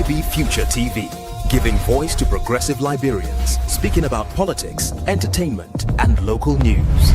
LIB FutureTV, giving voice to progressive Liberians, speaking about politics, entertainment, and local news.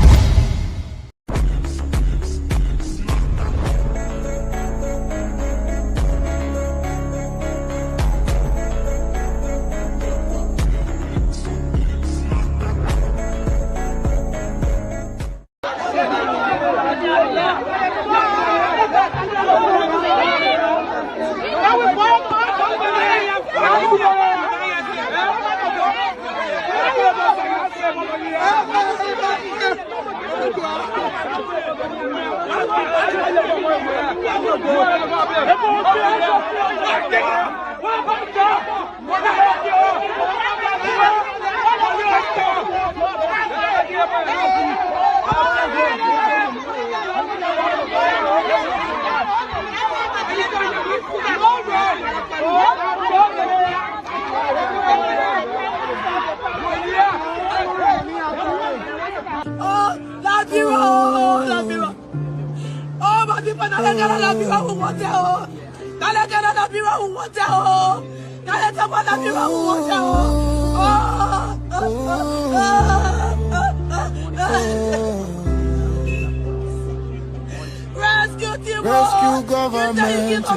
Rescue government to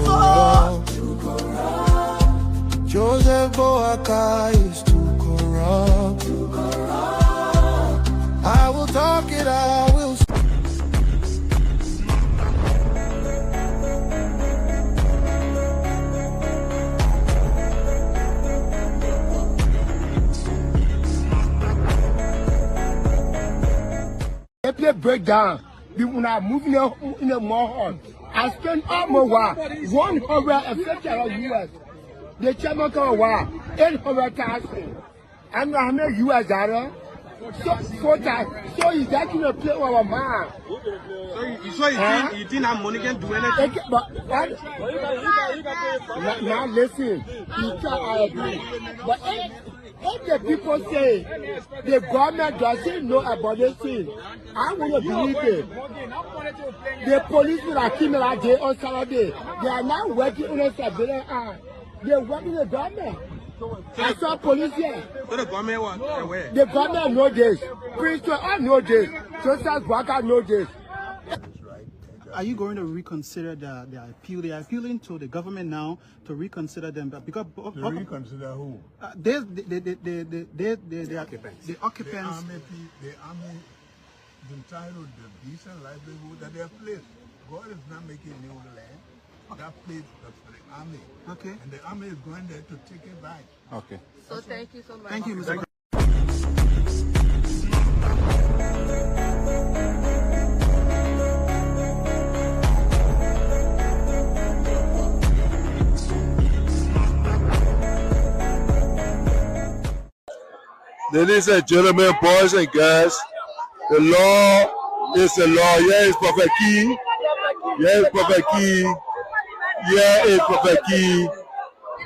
corrupt. Joseph Boakai is too corrupt. I will talk it, I will. Breakdown. When I'm moving in a more I spent almost 150 US. The chairman come 800,000. And I make US out so 4 times. So he's actually a play over man. So you didn't have money can do anything? Now listen, I agree. But if the people say the government doesn't know about this thing, I want to believe it. The police are killing that day on Saturday. They are not working in a civilian arm. They are working in the government. I saw police here. So the government was aware? The government know this. Priesthood all know this. Social workers know this. Are you going to reconsider the appeal? They are appealing to the government now to reconsider them because reconsider who? The occupants. The occupants. The army is entitled to decent livelihood that they have placed. God is not making new land. That place is for the army. Okay. And the army is going there to take it back. Okay. So thank you so much. Thank you, Mr. Ladies and gentlemen, boys and girls, the law is the law. Here is Prophet Key. Here is Prophet Key. Here is Prophet Key.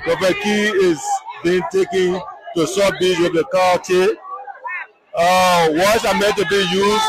Prophet Key is being taken to South Beach with the car tape. Words are meant to be used.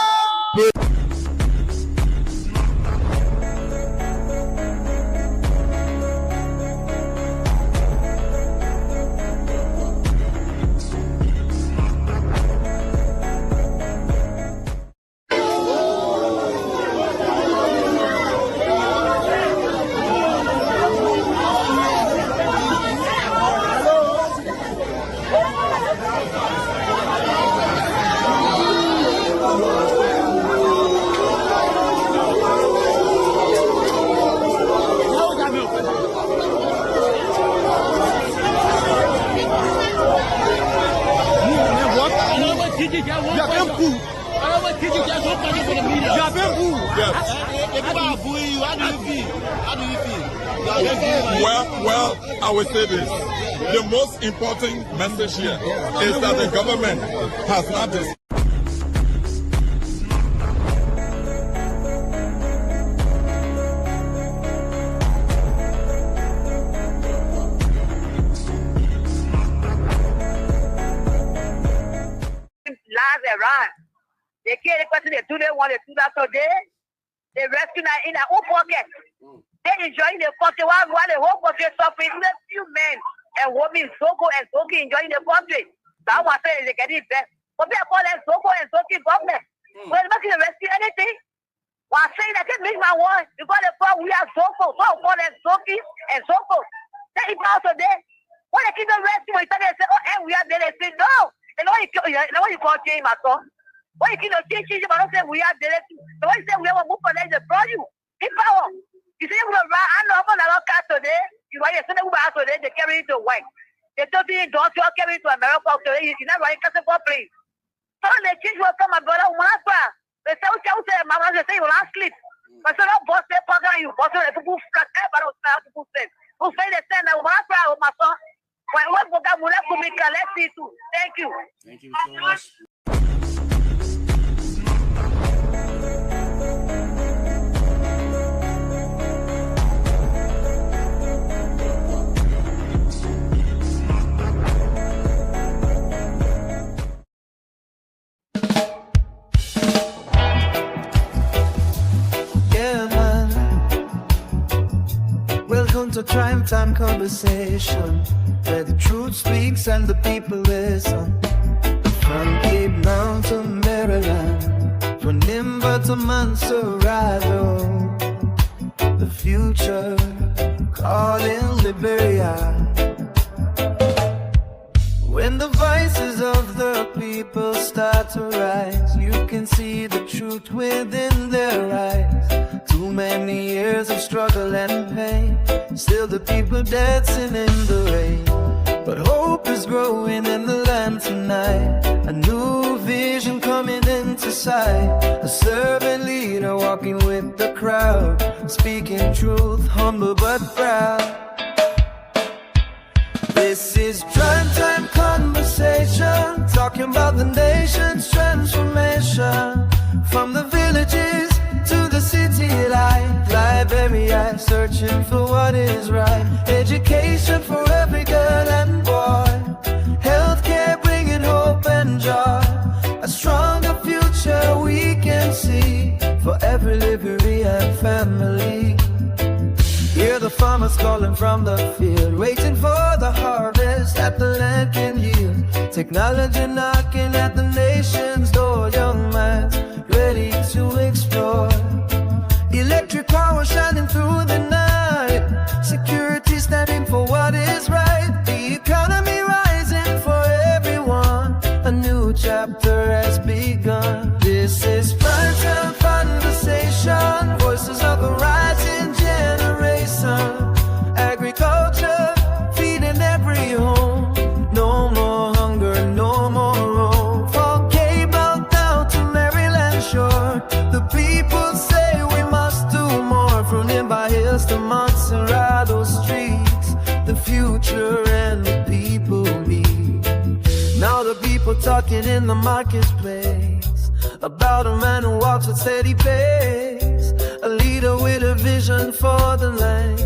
Well, I would say this. The most important message here is that the government has not decided. They kill the person, they do they want to do that today. They rescue in their own pocket. They enjoying the country while the whole country suffering. Even few men and women, Soko and Soki enjoying the country. That was saying they get it back. But they call them Soko and Soki government. Well, they're not going to rescue anything. While saying that they make my word because they thought we are Soko. So I call them Soki and Soko. They eat out today. When they keep the rescue, they say, oh, and we are there. They say, no. And what you call change, my son? When you keep the change, but don't say we are there. So when you say we have a move for them, they brought you. In power. You say we are right. I know about our car today. You know, you say we are today. They carry it to white. They told you don't carry it to America today. You're not running castle for place. So they change will come, my brother. They say, Mama, they say you will not sleep. But so don't boss the program. You boss the people flat. Everybody will say, who say they say that my son. When what program will have to make a let's see too. Thank you. Thank you so much. To Crime Time Conversation, where the truth speaks and the people listen. From Cape Mountain to Maryland, from Nimba to Montserrat, the future calling Liberia. When the voices of the people start to rise, you can see the truth within their eyes. Too many years of struggle and pain, still the people dancing in the rain. But hope is growing in the land tonight, a new vision coming into sight. A servant leader walking with the crowd, speaking truth, humble but proud. This is Crime Time Conversation, talking about the nation's transformation. From the villages to the city life, Liberia searching for what is right. Education for every girl and boy, healthcare bringing hope and joy. A stronger future we can see for every Liberian family. Hear the farmers calling from the field, waiting for the harvest that the land can yield. Technology knocking at the nation's door, young minds ready to explore. Electric power shining through the night, security standing for what is right. The economy rising for everyone, a new chapter has begun. This is Crime Time Conversation, voices of a rising generation. Agriculture feeding every home, no more hunger, no more roam. From Cable down to Maryland shore, the people say we must do more. From Nimba Hills to Montserrat streets, the future and the people meet. Now the people talking in the marketplace about a man who walks with steady pace, a leader with a vision for the land,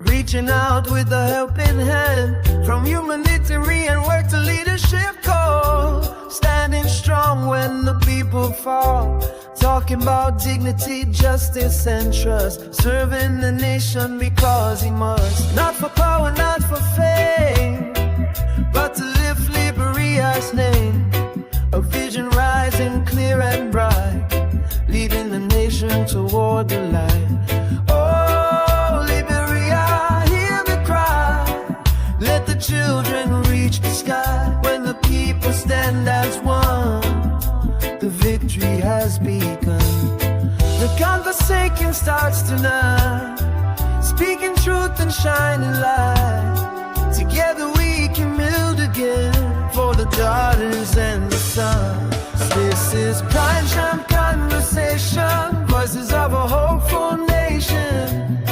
reaching out with a helping hand. From humanitarian work to leadership call, standing strong when the people fall, talking about dignity, justice and trust, serving the nation because he must. Not for power, not for fame, but to lift Liberia's name. A vision rising clear and bright, leading the nation toward the light. Oh, Liberia, hear the cry. Let the children reach the sky. When the people stand as one, the victory has begun. The conversation starts tonight, speaking truth and shining light. Together we can build again for the daughters and the sons. This is Crime Time Conversation, voices of a hopeful nation.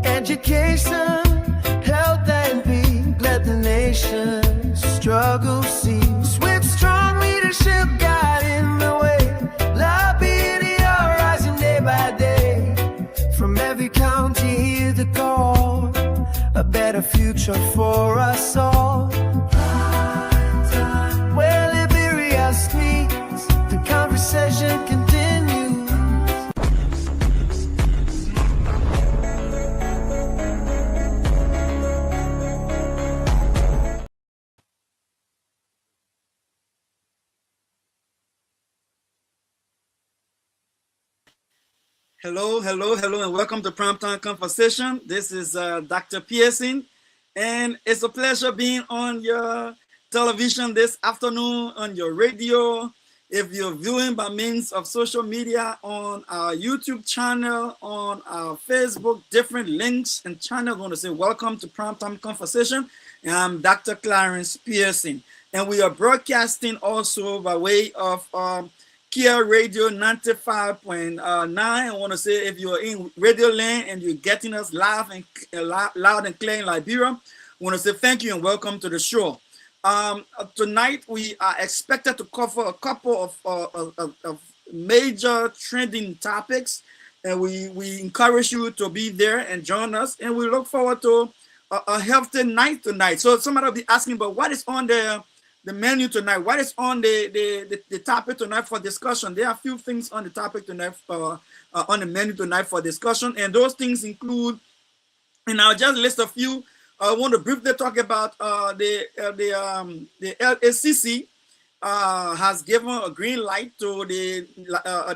Education, health and peace, let the nation struggle cease. With strong leadership guiding the way, Liberia rising day by day. From every county hear the call, a better future for us all. Where Liberia speaks, the conversation continues. Hello, and welcome to Primetime Conversation. This is Dr. Pearson, and it's a pleasure being on your television this afternoon, on your radio. If you're viewing by means of social media, on our YouTube channel, on our Facebook, different links and channels, I want to say welcome to Primetime Conversation. And I'm Dr. Clarence Pearson, and we are broadcasting also by way of Kia Radio 95.9. I want to say if you're in Radio Land and you're getting us live and loud and clear in Liberia, I want to say thank you and welcome to the show. Tonight we are expected to cover a couple of major trending topics, and we encourage you to be there and join us. And we look forward to a healthy night tonight. So somebody will be asking, but what is on the menu tonight? What is on the topic tonight for discussion? There are a few things on the topic tonight on the menu tonight for discussion, and those things include, and I'll just list a few. I want to briefly talk about the LACC has given a green light to the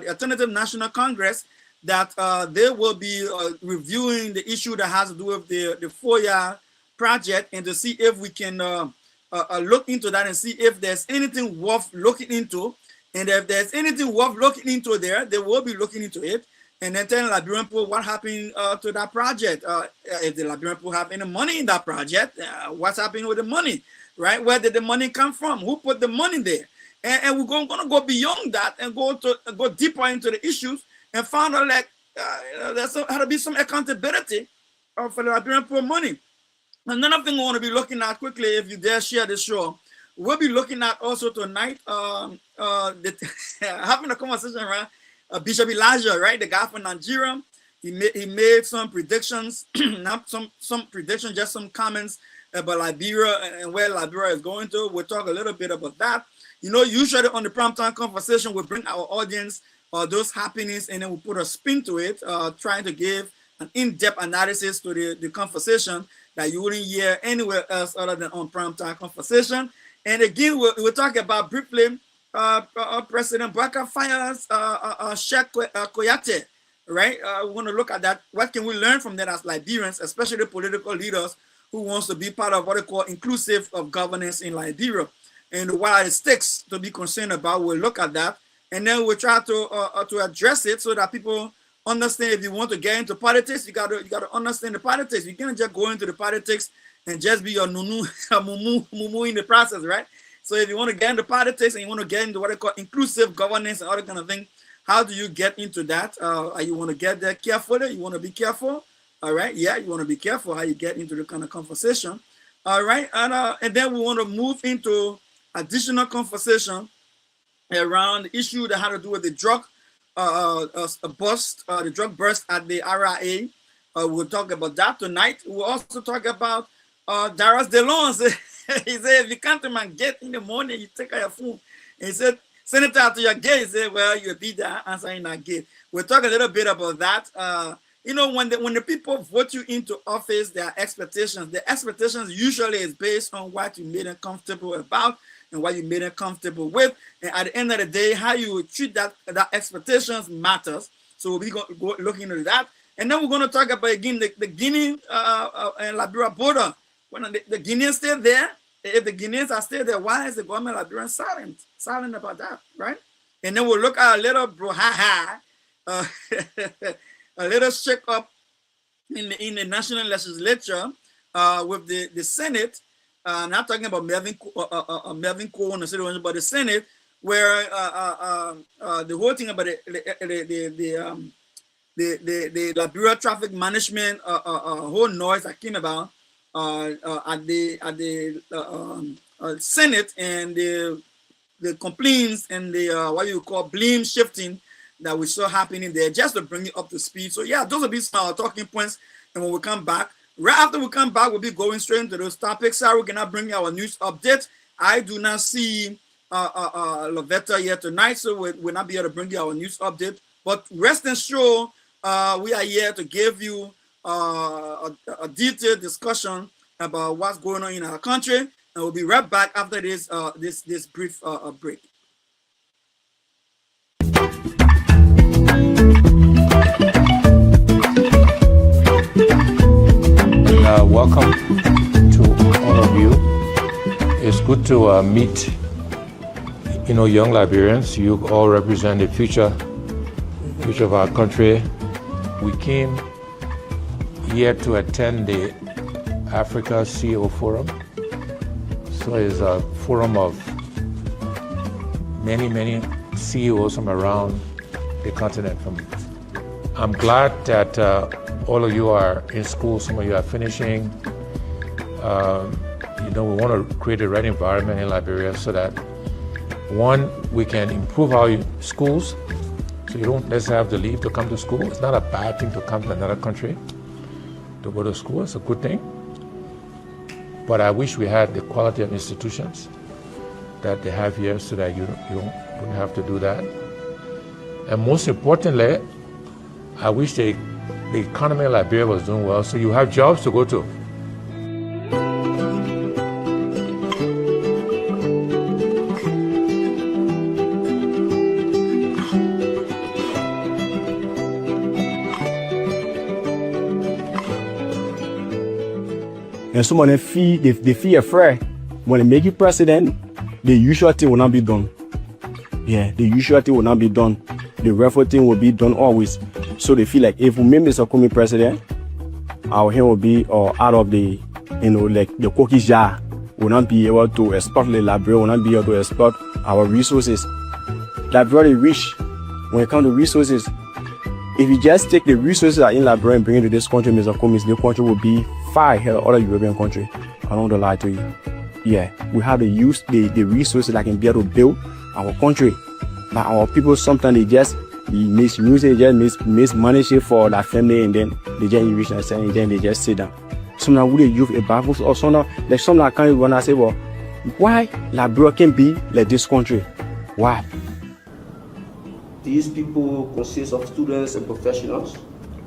Alternative National Congress that they will be reviewing the issue that has to do with the FOIA project, and to see if we can look into that and see if there's anything worth looking into. And if there's anything worth looking into there, they will be looking into it. And then telling Liberian people what happened to that project. If the Liberian people have any money in that project, what's happening with the money, right? Where did the money come from? Who put the money there? And we're going to go beyond that and go deeper into the issues and find out like there's had to be some accountability for the Liberian people money. Another thing we want to be looking at quickly, if you dare share this show, we'll be looking at also tonight having a conversation around Bishop Elijah, right? The guy from Nigeria. He made some predictions, not some predictions, just some comments about Liberia and where Liberia is going to. We'll talk a little bit about that. You know, usually on the Primetime Conversation, we bring our audience those happenings, and then we put a spin to it, trying to give an in-depth analysis to the conversation that you wouldn't hear anywhere else other than on Primetime Conversation. And again, we'll talk about briefly President Baka fires Sheikh Koyate, right? We want to look at that. What can we learn from that as Liberians, especially political leaders who wants to be part of what they call inclusive of governance in Liberia, and what are the stakes to be concerned about? We'll look at that, and then we'll try to address it so that people understand. If you want to get into politics, you got to understand the politics. You can't just go into the politics and just be your mumu in the process, right? So if you want to get into politics and you want to get into what they call inclusive governance and other kind of thing, how do you get into that? You want to get there carefully. You want to be careful. All right. Yeah, you want to be careful how you get into the kind of conversation. All right. And then we want to move into additional conversation around the issue that had to do with the drug the drug burst at the RIA. We'll talk about that tonight. We'll also talk about Darius DeLon. He said, if you come to my gate in the morning, you take out your phone. And he said, send it out to your gate. He said, well, you'll be there answering that gate. We'll talk a little bit about that. You know, when the people vote you into office, their expectations. The expectations usually is based on what you made them comfortable about and what you made them comfortable with. And at the end of the day, how you treat that expectations matters. So we'll be looking into that. And then we're going to talk about, again, the Guinea and Liberia border. When the Guineans still there, if the Guineans are still there, why is the government of Liberia silent about that, right? And then we'll look at a little brouhaha, a little shake up in the national legislature with the Senate. Not talking about Melvin Cohen, but the Senate, where the whole thing about the Liberia traffic management whole noise that came about at the Senate, and the complaints and the what you call blame shifting that we saw happening there, just to bring it up to speed. So yeah, those will be some talking points. And when we come back, right after we come back, we'll be going straight into those topics. Sarah, we cannot bring our news update. I do not see Lovetta here tonight, so we'll not be able to bring you our news update. But rest assured, we are here to give you a detailed discussion about what's going on in our country, and we'll be right back after this this brief break. to meet, young Liberians. You all represent the future of our country. We came here to attend the Africa CEO Forum. So it's a forum of many CEOs from around the continent. I'm glad that all of you are in school. Some of you are finishing. We want to create the right environment in Liberia so that, one, we can improve our schools. So you don't necessarily have to leave to come to school. It's not a bad thing to come to another country to go to school. It's a good thing. But I wish we had the quality of institutions that they have here so that you don't have to do that. And most importantly, I wish the economy of Liberia was doing well so you have jobs to go to. And some of them feel afraid. When they make you president, the usual thing will not be done. Yeah, the usual thing will not be done. The referral thing will be done always. So they feel like if we make Mr. Kumi president, our hand will be out of the, like the cookie jar. Will not be able to exploit the Liberia, will not be able to exploit our resources. Liberia is rich when it comes to resources. If you just take the resources that are in Liberia and bring it to this country, Mr. Kumi, the country will be far ahead of other European countries. I don't want to lie to you. Yeah, we have to use the resources that can be able to build our country. But our people sometimes they just misuse it, they just mismanage it for their family, and then they just reach and say, and then they just sit down. Sometimes we use a Bible or sometimes like sometimes I can't even wanna say, well, why Liberia can be like this country? Why? These people consist of students and professionals.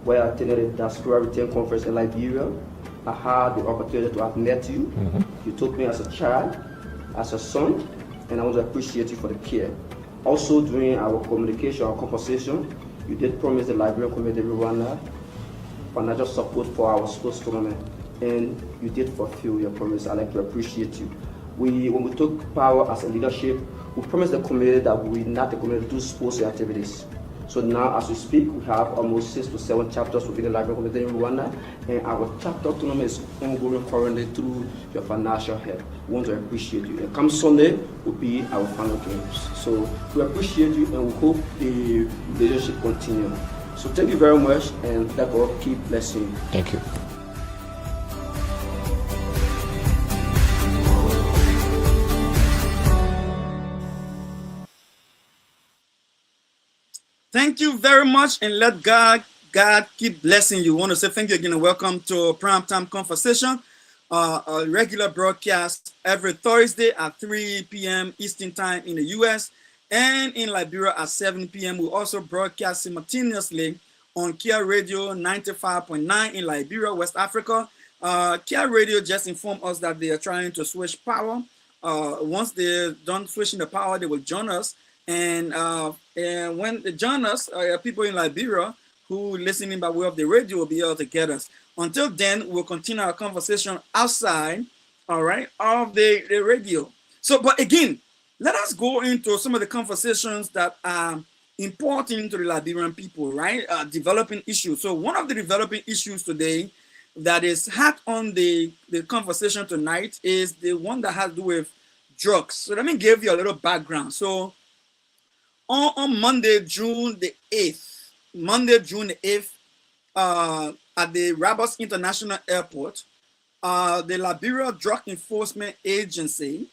Where I attended a diaspora return conference in Liberia, I had the opportunity to have met you. You took me as a child, as a son, and I want to appreciate you for the care. Also, during our communication, our conversation, you did promise the Liberian community Rwanda financial support for our sports tournament, and you did fulfill your promise. I'd like to appreciate you. When we took power as a leadership, we promised the community that we not the community do sports activities. So now, as we speak, we have almost 6 to 7 chapters within the Liberian community in Rwanda, and our chapter tournament is ongoing currently through your financial help. We want to appreciate you. And come Sunday will be our final games. So we appreciate you, and we hope the relationship continues. So thank you very much, and let God keep blessing you. Thank you. Thank you very much, and let God keep blessing you. I want to say thank you again and welcome to Primetime Conversation, a regular broadcast every Thursday at 3 p.m. Eastern Time in the U.S. and in Liberia at 7 p.m. We also broadcast simultaneously on Kia Radio 95.9 in Liberia, West Africa. Kia Radio just informed us that they are trying to switch power. Once they're done switching the power, they will join us. And when they join us, people in Liberia who listening by way of the radio will be able to get us. Until then, we'll continue our conversation outside, all right, of the radio. So, but again, let us go into some of the conversations that are important to the Liberian people, right? Developing issues. So one of the developing issues today that is hot on the conversation tonight is the one that has to do with drugs. So let me give you a little background. So on Monday, June the 8th, at the Rabas International Airport, the Liberia Drug Enforcement Agency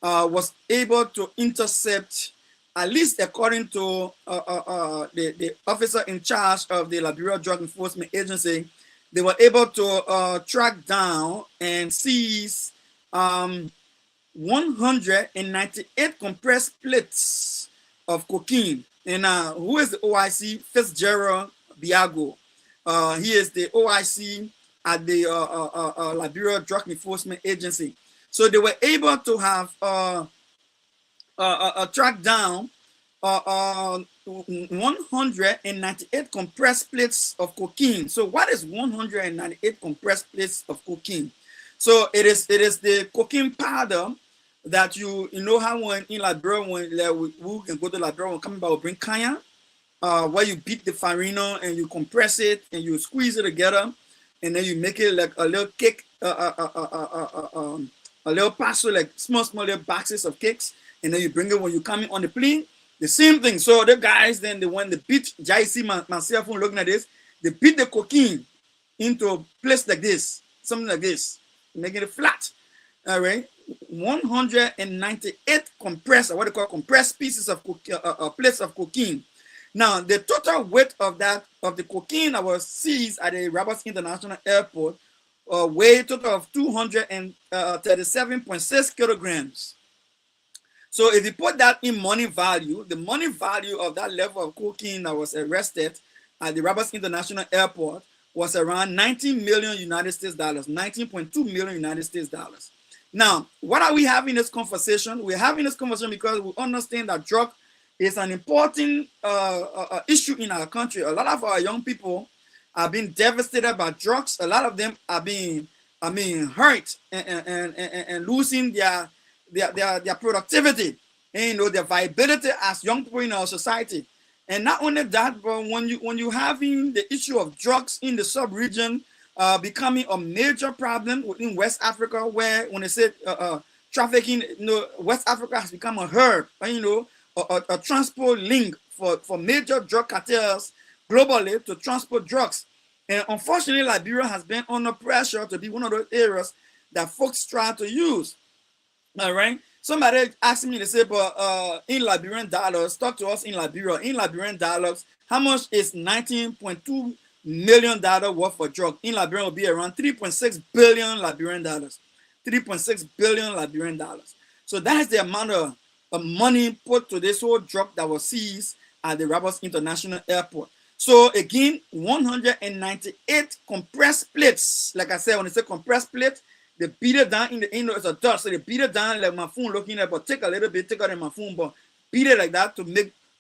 was able to intercept, at least according to the officer in charge of the Liberia Drug Enforcement Agency, they were able to track down and seize 198 compressed plates of cocaine. And who is the OIC? Fitzgerald Biago. He is the OIC at the Liberia Drug Enforcement Agency. So they were able to have tracked down 198 compressed plates of cocaine. So what is 198 compressed plates of cocaine? So it is the cocaine powder that you know how when in Liberia, when like, we can go to Liberia, when coming back, we bring kaya, where you beat the farina and you compress it and you squeeze it together, and then you make it like a little cake, a little parcel, like small little boxes of cakes, and then you bring it when you come in on the plane. The same thing. So the guys then when they beat, I see myself looking at this, they beat the cocaine into a place like this, something like this, making it flat. All right, 198 compressed, what they call compressed pieces of plates of cocaine. Now the total weight of the cocaine that was seized at the Roberts International Airport weighed a total of 237.6 kilograms. So if you put that in money value, the money value of that level of cocaine that was arrested at the Roberts International Airport was around 19 million United States dollars, 19.2 million United States dollars. Now, what are we having this conversation? We're having this conversation because we understand that drug is an important issue in our country. A lot of our young people are being devastated by drugs. A lot of them are being hurt and losing their productivity and their viability as young people in our society. And not only that, but when you having the issue of drugs in the sub-region becoming a major problem within West Africa, where when they say trafficking, West Africa has become a hub, a transport link for major drug cartels globally to transport drugs. And unfortunately, Liberia has been under pressure to be one of those areas that folks try to use. All right. Somebody asked me to say, but in Liberian dollars, talk to us in Liberia. In Liberian dollars, how much is $19.2 million worth of drug? In Liberia, will be around 3.6 billion Liberian dollars. 3.6 billion Liberian dollars. So that's the amount of money put to this whole drug that was seized at the Roberts International Airport. So again, 198 compressed plates. Like I said, when I say compressed plate, they beat it down in the it's a dust. So they beat it down like my phone looking at, but take a little bit, take out in my phone, but beat it like that to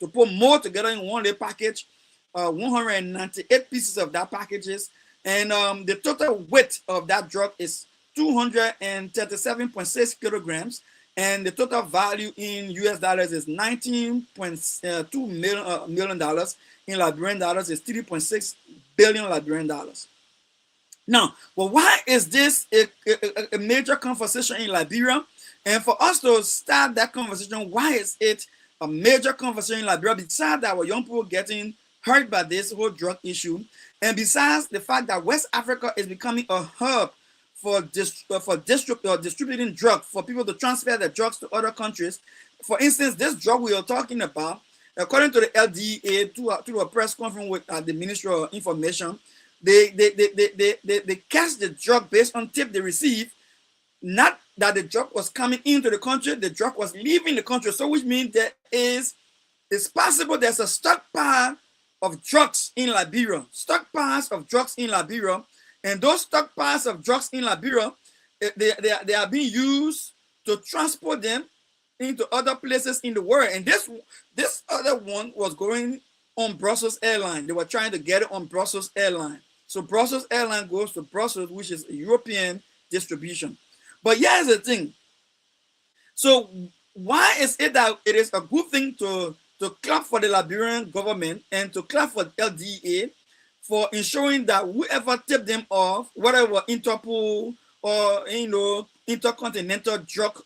put more together in one little package. 198 pieces of that packages, and the total weight of that drug is 237.6 kilograms, and the total value in US dollars is $19.2 million. In Liberian dollars is 3.6 billion Liberian dollars. Now, well, why is this a major conversation in Liberia? And for us to start that conversation, why is it a major conversation in Liberia? Besides that, our young people getting hurt by this whole drug issue, and besides the fact that West Africa is becoming a hub for distributing drugs, for people to transfer their drugs to other countries. For instance, this drug we are talking about, according to the LDA, through a press conference with the Ministry of Information, they catch the drug based on tip they received. Not that the drug was coming into the country, the drug was leaving the country. So which means it's possible there's a stockpile of drugs in Liberia, stockpiles of drugs in Liberia, and those stockpiles of drugs in Liberia, they are being used to transport them into other places in the world. And this other one was going on Brussels Airlines. They were trying to get it on Brussels Airlines. So Brussels Airlines goes to Brussels, which is a European distribution. But here's the thing. So why is it that it is a good thing to clap for the Liberian government and to clap for LDA for ensuring that whoever tipped them off, whatever Interpol or intercontinental drug,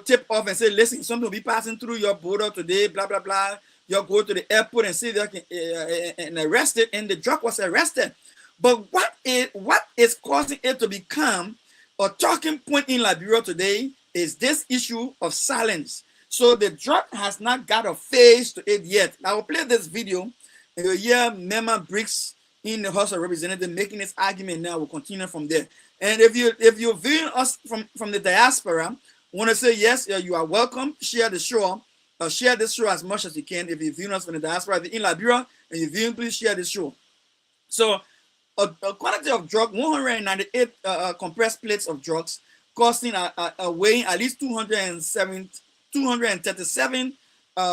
tip off and say, listen, something will be passing through your border today, blah blah blah. You go to the airport and see that and arrest it, and the drug was arrested. But what is causing it to become a talking point in Liberia today is this issue of silence. So the drug has not got a face to it yet. I will play this video, and you'll hear Mema Briggs in the House of Representatives making this argument. Now we'll continue from there. And if you're viewing us from the diaspora, want to say yes, you are welcome. Share the show. Share this show as much as you can. If you're viewing us from the diaspora, if you're in Liberia and you're viewing, please share this show. So a quantity of drug, 198 compressed plates of drugs, costing weighing at least 237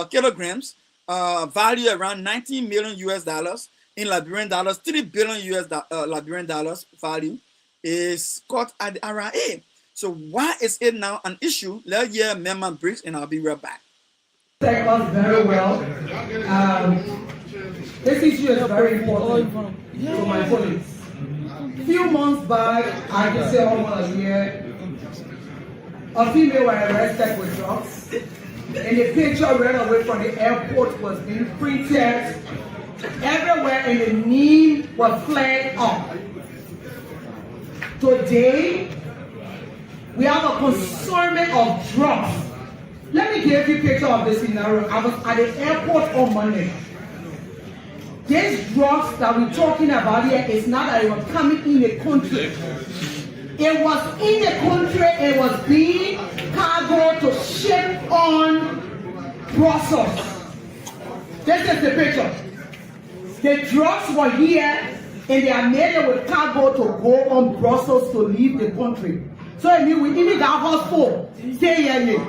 kilograms, value around 19 million US dollars. In Liberian dollars, 3 billion Liberian dollars value, is caught at the RIA. So why is it now an issue? Let's hear Member Briggs, and I'll be right back. Take us very well. This issue is very important to my colleagues. A few months back, I can say almost a year, a female was arrested with drugs, and the picture ran away from the airport was being printed everywhere, and the name was flagged up. Today, we have a consignment of drugs. Let me give you a picture of this scenario. I was at the airport on Monday. These drugs that we're talking about here is not that it was coming in the country. It was in the country, it was being cargo to ship on Brussels. This is the picture. The drugs were here and they are made with cargo to go on Brussels to leave the country. So I mean, we even got hospital. Stay here.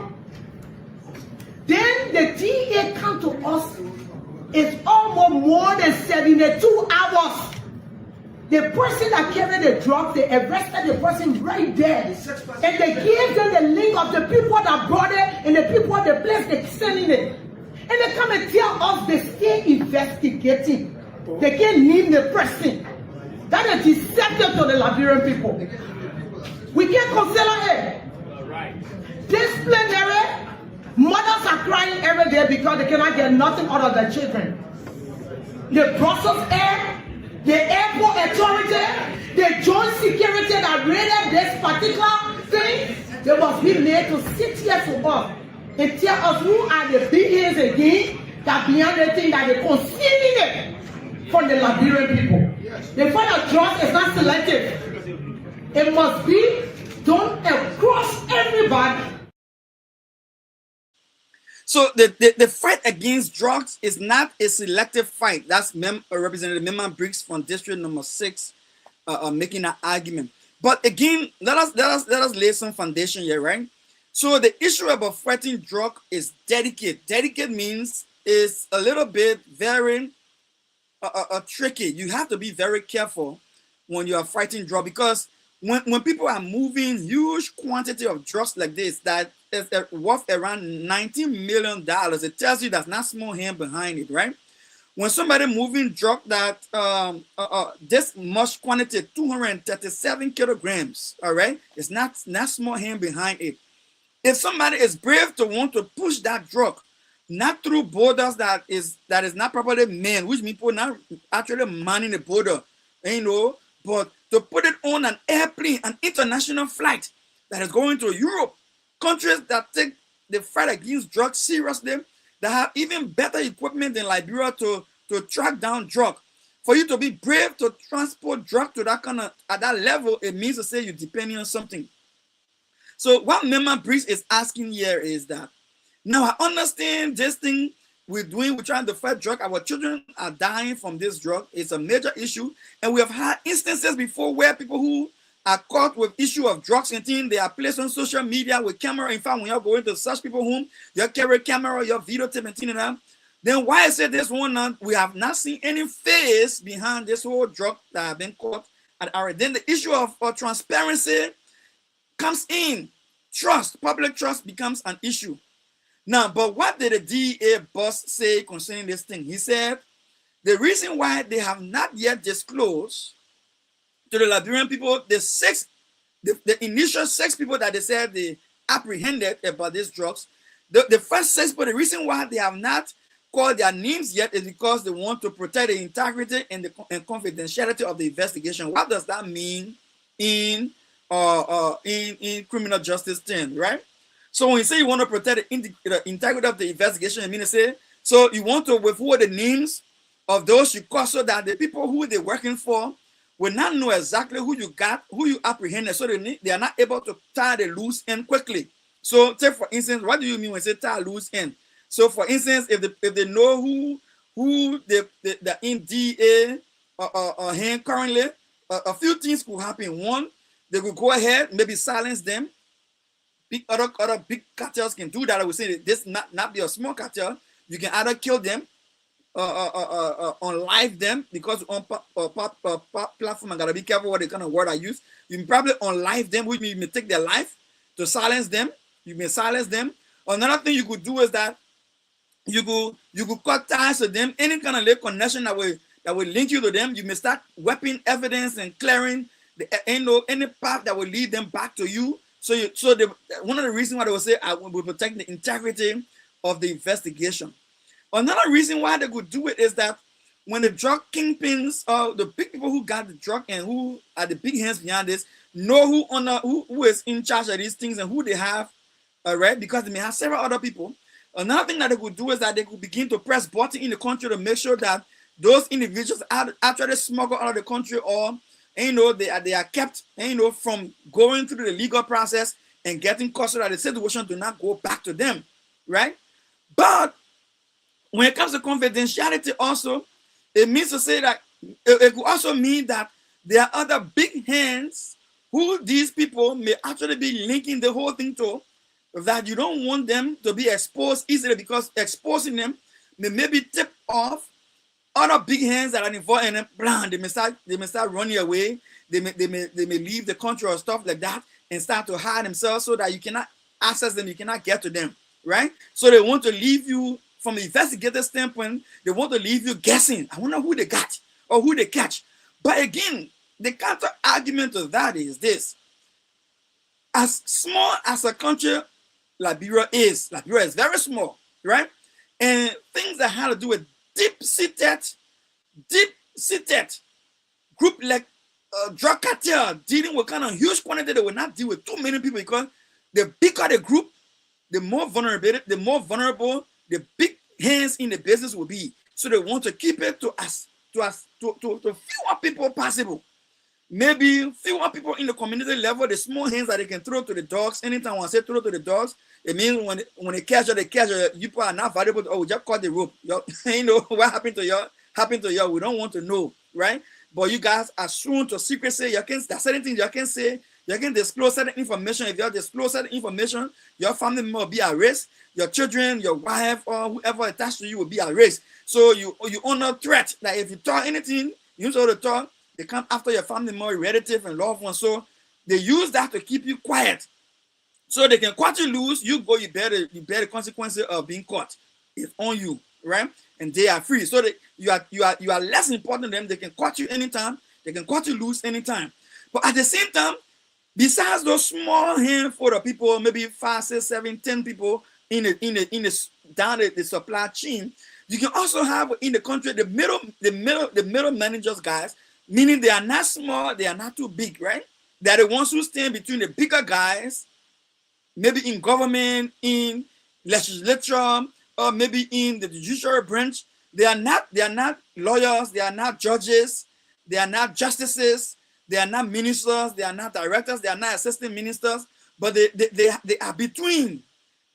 Then the DA come to us. It's almost more than 72 hours. The person that carried the drugs, they arrested the person right there. And they gave them the link of the people that brought it and the people, the place they sending it. And they come and tell us they still investigating. They can't name the person. That is deceptive to the Liberian people. We can't consider it. Disciplinary. Mothers are crying every day because they cannot get nothing out of their children. The Brussels Air, the airport authority, the joint security that raided this particular thing, they must be made to sit here for us and tell us who are the beings again that beyond the thing that they're concealing it from the Liberian people. The fight of drugs is not selective. It must be done across everybody. So the fight against drugs is not a selective fight. That's Representative Member Briggs from District Number 6 making that argument. But again, let us lay some foundation here, right? So the issue about fighting drug is delicate. Delicate means is a little bit very tricky. You have to be very careful when you are fighting drug, because when people are moving huge quantity of drugs like this that is worth around $19 million, it tells you that's not small hand behind it, right? When somebody moving drug that this much quantity, 237 kilograms, all right, it's not small hand behind it. If somebody is brave to want to push that drug, not through borders that is not properly manned, which means people not actually manning the border, you know, but to put it on an airplane, an international flight that is going to Europe, countries that take the fight against drugs seriously, that have even better equipment than Liberia to track down drug. For you to be brave to transport drug to that kind of, at that level, it means to say you're depending on something. So what Member Briggs is asking here is that, now I understand this thing we're trying to fight drug. Our children are dying from this drug. It's a major issue. And we have had instances before where people who are caught with issue of drugs and things, they are placed on social media with camera. In fact, when you're going to search people home, you carry camera, your videotape and things like that. Then why I say this one, we have not seen any face behind this whole drug that have been caught at our. Then the issue of transparency comes in. Trust, public trust becomes an issue. Now, but what did the DEA boss say concerning this thing? He said the reason why they have not yet disclosed to the Liberian people the initial 6 people that they said they apprehended about these drugs, the first 6 people, the reason why they have not called their names yet is because they want to protect the integrity and the confidentiality of the investigation. What does that mean in criminal justice thing, right? So when you say you want to protect the integrity of the investigation, I mean to say, so you want to withhold the names of those you caught so that the people who they're working for will not know exactly who you got, who you apprehended, so they are not able to tie the loose end quickly. So take for instance, what do you mean when you say tie loose end? So for instance, if they know who the in DA hand currently, a few things could happen. One, they could go ahead, maybe silence them. Other big cartels can do that. I would say that this not be a small cartel. You can either kill them, unlive them, because on platform, I gotta be careful what the kind of word I use. You probably unlive them, which means you may take their life to silence them. You may silence them. Another thing you could do is that you could cut ties to them. Any kind of connection that will link you to them, you may start weapon evidence and clearing any path that will lead them back to you. One of the reasons why they will say I will protect the integrity of the investigation. Another reason why they could do it is that when the drug kingpins, the big people who got the drug and who are the big hands behind this, know who is in charge of these things and who they have, right? Because they may have several other people. Another thing that they could do is that they could begin to press button in the country to make sure that those individuals are actually smuggled out of the country, or they are kept from going through the legal process and getting caught so that the situation do not go back to them, right? But when it comes to confidentiality also, it means to say that it could also mean that there are other big hands who these people may actually be linking the whole thing to, that you don't want them to be exposed easily, because exposing them may maybe tip off other big hands that are involved in them. They may start running away. They may leave the country or stuff like that and start to hide themselves so that you cannot access them, you cannot get to them, right? So they want to leave you, from the investigator standpoint, they want to leave you guessing. I wonder who they got or who they catch. But again, the counter argument to that is this: as small as a country Liberia is very small, right? And things that have to do with deep-seated group like drug cartel dealing with kind of huge quantity, they will not deal with too many people, because the bigger the group, the more vulnerable the big hands in the business will be. So they want to keep it to fewer people possible. Maybe fewer people in the community level, the small hands that they can throw to the dogs. Anytime when I say throw to the dogs, it means when they catch you, you are not valuable. Oh, we just cut the rope. What happened to you? We don't want to know, right? But you guys are sworn to secrecy. There's certain things you can say. You can disclose certain information. If you disclose certain information, your family member will be at risk. Your children, your wife, or whoever attached to you will be at risk. So you under threat that if you talk anything, you know the talk, they come after your family member, relative, and loved ones. So they use that to keep you quiet. So they can cut you loose. You bear the consequences of being caught. It's on you, right? And they are free. So you are less important than them. They can cut you anytime. They can cut you loose anytime. But at the same time, besides those small handful of people, maybe 5, 6, 7, 10 people in the supply chain, you can also have in the country the middle managers guys, meaning they are not small, they are not too big, right? They are the ones who stand between the bigger guys, maybe in government, in legislature, or maybe in the judicial branch. They are not lawyers, they are not judges, they are not justices, they are not ministers, they are not directors, they are not assistant ministers, but they are between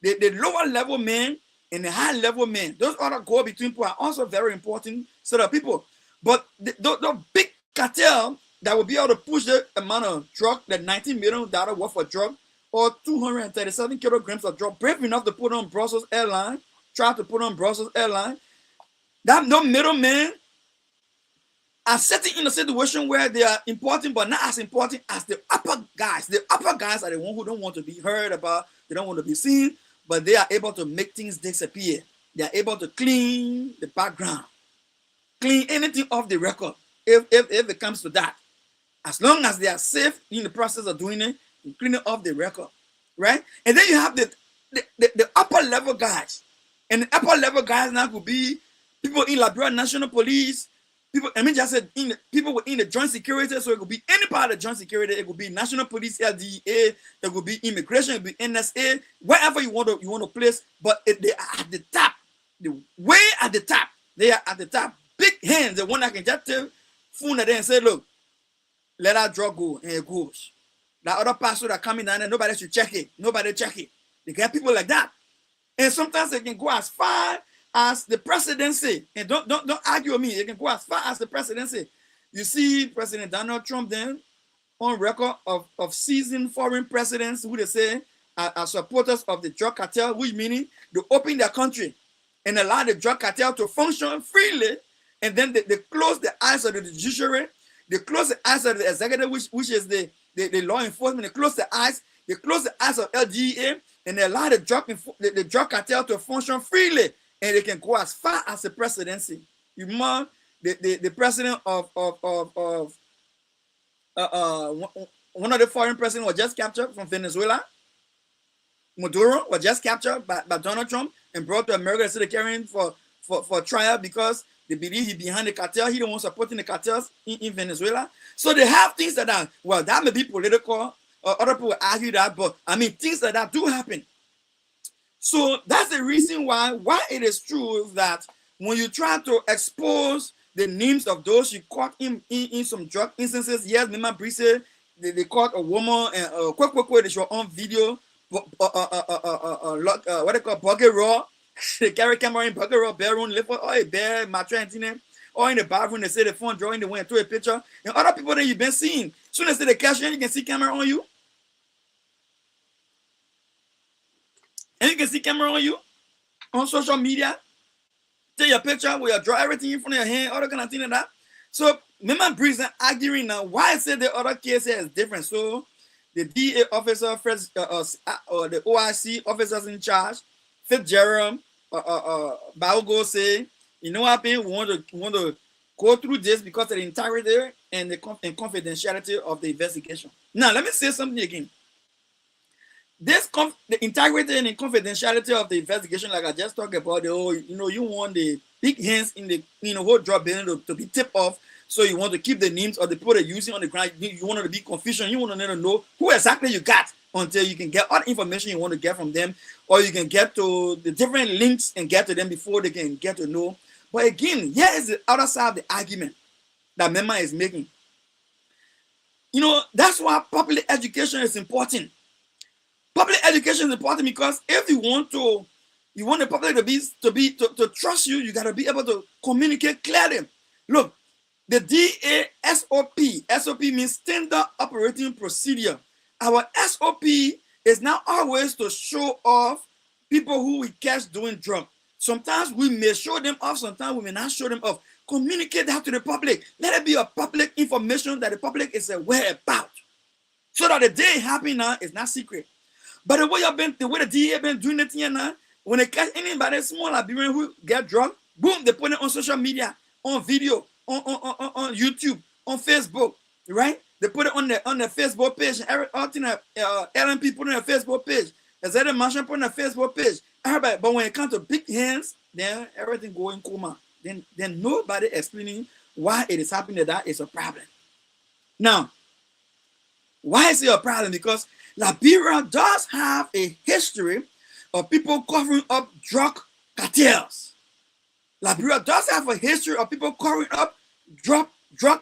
the lower level men and the high level men. Those other go-between people are also very important set of people. But the big cartel that will be able to push the amount of drug, the $19 million worth of drug, or 237 kilograms of drug, brave enough to put on Brussels Airlines, try to put on Brussels Airlines, that no middlemen are sitting in a situation where they are important, but not as important as the upper guys. The upper guys are the ones who don't want to be heard about, they don't want to be seen, but they are able to make things disappear. They are able to clean the background, clean anything off the record, if it comes to that. As long as they are safe in the process of doing it, you clean it off the record, right? And then you have the upper level guys. And the upper level guys now could be people in Liberia National Police, people, people in the joint security, so it could be any part of the joint security. It could be National Police, LDA, it could be immigration, it could be NSA, wherever you want to place, but they are at the top, way at the top. They are at the top, big hands, the one that can just tell phone at them and say, look, let our drug go, and it goes. That other pastor that coming down there, nobody should check it. Nobody check it. They get people like that. And sometimes they can go as far as the presidency. And don't argue with me. They can go as far as the presidency. You see President Donald Trump then on record of seasoned foreign presidents who they say are supporters of the drug cartel, which meaning they open their country and allow the drug cartel to function freely, and then they close the eyes of the judiciary, they close the eyes of the executive, which is the law enforcement, they close the eyes of LGA, and they allow the drug cartel to function freely, and they can go as far as the presidency. You remember the president of one of the foreign presidents was just captured from Venezuela. Maduro was just captured by Donald Trump and brought to America instead of carrying for trial because they believe he's behind the cartel. He don't want supporting the cartels in Venezuela. So they have things like that. Well, that may be political. Other people argue that, but I mean, things like that do happen. So that's the reason why it is true that when you try to expose the names of those you caught in some drug instances, yes, remember Bree said they caught a woman and quick, they show on video. What they call bucket raw. They carry camera in bucket raw bedroom, live for a bear, mattress, or in the bathroom. They say the phone drawing, they went to a picture. And other people that you've been seeing, soon as they cash in, you can see camera on you. And you can see camera on you on social media. Take your picture where you draw everything in front of your hand, all that kind of thing like that. So, remember Breeze arguing now why I said the other case here is different. So, the DA officer, or the OIC officers in charge, Fitzgerald, Baogo say, you know what happened? We want to go through this because of the integrity and the confidentiality of the investigation. Now, let me say something again. The integrity and the confidentiality of the investigation, like I just talked about, you want the big hands in the whole drug building to be tipped off. So you want to keep the names of the people that are using on the ground. You want to be confusion. You want to know who exactly you got until you can get all the information you want to get from them, or you can get to the different links and get to them before they can get to know. But again, here is the other side of the argument that Mema is making. That's why public education is important. Public education is important because if you want the public to trust you, you got to be able to communicate clearly. Look. The DA SOP means Standard Operating Procedure. Our SOP is not always to show off people who we catch doing drugs. Sometimes we may show them off, sometimes we may not show them off. Communicate that to the public. Let it be a public information that the public is aware about. So that the day happening now is not secret. But the way the DA been doing it here now, when they catch anybody small Liberian who get drugged, boom, they put it on social media, on video. On YouTube, on Facebook, right? They put it on the Facebook page. Everything LMP put on their Facebook page. Azada Marshall put on their Facebook page. Everybody, but when it comes to big hands, then everything go in coma. Then nobody explaining why it is happening. That is a problem. Now, why is it a problem? Because Liberia does have a history of people covering up drug cartels. Liberia does have a history of people covering up drug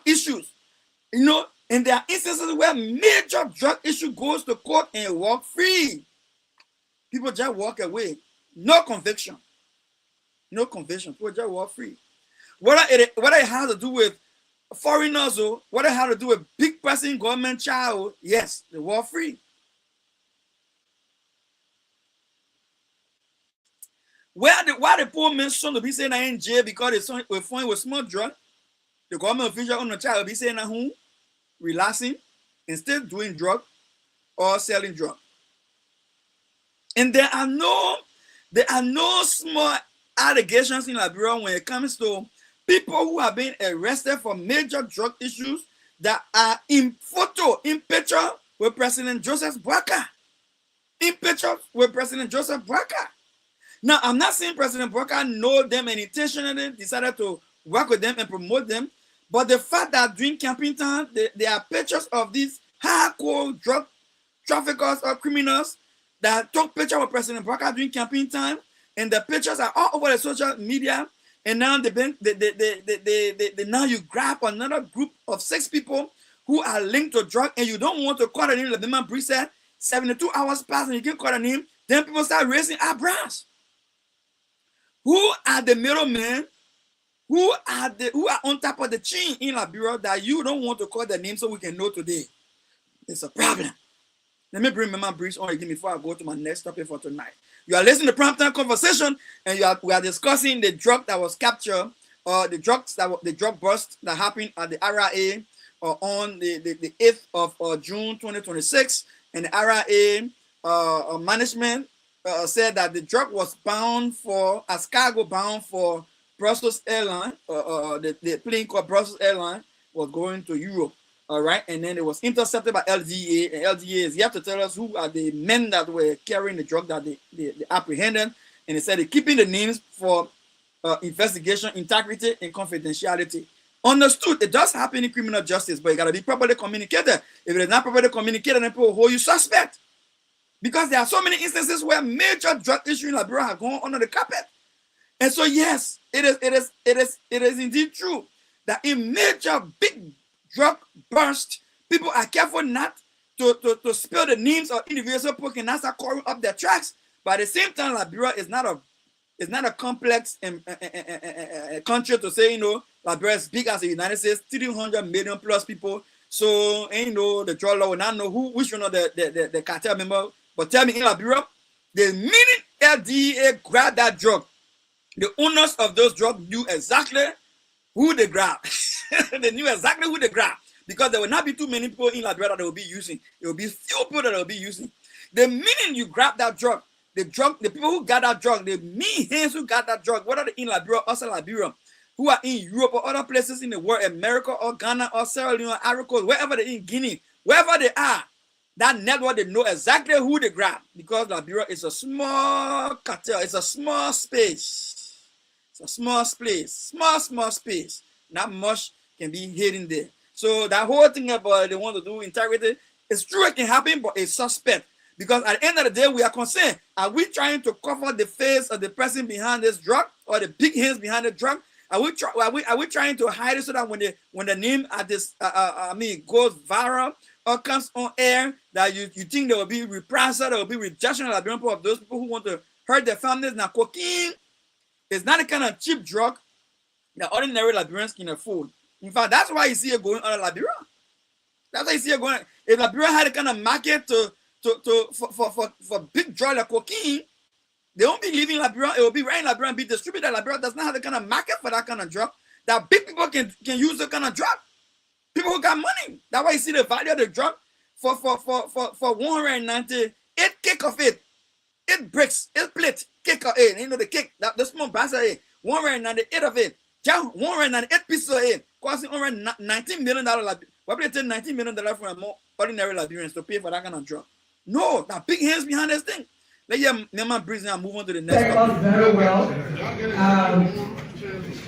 issues. And there are instances where major drug issue goes to court and walk free. People just walk away. No conviction. No conviction. People just walk free. Whether it has to do with foreigners or whether it has to do with big person, government child, yes, they walk free. Why the poor man's son will be saying I in jail because his son was found with small drug? The government official on the child will be saying at home, relaxing, instead doing drug or selling drug. And there are no small allegations in Liberia when it comes to people who have been arrested for major drug issues that are in picture with President Joseph Boakai. In picture with President Joseph Boakai. Now, I'm not saying President Boakai know them and intentionally decided to work with them and promote them, but the fact that during campaign time, there are pictures of these hardcore drug traffickers or criminals that took pictures with President Boakai during campaign time, and the pictures are all over the social media, and now now you grab another group of 6 people who are linked to drug, and you don't want to call the name. Like the man Bree said, 72 hours pass and you can call the name, then people start raising eyebrows. Who are the middlemen? Who are on top of the chain in Liberia that you don't want to call the name so we can know today? It's a problem. Let me bring Mama Breeze on again before I go to my next topic for tonight. You are listening to Primetime Conversation, and we are discussing the drug that was captured, or the drug bust that happened at the RIA on the 8th of June 2026, and the RIA management said that the drug was bound as cargo bound for Brussels Airline. The plane called Brussels Airline was going to Europe. All right, and then it was intercepted by LDA, and LDA is yet to tell us who are the men that were carrying the drug that they apprehended, and they said they're keeping the names for investigation, integrity, and confidentiality. Understood, it does happen in criminal justice, but it got to be properly communicated. If it is not properly communicated, then people will hold you suspect. Because there are so many instances where major drug issues in Liberia have gone under the carpet. And so, yes, it is indeed true that in major big drug burst, people are careful not to spill the names of individuals who can not start covering up their tracks. But at the same time, Liberia is not a complex country to say, Liberia is big as the United States, 300 million plus people. So, the drug law will not know which one of the cartel member. But tell me, in Liberia, the minute LDA grabbed that drug, the owners of those drugs knew exactly who they grabbed. They knew exactly who they grabbed, because there will not be too many people in Liberia that they will be using. It will be few people that they will be using. The minute you grab that drug, the people who got that drug, the mean hands who got that drug, whether they're in Liberia, outside Liberia, who are in Europe or other places in the world, America or Ghana or Sierra Leone or Ivory Coast, wherever they're in Guinea, wherever they are, that network, they know exactly who they grab, because Liberia is a small cartel. It's a small space. It's a small space. Small space. Not much can be hidden there. So that whole thing about they want to do integrity, it's true it can happen, but it's suspect. Because at the end of the day, we are concerned. Are we trying to cover the face of the person behind this drug, or the big hands behind the drug? Are we trying to hide it so that when the name at this goes viral or comes on air, that you think there will be reprisal, there will be rejection of those people who want to hurt their families? Now, cocaine is not the kind of cheap drug that ordinary Liberians can afford. In fact, that's why you see it going on in Liberia. That's why you see it going. If Liberia had a kind of market for big drug like cocaine, they won't be leaving Liberia. It will be right in Liberia and be distributed. Liberia does not have the kind of market for that kind of drug that big people can use the kind of drug. People who got money. That's why you see the value of the drug for 198 cake of it. 8 bricks, 8 plate, cake of it. The cake, the small basket of it. 198 of it. Just 198 pieces of it. Costing over $19 million. Why would they take $19 million from a more ordinary Liberians to pay for that kind of drug? No, that big hands behind this thing. Let me breathe and move on to the next one. Very well.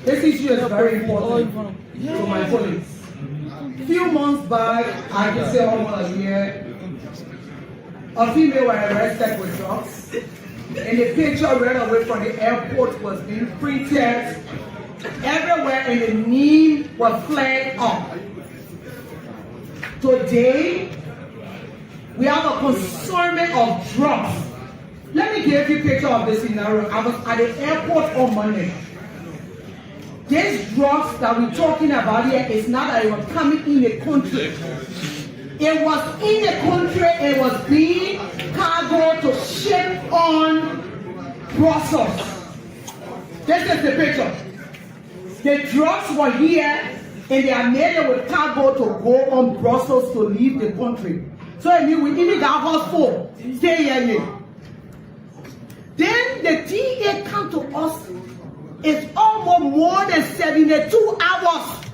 This issue is very important to my colleagues. A few months back, I can say almost a year, a female was arrested with drugs, and the picture right away from the airport was being printed everywhere, and the name was flagged up. Today, we have a consignment of drugs. Let me give you a picture of this scenario. I was at the airport on Monday. These drugs that we're talking about here is not that it was coming in the country. It was in the country, it was being cargo to ship on Brussels. This is the picture. The drugs were here and they are made with cargo to go on Brussels to leave the country. So I mean, we even got hospital. Stay here. Then the DA come to us. It's almost more than 72 hours.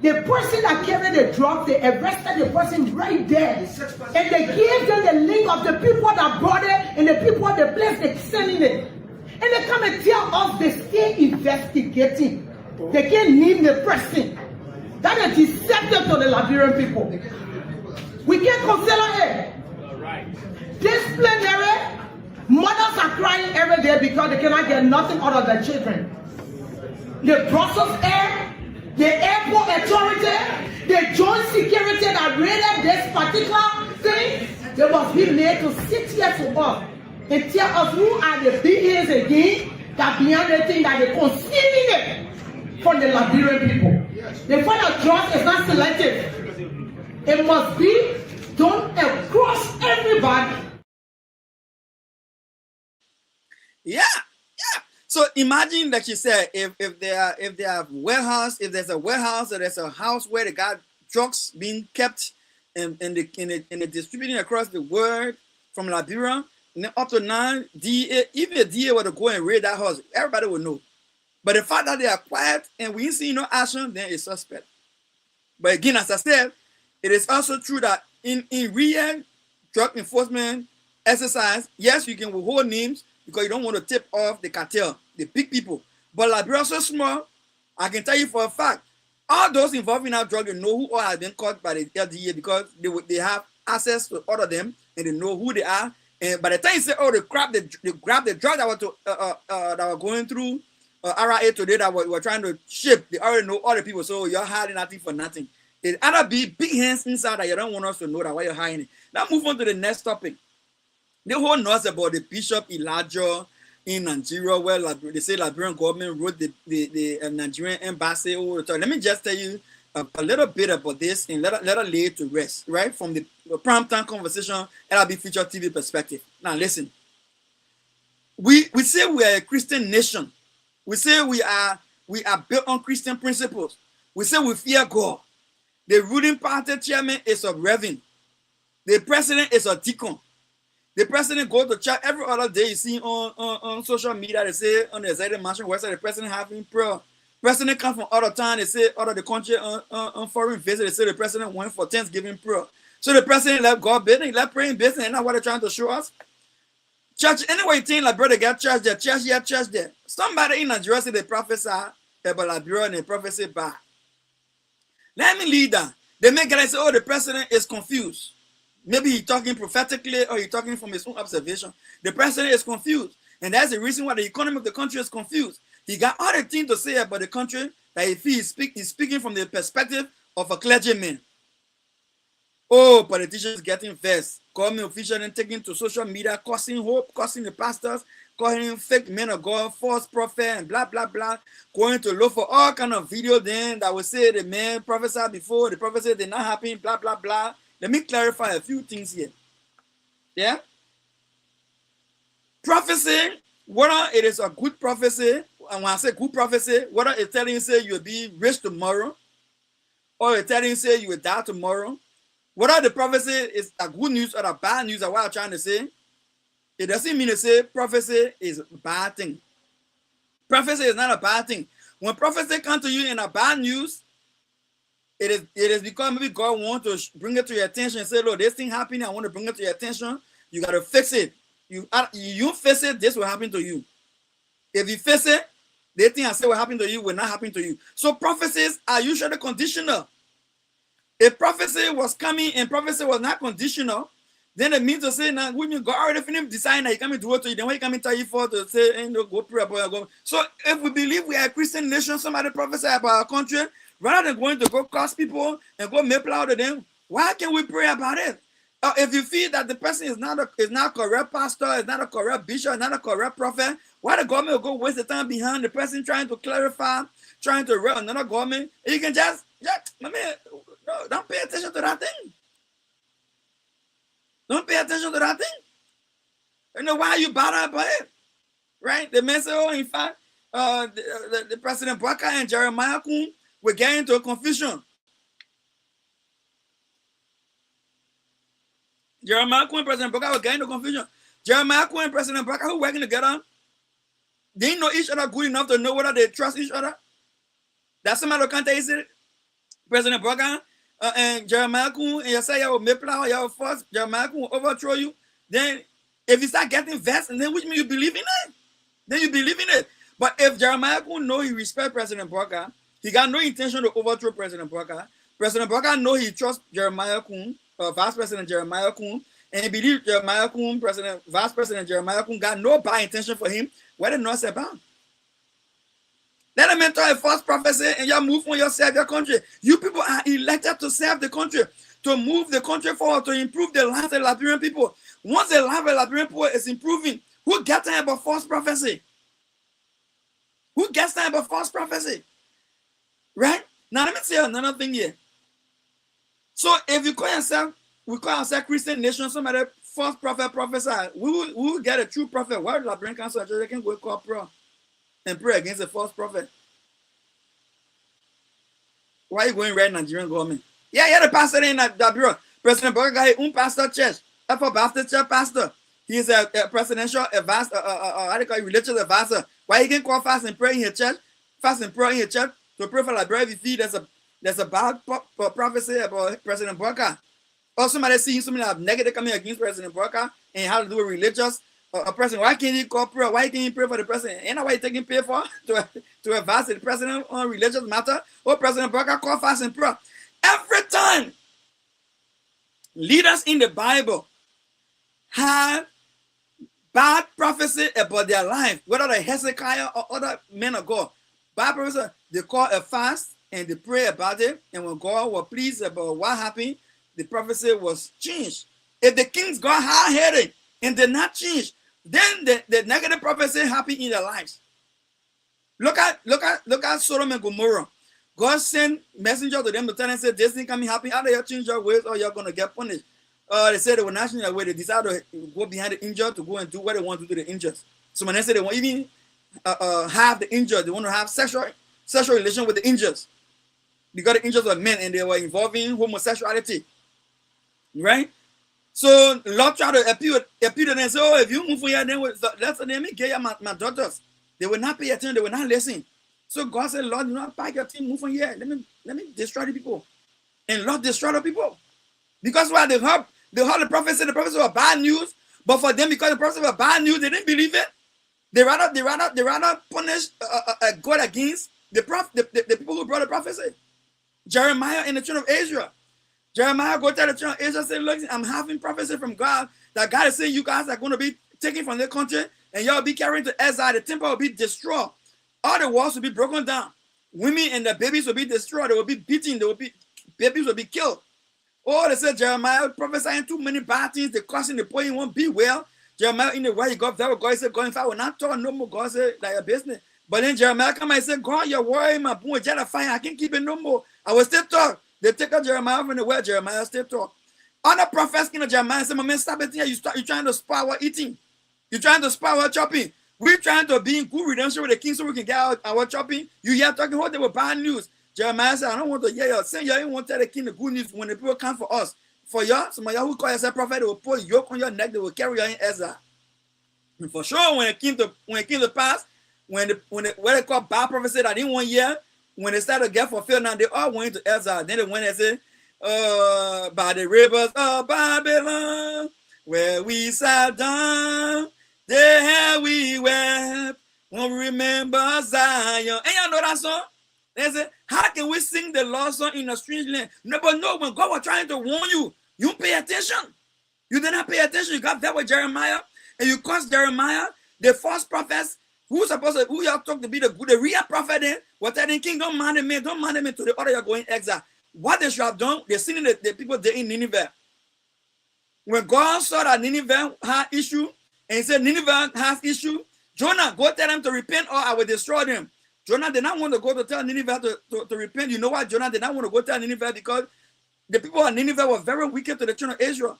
The person that carried the drugs, they arrested the person right there. And they gave them the link of the people that brought it and the people, the place they sending it. And they come and tell us they still investigating. They can't name the person. That is deceptive to the Liberian people. We can't consider it. Disciplinary. Mothers are crying every day because they cannot get nothing out of their children. The Brussels Air, the airport authority, the joint security that raided this particular thing, they must be made to sit here to us and tell us who are the beings again that behind the thing that they're concealing it from the Liberian people. The final drug is not selective. It must be done across everybody. Yeah, yeah. So imagine, like you said, if they have warehouse, if there's a warehouse or there's a house where they got drugs being kept and the distributing across the world from Liberia, and then up to now, DA, even the DA were to go and raid that house, everybody will know. But the fact that they are quiet and we ain't see no action, then it's suspect. But again, as I said, it is also true that in real drug enforcement exercise, yes, you can withhold names because you don't want to tip off the cartel, the big people. But Liberia is so small, I can tell you for a fact, all those involved in that drug, they know who all have been caught by the LDA because they have access to all of them and they know who they are. And by the time you say, oh, they grab the drug that were going through RIA today that we're trying to ship, they already know all the people. So you're hiding nothing for nothing. It either be big hands inside that you don't want us to know that why you're hiding it. Now move on to the next topic. The whole noise about the Bishop Elijah in Nigeria, where they say Liberian government wrote the Nigerian embassy over the time. Let me just tell you a little bit about this and let her lay it to rest, right? From the prime time conversation, LIB FutureTV perspective. Now listen, we say we are a Christian nation. We say we are built on Christian principles. We say we fear God. The ruling party chairman is a reverend. The president is a deacon. The president goes to church every other day. You see on social media, they say on the executive mansion website, the president having prayer. President come from other town, they say out of the country on foreign visit, they say the president went for Thanksgiving prayer. So the president left God business, he left praying business, and that's what they're trying to show us. Church, anyway, you think like brother got church there, church here, church there. Somebody in Nigeria say they prophesy about Liberia and they prophesy bad. Let me lead that. They make guys say, oh, the president is confused. Maybe he's talking prophetically or he's talking from his own observation. The president is confused. And that's the reason why the economy of the country is confused. He got other things to say about the country that if he's speaking from the perspective of a clergyman. Oh, politicians getting vexed. Government officials and taking to social media, causing hope, causing the pastors, calling fake men of God, false prophet, and blah, blah, blah. Going to look for all kind of video then that will say the man prophesied before, the prophecy did not happen, blah, blah, blah. Let me clarify a few things here. Yeah? Prophecy, whether it is a good prophecy, and when I say good prophecy, whether it's telling you say you'll be rich tomorrow, or it's telling you say you will die tomorrow, whether the prophecy is a good news or a bad news, or what I'm trying to say, it doesn't mean to say prophecy is a bad thing. Prophecy is not a bad thing. When prophecy comes to you in a bad news, it is because maybe God wants to bring it to your attention and say, look, this thing happening, I want to bring it to your attention. You got to fix it. You fix it, this will happen to you. If you fix it, the thing I say will happen to you will not happen to you. So prophecies are usually conditional. If prophecy was coming and prophecy was not conditional, then it means to say, now, when you God already finished deciding that he coming to do it to you, then when he coming to tell you for to say, ain't no go pray about your government. So if we believe we are a Christian nation, somebody prophesy about our country, rather than going to go curse people and go maple out of them, why can't we pray about it? If you feel that the person is not a correct pastor, is not a correct bishop, is not a correct prophet, why the government will go waste the time behind the person trying to clarify, trying to run another government? You can just no, don't pay attention to that thing. Don't pay attention to that thing. You know why you bother about it, right? The man said, oh, in fact, the President Baka and Jeremiah Kun were getting into a confusion. Jeremiah Kun and President Baka were getting into confusion. Jeremiah Kun and President Baka who were working together, they didn't know each other good enough to know whether they trust each other. That's somebody can't tell you. President Baka and Jeremiah Kun and you say you will maple, you will force Jeremiah Kun will overthrow you. Then if you start getting vexed, and then which means you believe in it. Then you believe in it. But if Jeremiah Kun know he respect President Baka, he got no intention to overthrow President Baka. President Baka know he trusts Jeremiah Kun, Vice President Jeremiah Kun, and he believes Jeremiah Kun, Vice President Jeremiah Kun got no bad intention for him. What the North about? Let them enter a false prophecy and you move on yourself, your country. You people are elected to serve the country, to move the country forward, to improve the lives of the Liberian people. Once the life of the Liberian people is improving, who gets time about false prophecy? Who gets time about false prophecy? Right? Now let me say another thing here. So if you call yourself, we call ourselves Christian nation, somebody false prophet prophesy, we will get a true prophet. Why the Liberian Council of Church, they can go call prayer and pray against a false prophet? Why are you going red Nigerian government? Yeah, the pastor in that bureau. President Burger got his own pastor church. That's for Baptist church pastor. He's a presidential advisor, how do you call it, religious advisor. Why he can call fast and pray in his church? Fast and pray in his church to pray for Liberia. There's a bad prophecy about President Burger. Or somebody seeing something that negative coming against President Burger and how to do a religious president. Why can't he call prayer? Why can't he pray for the president? Ain't that why he taking pay for to advise the president on religious matter? Or President Burger call fast and prayer. Every time leaders in the Bible have bad prophecy about their life, whether they're Hezekiah or other men of God, bad prophecy, they call a fast and they pray about it. And when God was pleased about what happened, the prophecy was changed. If the kings got hard-headed and did not change, then the negative prophecy happened in their lives. Look at Sodom and Gomorrah. God sent messenger to them to tell them, say, this thing coming happen. Either you change your ways or you're going to get punished. They said they were not changing their way. They decided to go behind the injured to go and do what they want to do to the injured. So when they say they won't even have the injured, they want to have sexual relation with the injured. Because the injured were men and they were involving homosexuality. Right? So Lord tried to appeal to them and say, oh, if you move for here, then let me get you my daughters. They will not pay attention, they will not listen. So God said, Lord, do not pack your team, move from here. Let me destroy the people. And Lord destroyed the people. Because why they heard the prophecy were bad news, but for them, because the prophecy was bad news, they didn't believe it. They rather punish God against the people who brought the prophecy. Jeremiah in the children of Israel. Jeremiah go tell the children of Israel, say, look, I'm having prophecy from God that God is saying you guys are going to be taken from their country and y'all be carried to exile. The temple will be destroyed. All the walls will be broken down. Women and the babies will be destroyed. They will be beaten. Babies will be killed. Oh, they said Jeremiah prophesying too many bad things. The causing the poor won't be well. Jeremiah in the way he got very God said, God, if I will not talk no more, God said, like your business. But then Jeremiah come and said, God, you're worrying my boy, just fire. I can't keep it no more. I will still talk. They take out Jeremiah from the way Jeremiah still talk. Other prophets in Jeremiah say, my man, stop it here. You're trying to spy our eating. You're trying to spy our chopping. We're trying to be in good redemption with the king so we can get our chopping. You hear talking what they were bad news. Jeremiah said, I don't want to hear you. Say you ain't want to tell the king the good news when the people come for us. For y'all, some of y'all who call yourself prophet, they will put a yoke on your neck, they will carry you in exile. And for sure, when it came to pass, when what they call bad prophecy that in 1 year, when they started to get fulfilled, now they all went into exile. Then they went and said, by the rivers of Babylon, where we sat down, there we wept, when we remember Zion. And y'all know that song? They say, how can we sing the Lord's song in a strange land? No, but no, when God was trying to warn you, you pay attention. You did not pay attention. You got that with Jeremiah, and you caused Jeremiah, the false prophets, who y'all talk to be the real prophet then, was telling king, don't mind me to the order you're going exile. What they should have done, they're sending the people there in Nineveh. When God saw that Nineveh had issue, and he said Nineveh has issue, Jonah, go tell them to repent or I will destroy them. Jonah did not want to go to tell Nineveh to repent. You know why Jonah did not want to go tell Nineveh? Because the people of Nineveh were very wicked to the children of Israel.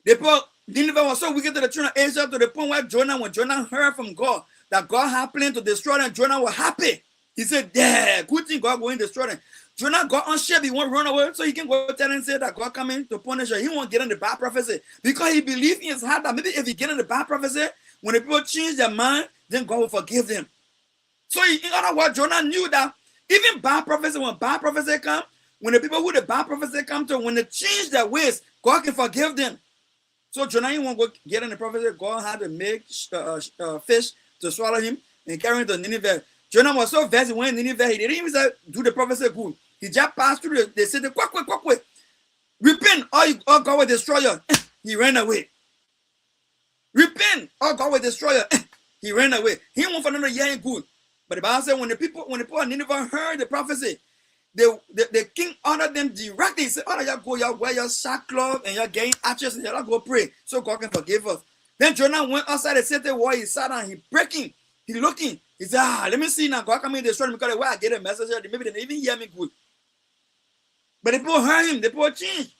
The people of Nineveh was so wicked to the children of Israel to the point where when Jonah heard from God that God had planned to destroy them, Jonah was happy. He said, yeah, good thing God going to destroy them. Jonah got on ship, he won't run away, so he can go tell and say that God coming to punish her. He won't get in the bad prophecy. Because he believed in his heart that maybe if he get in the bad prophecy, when the people change their mind, then God will forgive them. So in other words, Jonah knew that even bad prophecy, when bad prophecy come, when the people who the bad prophecy come to, when they change their ways, God can forgive them. So Jonah didn't want to go get in the prophecy. God had to make fish to swallow him and carry him to Nineveh. Jonah was so vexed when Nineveh, he didn't even do the prophecy good. He just passed through the city, quick. Repent, or God will destroy you. He ran away. Repent, or God will destroy you. He ran away. He didn't want for another year good. But the Bible said when the people of Nineveh heard the prophecy, the king ordered them directly. He said, oh, y'all go, y'all wear your sackcloth and y'all getting ashes and y'all go pray so God can forgive us. Then Jonah went outside the city wall. He sat down, he breaking, he looking. He said, let me see now. God coming to destroy me because the way I get a message, maybe they didn't even hear me good. But the people heard him, the people changed.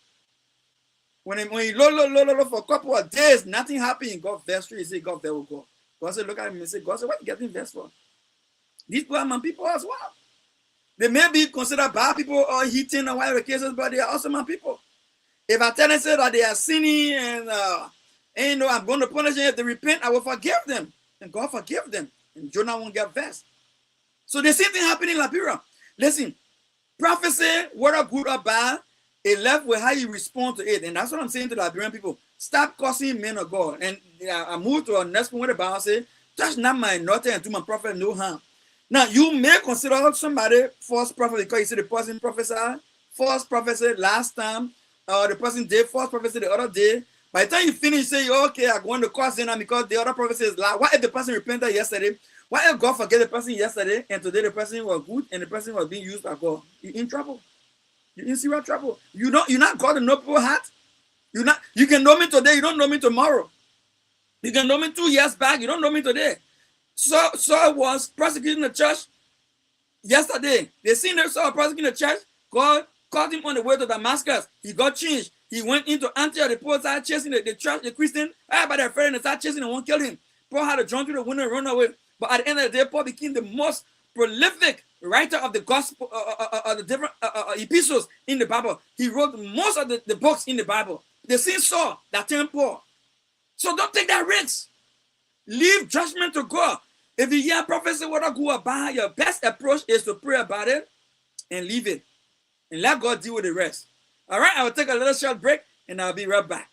When you look for a couple of days, nothing happened. God vexed you. He said, God there will go. God said, look at him and say, God said, what are you getting vexed for? These people are my people as well. They may be considered bad people or hitting or whatever cases, but they are also my people. If I tell them say that they are sinning and I'm going to punish them, if they repent, I will forgive them. And God forgive them. And Jonah won't get vexed. So the same thing happened in Liberia. Listen, prophecy, whether good or bad, it left with how you respond to it. And that's what I'm saying to the Liberian people. Stop cursing men of God. And I moved to a next point where the Bible says, touch not my anointed and to my prophet no harm. Now, you may consider somebody false prophet because you see the person prophesied, false prophecy last time, or the person did false prophecy the other day. By the time you finish, you say, okay, I'm going to curse them because the other prophecy is lie. What if the person repented yesterday? What if God forget the person yesterday and today the person was good and the person was being used by God? You're in trouble. You're in serious trouble. You're not God to know people's heart. You can know me today, you don't know me tomorrow. You can know me 2 years back, you don't know me today. Saul was prosecuting the church yesterday. They seen Saul prosecuting the church. God caught him on the way to Damascus. He got changed. He went into Antioch. The Paul started chasing the church, the Christian. Everybody afraid and they started chasing and won't kill him. Paul had to jump through the window and run away. But at the end of the day, Paul became the most prolific writer of the gospel, of the different epistles in the Bible. He wrote most of the books in the Bible. They seen Saul that turned Paul. So don't take that risk. Leave judgment to God. If you hear prophecy, whether good or bad, your best approach is to pray about it and leave it. And let God deal with the rest. All right, I will take a little short break and I'll be right back.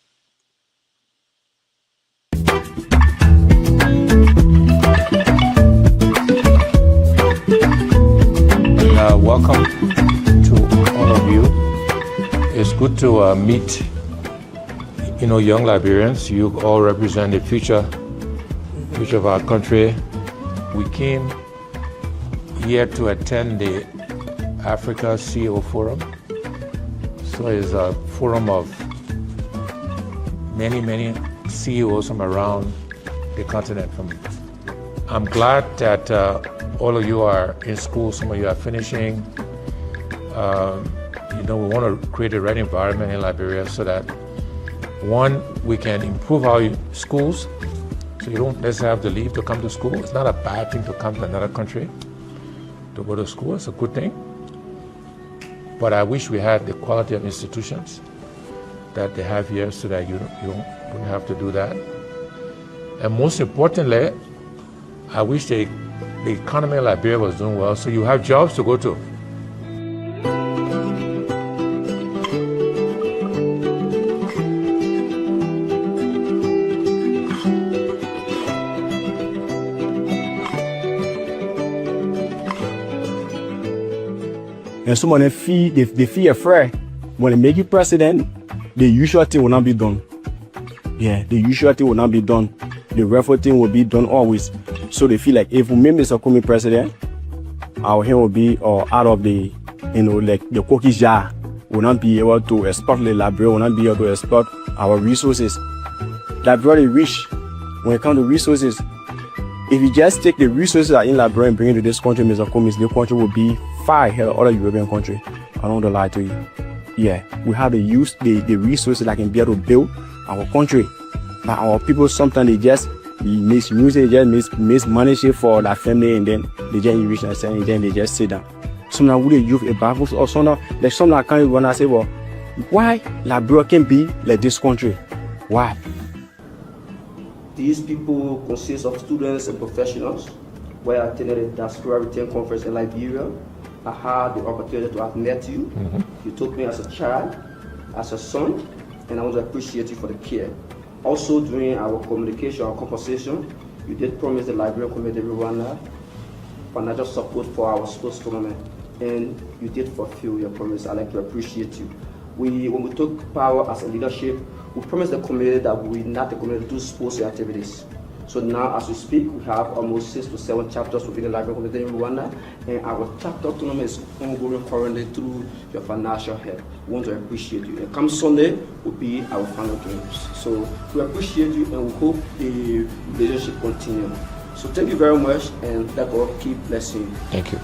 Welcome to all of you. It's good to meet, young Liberians. You all represent the future of our country. We came here to attend the Africa CEO Forum. So it's a forum of many CEOs from around the continent. I'm glad that all of you are in school, some of you are finishing. We want to create the right environment in Liberia so that, one, we can improve our schools, so you don't necessarily have to leave to come to school. It's not a bad thing to come to another country to go to school. It's a good thing. But I wish we had the quality of institutions that they have here so that you don't have to do that. And most importantly, I wish the economy in Liberia was doing well, so you have jobs to go to. And some of them feel afraid. When they make you president, the usual thing will not be done. Yeah, the usual thing will not be done. The referral thing will be done always. So they feel like if we make Mr. Kumi president, our hand will be out of the, like the cookie jar. Will not be able to export the Liberia, will not be able to export our resources. That's very rich when it comes to resources. If you just take the resources that are in Liberia and bring it to this country, Mr. Kumi, the country will be far ahead of other European countries. I don't want to lie to you. Yeah, we have to use the resources that can be able to build our country. But our people sometimes they just misuse it, they just mismanage it for their family, and then they just reach and say, and then they just sit down. Sometimes we youth a baffles or sometimes like some that can't even say, well, why Liberia can be like this country? Why? These people consist of students and professionals. Where I attended a diaspora return conference in Liberia, I had the opportunity to have met you. You took me as a child, as a son, and I want to appreciate you for the care. Also, during our communication, our conversation, you did promise the Liberian community Rwanda financial support for our sports tournament, and you did fulfill your promise. I'd like to appreciate you. When we took power as a leadership, we promised the community that we will not the community do sports activities. So now, as we speak, we have almost 6 to 7 chapters within the Liberian community in Rwanda, and our chapter tournament is ongoing currently through your financial help. We want to appreciate you. And come Sunday will be our final games. So we appreciate you, and we hope the relationship continues. So thank you very much, and let God keep blessing you. Thank you.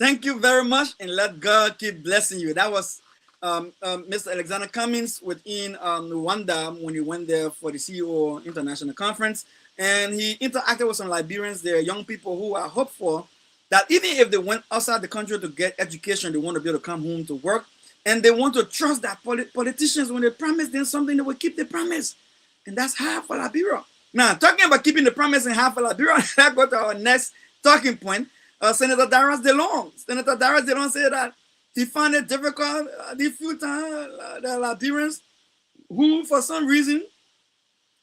Thank you very much, and let God keep blessing you. That was Mr. Alexander Cummings within Rwanda when he went there for the CEO International Conference. And he interacted with some Liberians there, young people who are hopeful that even if they went outside the country to get education, they want to be able to come home to work. And they want to trust that politicians, when they promise them something, they will keep the promise. And that's hard for Liberia. Now, talking about keeping the promise in half of Liberia, let's go to our next talking point. Senator Darius DeLong. Senator Darius DeLong said that he found it difficult the few times the Liberians who, for some reason,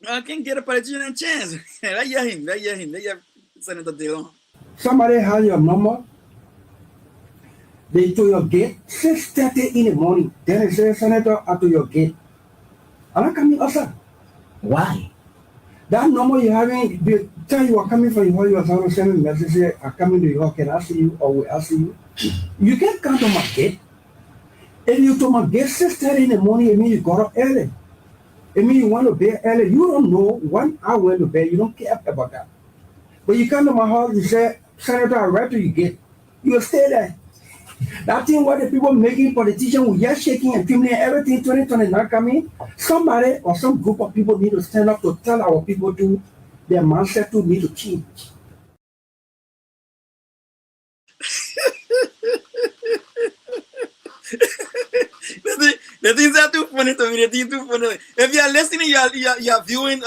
can get a politician a chance. Let's hear him. Let's hear Senator DeLong. Somebody has your number. They to your gate 6:30 in the morning. Then they say, Senator, at your gate. I'm not coming outside. Why? That number you having, the time you are coming from you are sending a message, say, I'm coming to York, can I see you or will I see you? You can't come to my gate. If you to my gate 6:30 in the morning, it means you got up early. It means you want to bed early. You don't know when I went to bed. You don't care about that. But you come to my house, you say, Senator, I read to your gate. You will stay there. That thing what the people making politicians with just shaking and criminal everything 2029 coming, somebody or some group of people need to stand up to tell our people to their mindset to need to change. The things are too funny to me. The things too funny. If you are listening, you are viewing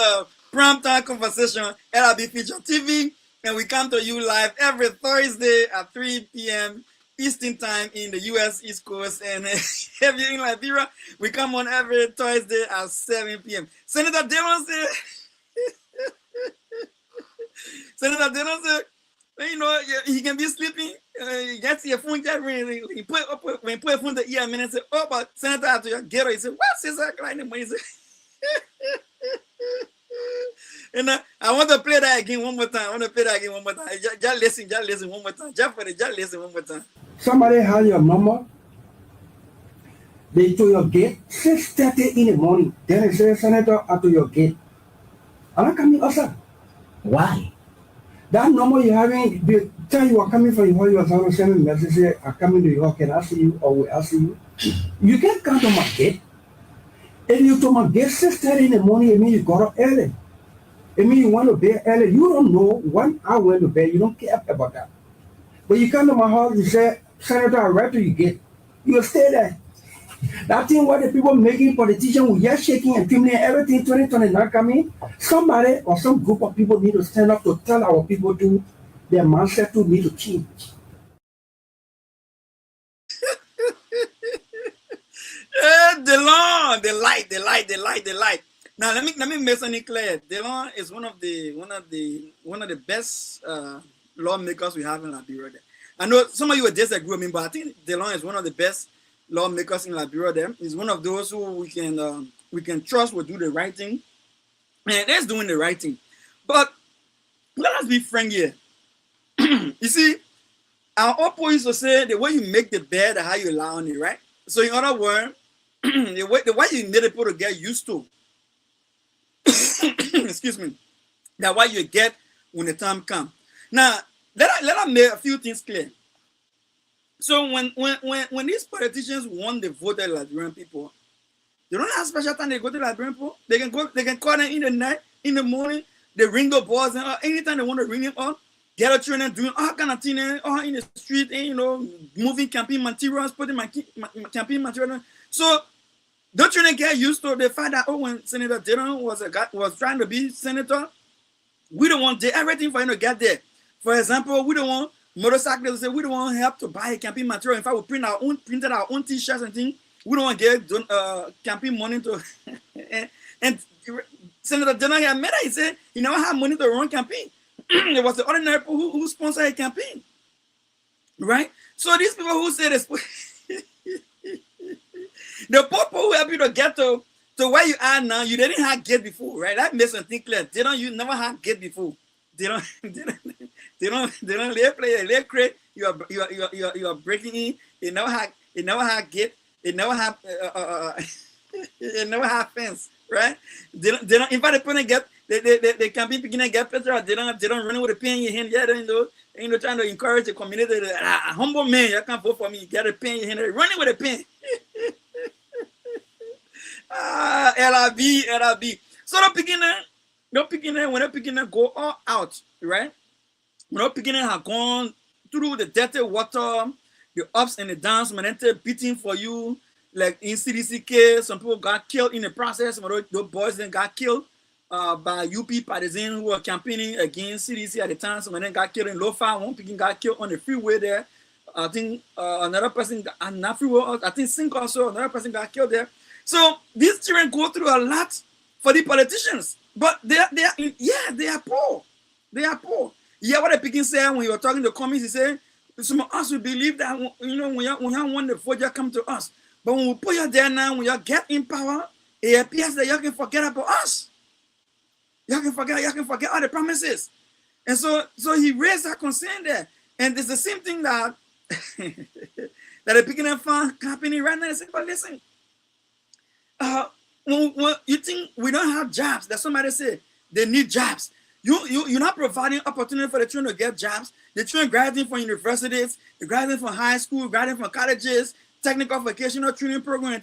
Prime Time Conversation at LIB FutureTV, and we come to you live every Thursday at 3 p.m. Eastern Time in the U.S. East Coast, and if you're in Liberia, we come on every Thursday at 7 p.m. Senator Dillon said, Senator Dillon said, you know, he can be sleeping. He gets your phone, he put a phone to ear and say, oh, but Senator, after your ghetto, he said, what's this like? He said, and I want to play that again one more time. Just listen one more time. Just listen one more time. Somebody has your number. They to your gate 6:30 in the morning. Then they say, Senator, at your gate. I'm not coming outside. Why? That number you having, the time you are coming from you are sending a message, say, I'm coming to York, can I see you or will I see you? You can't come to my gate. If you to my gate 6:30 in the morning, it means you got up early. It means you want to bed early. You don't know when I went to bed. You don't care about that. But you come to my house, you say, Senator, I read to your gate. You will stay there. That thing what the people making politicians with just shaking and criminal everything 2029 coming, somebody or some group of people need to stand up to tell our people to their mindset to need to change. DeLong, the light. Now let me make something clear. DeLong is one of the best lawmakers we have in Liberia. I know some of you will disagree with me, but I think DeLong is one of the best lawmakers in Liberia. He's one of those who we can trust will do the right thing, and that's doing the right thing. But let us be frank here. You see, our oppo used to say the way you make the bed, how you lie on it, right? So in other words, the way you need people to get used to, excuse me, that what you get when the time comes. Now, let us make a few things clear. So when these politicians want the vote of Liberian people, they don't have special time they go to Liberian people. They can call them in the night, in the morning, they ring the balls, and anytime they want to ring them up, get a training, doing all kind of things, all in the street, and, you know, moving campaign materials, putting my campaign material. So don't you get used to the fact that when Senator Dillon was trying to be senator, we don't want everything for him to get there. For example, we don't want motorcycles. Say we don't want help to buy campaign material. In fact, we printed our own T-shirts and things. We don't want to get campaign money to. and Senator Dillon had met. He said he never had money to run campaign. It was the ordinary people who sponsored a campaign, right? So these people who say this. The people who help you to get to where you are now, you didn't have get before, right? That makes something clear. You never had get before. They don't play crate. You are breaking in. They never had get. They never have they never have fence, right? They don't. In fact, they get. They can be beginning to get better. They don't run with a pen in your hand. Yeah, they don't know. You know, trying to encourage the community. A humble man, you can't vote for me. Get a pen, you're running with a pen. LIB. So the beginning, when the beginning go all out, right? When the beginning have gone through the dirty water, the ups and the downs, when they're beating for you, like in CDCK, some people got killed in the process. When those boys then got killed by UP partisans who were campaigning against CDC at the time. So when they got killed in Lofa, one person got killed on the freeway there. I think another person, not freeway, I think Sink also, another person got killed there. So these children go through a lot for the politicians, but they are poor. They are poor. Yeah, what the Pekin said when you were talking to commies, he said, some of us will believe that, you know, when you want the vote, you come to us. But when we put you there now, when you get in power, it appears that you can forget about us. You can forget all the promises. And so he raised that concern there. And it's the same thing that that the Pekin fan happening right now. They say, but listen, when you think we don't have jobs, that somebody say they need jobs. You're not providing opportunity for the children to get jobs. The children graduating from universities, they're graduating from high school, graduating from colleges, technical vocational training program,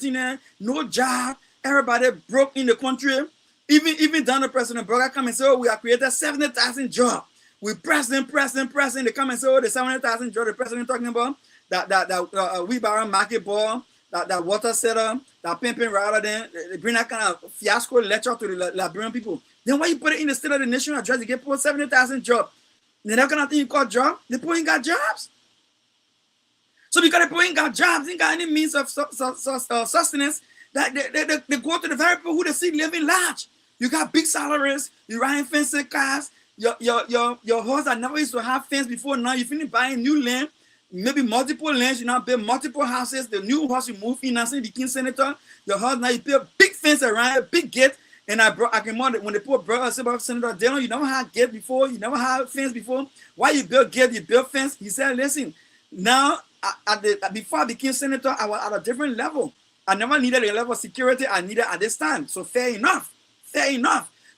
no job. Everybody broke in the country. Even down the President Burger come and say, oh, we have created 70,000 jobs. We press them. They come and say, oh, the 70,000 jobs the president talking about, that wheelbarrow market ball, that water setter, that pimping rather than they bring that kind of fiasco lecture to the Liberian people. Then why you put it in the State of the Nation address, you get put 70,000 jobs. They're not gonna think you call jobs. The people ain't got jobs. So because the people ain't got jobs, they ain't got any means of sustenance, that they go to the very people who they see living large. You got big salaries, you riding fancy cars, your horse that never used to have fence before now, you finish buying new land, maybe multiple lands, you now build multiple houses, the new house you move in, and say the king senator, your house now you build a big fence around a big gate. And I can remember when they put brother Senator Dillon, you never had gate before, you never had fence before. Why you build gate, you build fence? He said, listen, now before I became senator, I was at a different level. I never needed a level of security I needed at this time. So fair enough.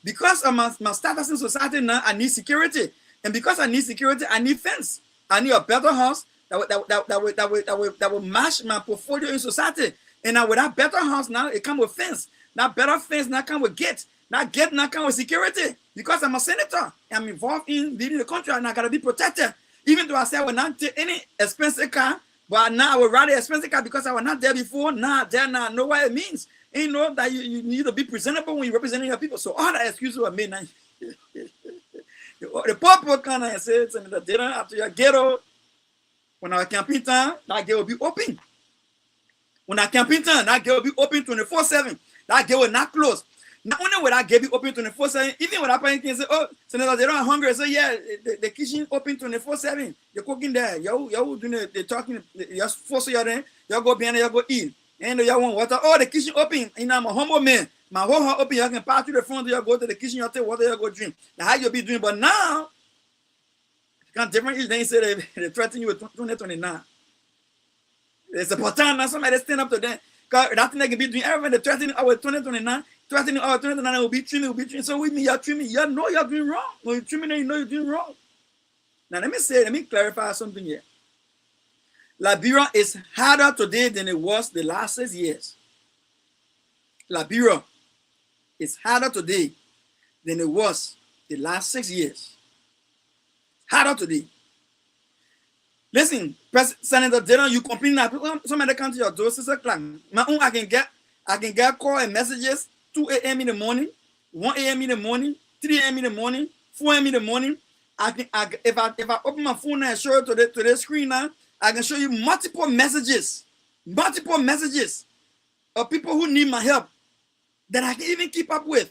Because of my status in society now, I need security. And because I need security, I need fence. I need a better house that will match my portfolio in society. And now with that better house now, it comes with fence. That better fence now come with gate. That gate now come with security. Because I'm a senator. I'm involved in leading the country and I gotta be protected. Even though I say I will not take any expensive car, but now I will ride an expensive car because I was not there before. Now I know what it means. And you know that you need to be presentable when you're representing your people. So all the excuses were made now. The poor people come and say, Senator Dillon, after your ghetto, when our campaign time, that gate will be open. When our campaign time, that gate will be open 24/7. That gate will not close. Not only will that gate be open 24/7, even when that person can say, oh, Senator, they don't hungry. So yeah, the kitchen open 24/7. You're cooking there. You're doing the talking. You're forced you there. You go behind there, you go eat. And you want water. Oh, the kitchen open. You know, I'm a humble man. My whole house open. You can pass through the front. You go to the kitchen. You take water. You go drink. That's how you'll be doing. But now, you can't different. They say they threaten you with 2029. It's a pattern. Now somebody stand up to them. Because that thing they can be doing. Everybody threatening our 2029. Threatening our 2029 will be trimming. So with me, you're trimming. You know you're doing wrong. When you're trimming, you know you're doing wrong. Now let me clarify something here. Liberia is harder today than it was the last 6 years. Liberia is harder today than it was the last 6 years. Harder today. Listen, Senator Dillon, you complain that somebody come to your door 6 o'clock. My own, I can get call and messages 2 a.m. in the morning, 1 a.m. in the morning, 3 a.m. in the morning, 4 a.m. in the morning. If I open my phone and show it to the screen now, I can show you multiple messages of people who need my help that I can even keep up with.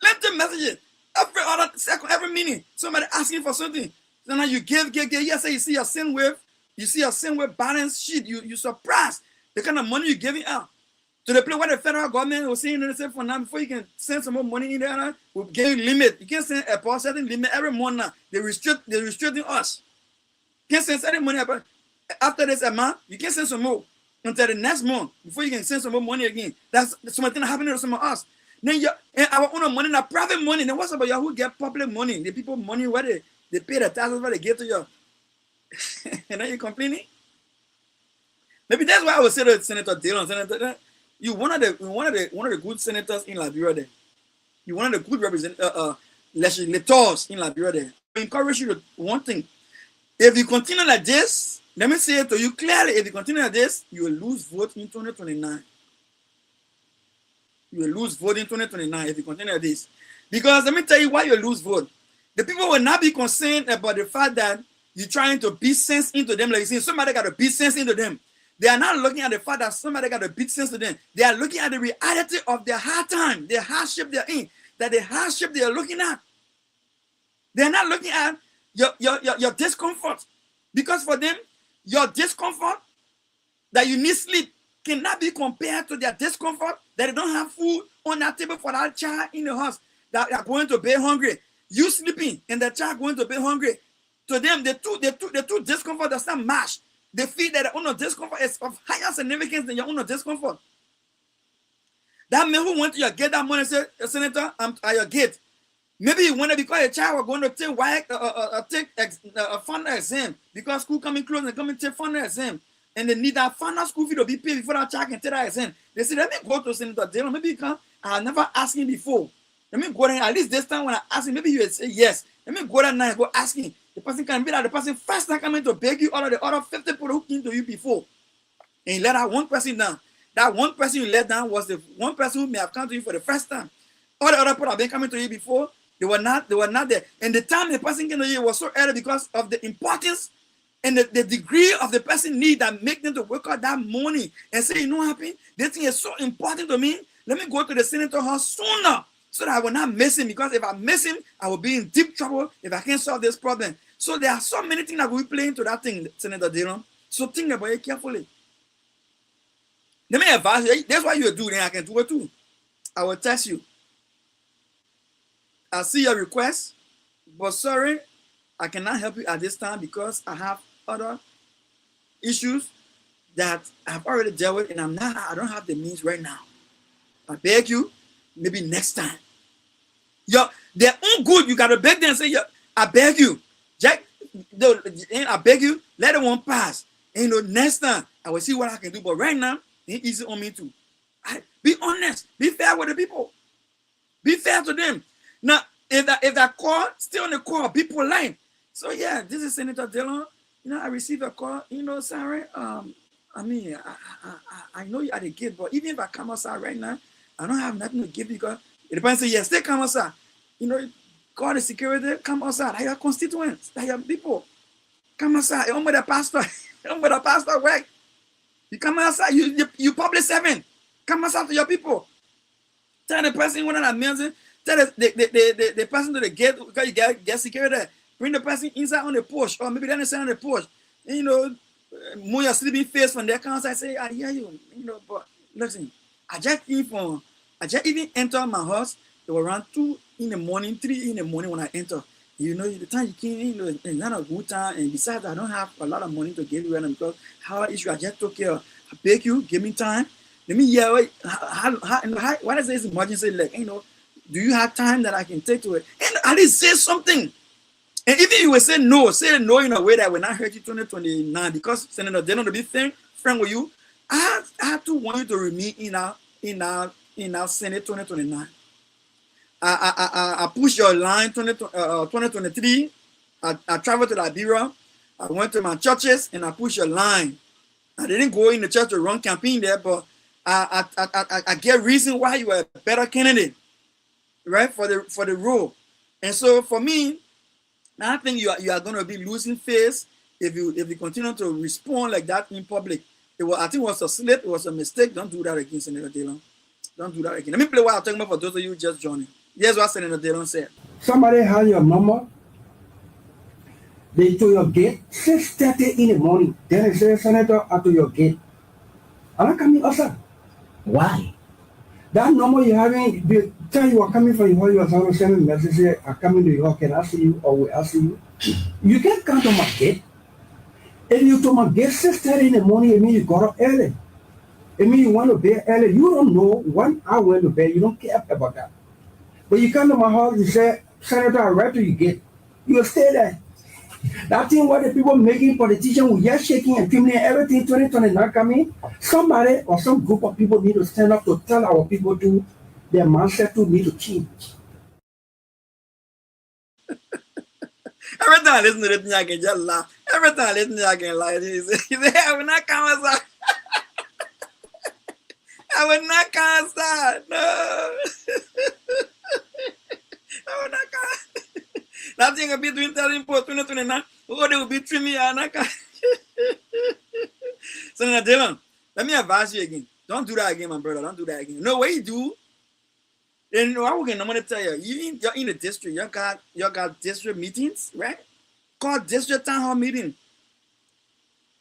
Let them messages every other second, every minute. Somebody asking for something. So now you give. Yes, you see a same wave balance sheet. You surprised the kind of money you're giving out. To the place where the federal government was saying, for now, before you can send some more money in there, we'll give you limit. You can't send a certain limit every month now. They're restricting us. You can't send any money after this amount. You can't send some more until the next month before you can send some more money again. That's something happening to some of us. Then our own money, not private money. Then what's about y'all who get public money? The people money where they They pay the taxes what they give to you. And then you complaining? Maybe that's why I would say to Senator Dillon, Senator, you one of the good senators in Liberia there. You one of the good legislators in Liberia there. I encourage you to one thing. If you continue like this, let me say it to you clearly, if you continue like this, you will lose vote in 2029. You will lose vote in 2029 if you continue like this. Because let me tell you why you lose vote. The people will not be concerned about the fact that you're trying to beat sense into them. Like you see, somebody got to beat sense into them. They are not looking at the fact that somebody got to beat sense to them. They are looking at the reality of their hard time, their hardship they're in, that the hardship they are looking at. They're not looking at your discomfort. Because for them, your discomfort that you need sleep cannot be compared to their discomfort that they don't have food on their table for that child in the house that are going to bed hungry. You sleeping and the child going to bed hungry. To them, the two discomfort does not match. They feel that their own discomfort is of higher significance than your own discomfort. That man who went to your gate that morning said, Senator, I'm at your gate. Maybe he went because a child was going to take a final exam because school coming close and coming to take final exam. And they need that final school fee to be paid before that child can take that exam. They said, let me go to Senator Dillon. Maybe he can. I never asked him before. Let me go there. At least this time when I ask him, maybe he will say yes. Let me go there now and go ask him. The person can be that the person first time coming to beg you out of the other 50 people who came to you before. And you let that one person down. That one person you let down was the one person who may have come to you for the first time. All the other people have been coming to you before. They were not there. And the time the person came to you was so early because of the importance and the degree of the person need that make them to wake up that morning and say, you know what happened? This thing is so important to me. Let me go to the senator house sooner so that I will not miss him. Because if I miss him, I will be in deep trouble if I can't solve this problem. So there are so many things that we play into that thing, Senator Dillon. So think about it carefully. Let me advise you. That's what you do, then I can do it too. I will test you. I see your request, but sorry, I cannot help you at this time because I have other issues that I've already dealt with, and I don't have the means right now. I beg you, maybe next time. They're good. You gotta beg them and say, I beg you, Jack. I beg you, let the one pass. And next time I will see what I can do. But right now, it's easy on me too. Be honest, be fair with the people, be fair to them. Now, if that call, stay on the call, be polite. So yeah, this is Senator Dillon. I received a call. Sorry. I mean, I know you at the gate, but even if I come outside right now, I don't have nothing to give you because it depends. Say yes, they come outside. Call the security, come outside. Your constituents, your people, come outside. I'm with the pastor. I'm with the pastor work. You come outside. You public servant. Come outside to your people. Tell the person when I'm amazing. Tell the person to the gate because you get security. Bring the person inside on the porch, or maybe they're inside on the porch. And, move your sleeping face from their counsel. I say, I hear you. But listen, I just even enter my house. It was around 2 in the morning, 3 in the morning when I enter. The time you came, it's not a good time. And besides, I don't have a lot of money to give you right now because how issue I just took care of. I beg you, give me time. Let me hear what is this emergency like? Do you have time that I can take to it? And at least say something. And even you will say no in a way that will not hurt you 2029 because Senator Dillon to be friend with you. I have to want you to remain in our Senate 2029. I push your line 2023. I traveled to Liberia. I went to my churches and I pushed your line. I didn't go in the church to run campaign there, but I get reason why you are a better candidate, right, for the role. And so for me, I think you are going to be losing face if you continue to respond like that in public. I think it was a slip. It was a mistake. Don't do that again, Senator Dillon. Don't do that again. Let me play what I'm talking about for those of you just joining. Here's what Senator Dillon said. Somebody has your number. They to your gate 6:30 in the morning. Then they say, Senator, at your gate. I'm not coming outside. Why? That number you having, the time you are coming from your house, you are sending a message, say, I'm coming to your house, can I see you or will I see you? You can't come to my gate. If you to my gate 6:30 in the morning, it means you got up early. It means you want to bed early. You don't know when I went to bed. You don't care about that. But you come to my house, you say, Senator, I read to your gate. You will stay there. That thing what the people making politicians will just shaking and criminal everything 2029 coming. Somebody or some group of people need to stand up to tell our people to their mindset to need to change. Every time I listen to this, I can just laugh. Every time I listen to it, I can laugh. He said, I will not come outside. I will not come outside. No. I will not come. That thing will be doing 2029. Oh, they will be trimming me. So now, Dylan, let me advise you again. Don't do that again, my brother. Don't do that again. No way you do. And I'm going to tell you, you're in the district. You got district meetings, right? Call district town hall meeting.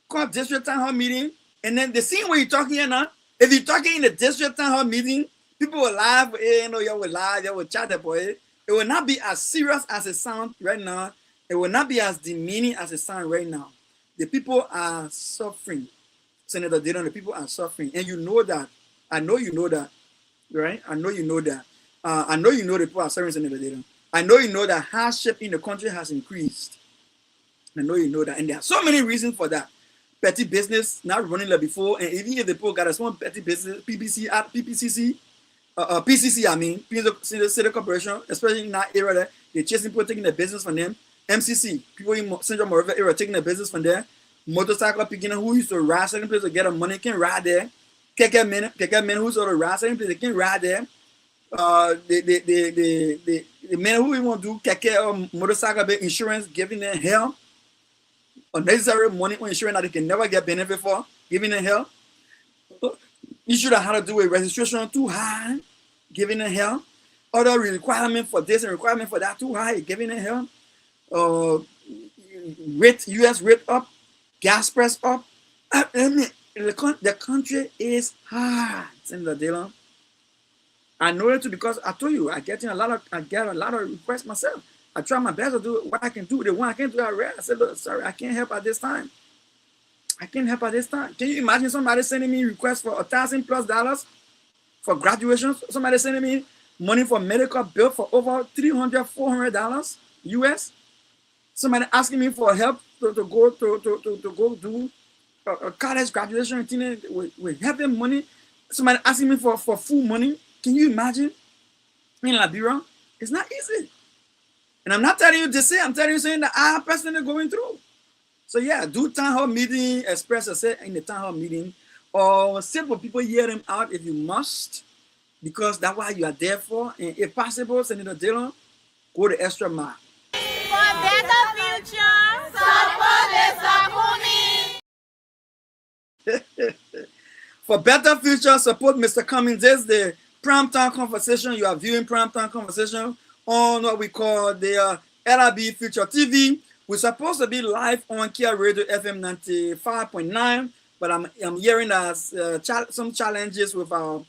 Call district town hall meeting. And then the scene where you're talking here now, if you're talking in the district town hall meeting, people will laugh. You know, you will laugh. You will chat about it. It will not be as serious as it sounds right now. It will not be as demeaning as it sounds right now. The people are suffering. Senator Dillon, the people are suffering. And you know that. I know you know that. Right? I know you know that. I know you know the people are suffering, Senator Dillon. I know you know that hardship in the country has increased. I know you know that. And there are so many reasons for that. Petty business, not running like before. And even if the people got a small petty business, PCC, I mean, City Corporation, especially in that area there, they're chasing people taking their business from them. MCC, people in Central Moravia area taking their business from there. Motorcycle picking who used to ride certain place to get money can ride there. Keke men who used to ride certain place they can ride there. The men who want to do keke or motorcycle insurance, giving them hell. Unnecessary money on insurance that they can never get benefit for, giving them hell. You should have had to do a registration too high, giving them hell. Other requirement for this and requirement for that too high, giving them hell. US rate up, gas price up. I mean, the country is hard, Senator Dillon. I know it too because I told you I get a lot of requests myself. I try my best to do what I can do. The one I can't do, I said, look, sorry, I can't help at this time. I can't help at this time. Can you imagine somebody sending me requests for $1,000+ for graduation? Somebody sending me money for medical bill for over $300, $400 US. Somebody asking me for help to go do a college graduation with helping money. Somebody asking me for full money. Can you imagine? In Liberia, it's not easy. And I'm not telling you to say, I'm telling you saying that I personally going through. So yeah, do town hall meeting, express yourself in the town hall meeting, or sit for people, hear them out if you must, because that's what you are there for. And if possible, Senator Dillon, go the extra mile. For better future, support Mr. Cummings. For better future, support Mr. Cummings. This is the primetime conversation. You are viewing primetime conversation on what we call the LIB FutureTV. We're supposed to be live on Kia Radio FM 95.9, but I'm hearing some challenges with our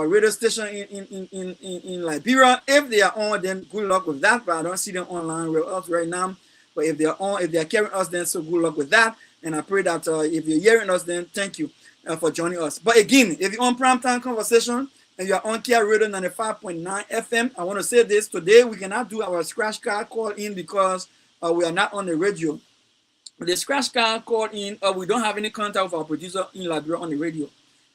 radio station in Liberia. If they are on, then good luck with that. But I don't see them online with us right now. But if they are on, if they are carrying us, then so good luck with that. And I pray that if you're hearing us, then thank you for joining us. But again, if you're on primetime conversation, and you are on Kia Radio 95.9 FM, I want to say this. Today, we cannot do our scratch card call in because we are not on the radio. The scratch card call in, we don't have any contact with our producer in Liberia on the radio.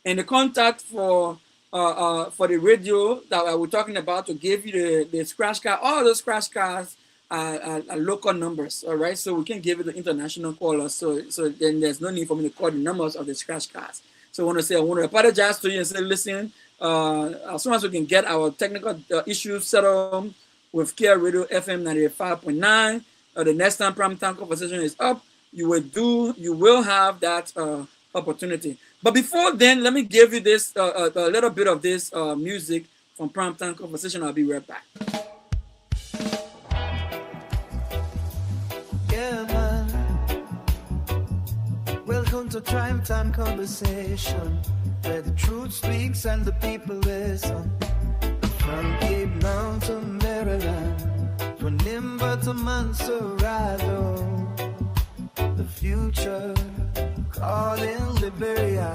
And the contact for the radio that I was talking about to give you the scratch card, all those scratch cards are local numbers, all right? So we can give it to international callers. So then there's no need for me to call the numbers of the scratch cards. So I want to apologize to you and say, listen, as soon as we can get our technical issues settled with Kia Radio FM 95.9, the next time primetime conversation is up, you will have that opportunity. But before then, let me give you this a little bit of this music from primetime conversation. I'll be right back. Yeah, man. Welcome to primetime conversation, where the truth speaks and the people listen. From Cape Town to Maryland, from Nimba to Montserrat, the future calling Liberia.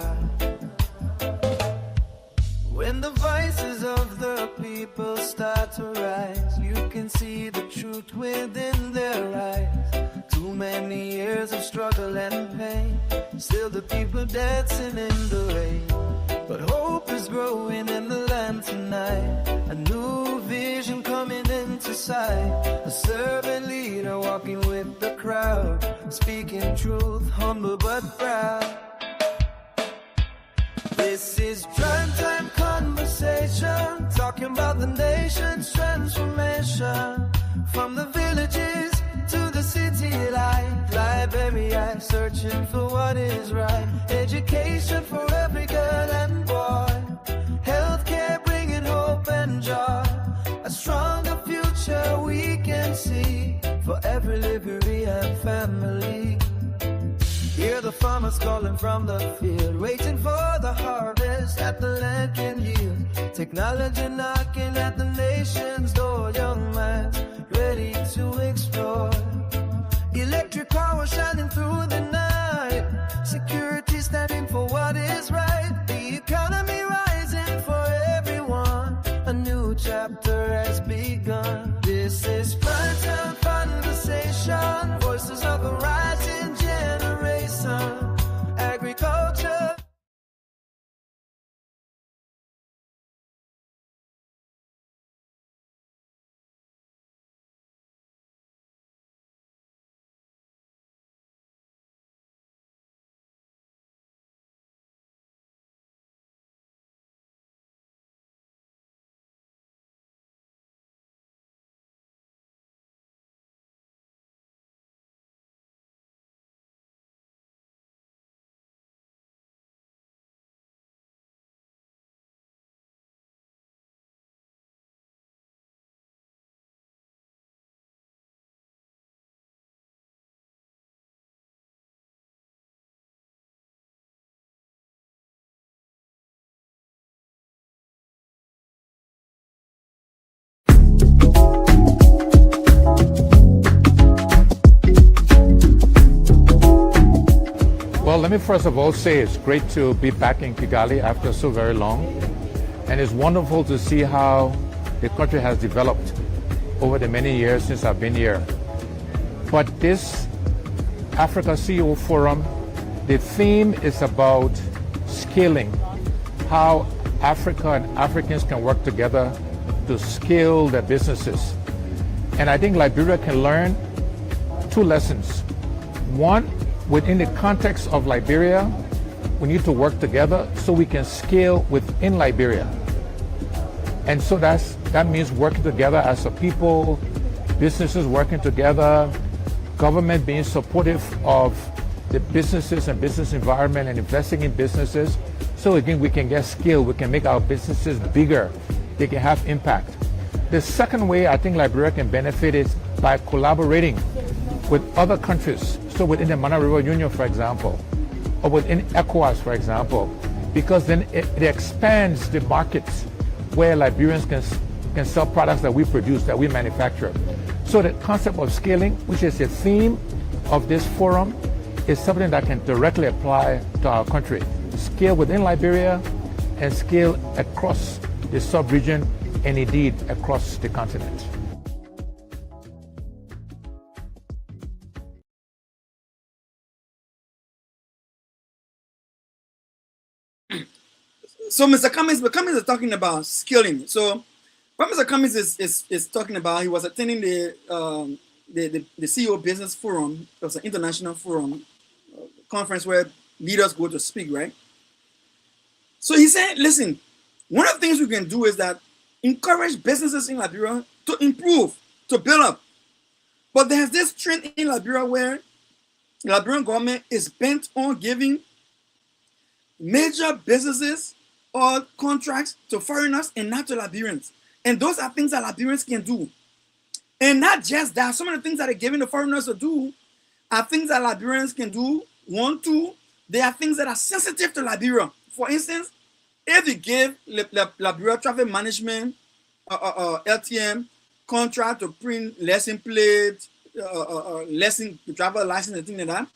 When the voices of the people start to rise, you can see the truth within their eyes. To Too many years of struggle and pain, still the people dancing in the rain. But hope is growing in the land tonight, a new vision coming into sight, a servant leader walking with the crowd, speaking truth, humble but proud. This is prime time conversation, talking about the nation's transformation, from the villages to the city light. Liberians searching for what is right, education for every girl and boy, healthcare bringing hope and joy, a stronger future we can see for every Liberian family. Hear the farmers calling from the field, waiting for the harvest that the land can yield. Technology knocking at the nation's door, young minds ready to explore. Electric power shining through the night, security standing for what is right. The economy rising for everyone, a new chapter has begun. This is prime time conversation, voices of a rising generation, agriculture. Well, let me first of all say it's great to be back in Kigali after so very long. And it's wonderful to see how the country has developed over the many years since I've been here. But this Africa CEO Forum, the theme is about scaling, how Africa and Africans can work together to scale their businesses. And I think Liberia can learn two lessons. One, within the context of Liberia, we need to work together so we can scale within Liberia. And so that means working together as a people, businesses working together, government being supportive of the businesses and business environment and investing in businesses. So again, we can get scale, we can make our businesses bigger, they can have impact. The second way I think Liberia can benefit is by collaborating with other countries. So within the Mana River Union, for example, or within ECOWAS, for example, because then it expands the markets where Liberians can sell products that we produce, that we manufacture. So the concept of scaling, which is the theme of this forum, is something that can directly apply to our country. Scale within Liberia and scale across the sub-region and indeed across the continent. So Mr. Cummings is talking about scaling. So what Mr. Cummings is talking about, he was attending the CEO Business Forum. It was an international forum conference where leaders go to speak, right? So he said, listen, one of the things we can do is that encourage businesses in Liberia to improve, to build up. But there's this trend in Liberia where the Liberian government is bent on giving major businesses or contracts to foreigners and not to Liberians. And those are things that Liberians can do. And not just that, some of the things that they're giving the foreigners to do are things that Liberians can do. One, two, they are things that are sensitive to Liberia. For instance, if you give Liberia Traffic Management, LTM, contract to print lesson plate, lesson driver license and things like that,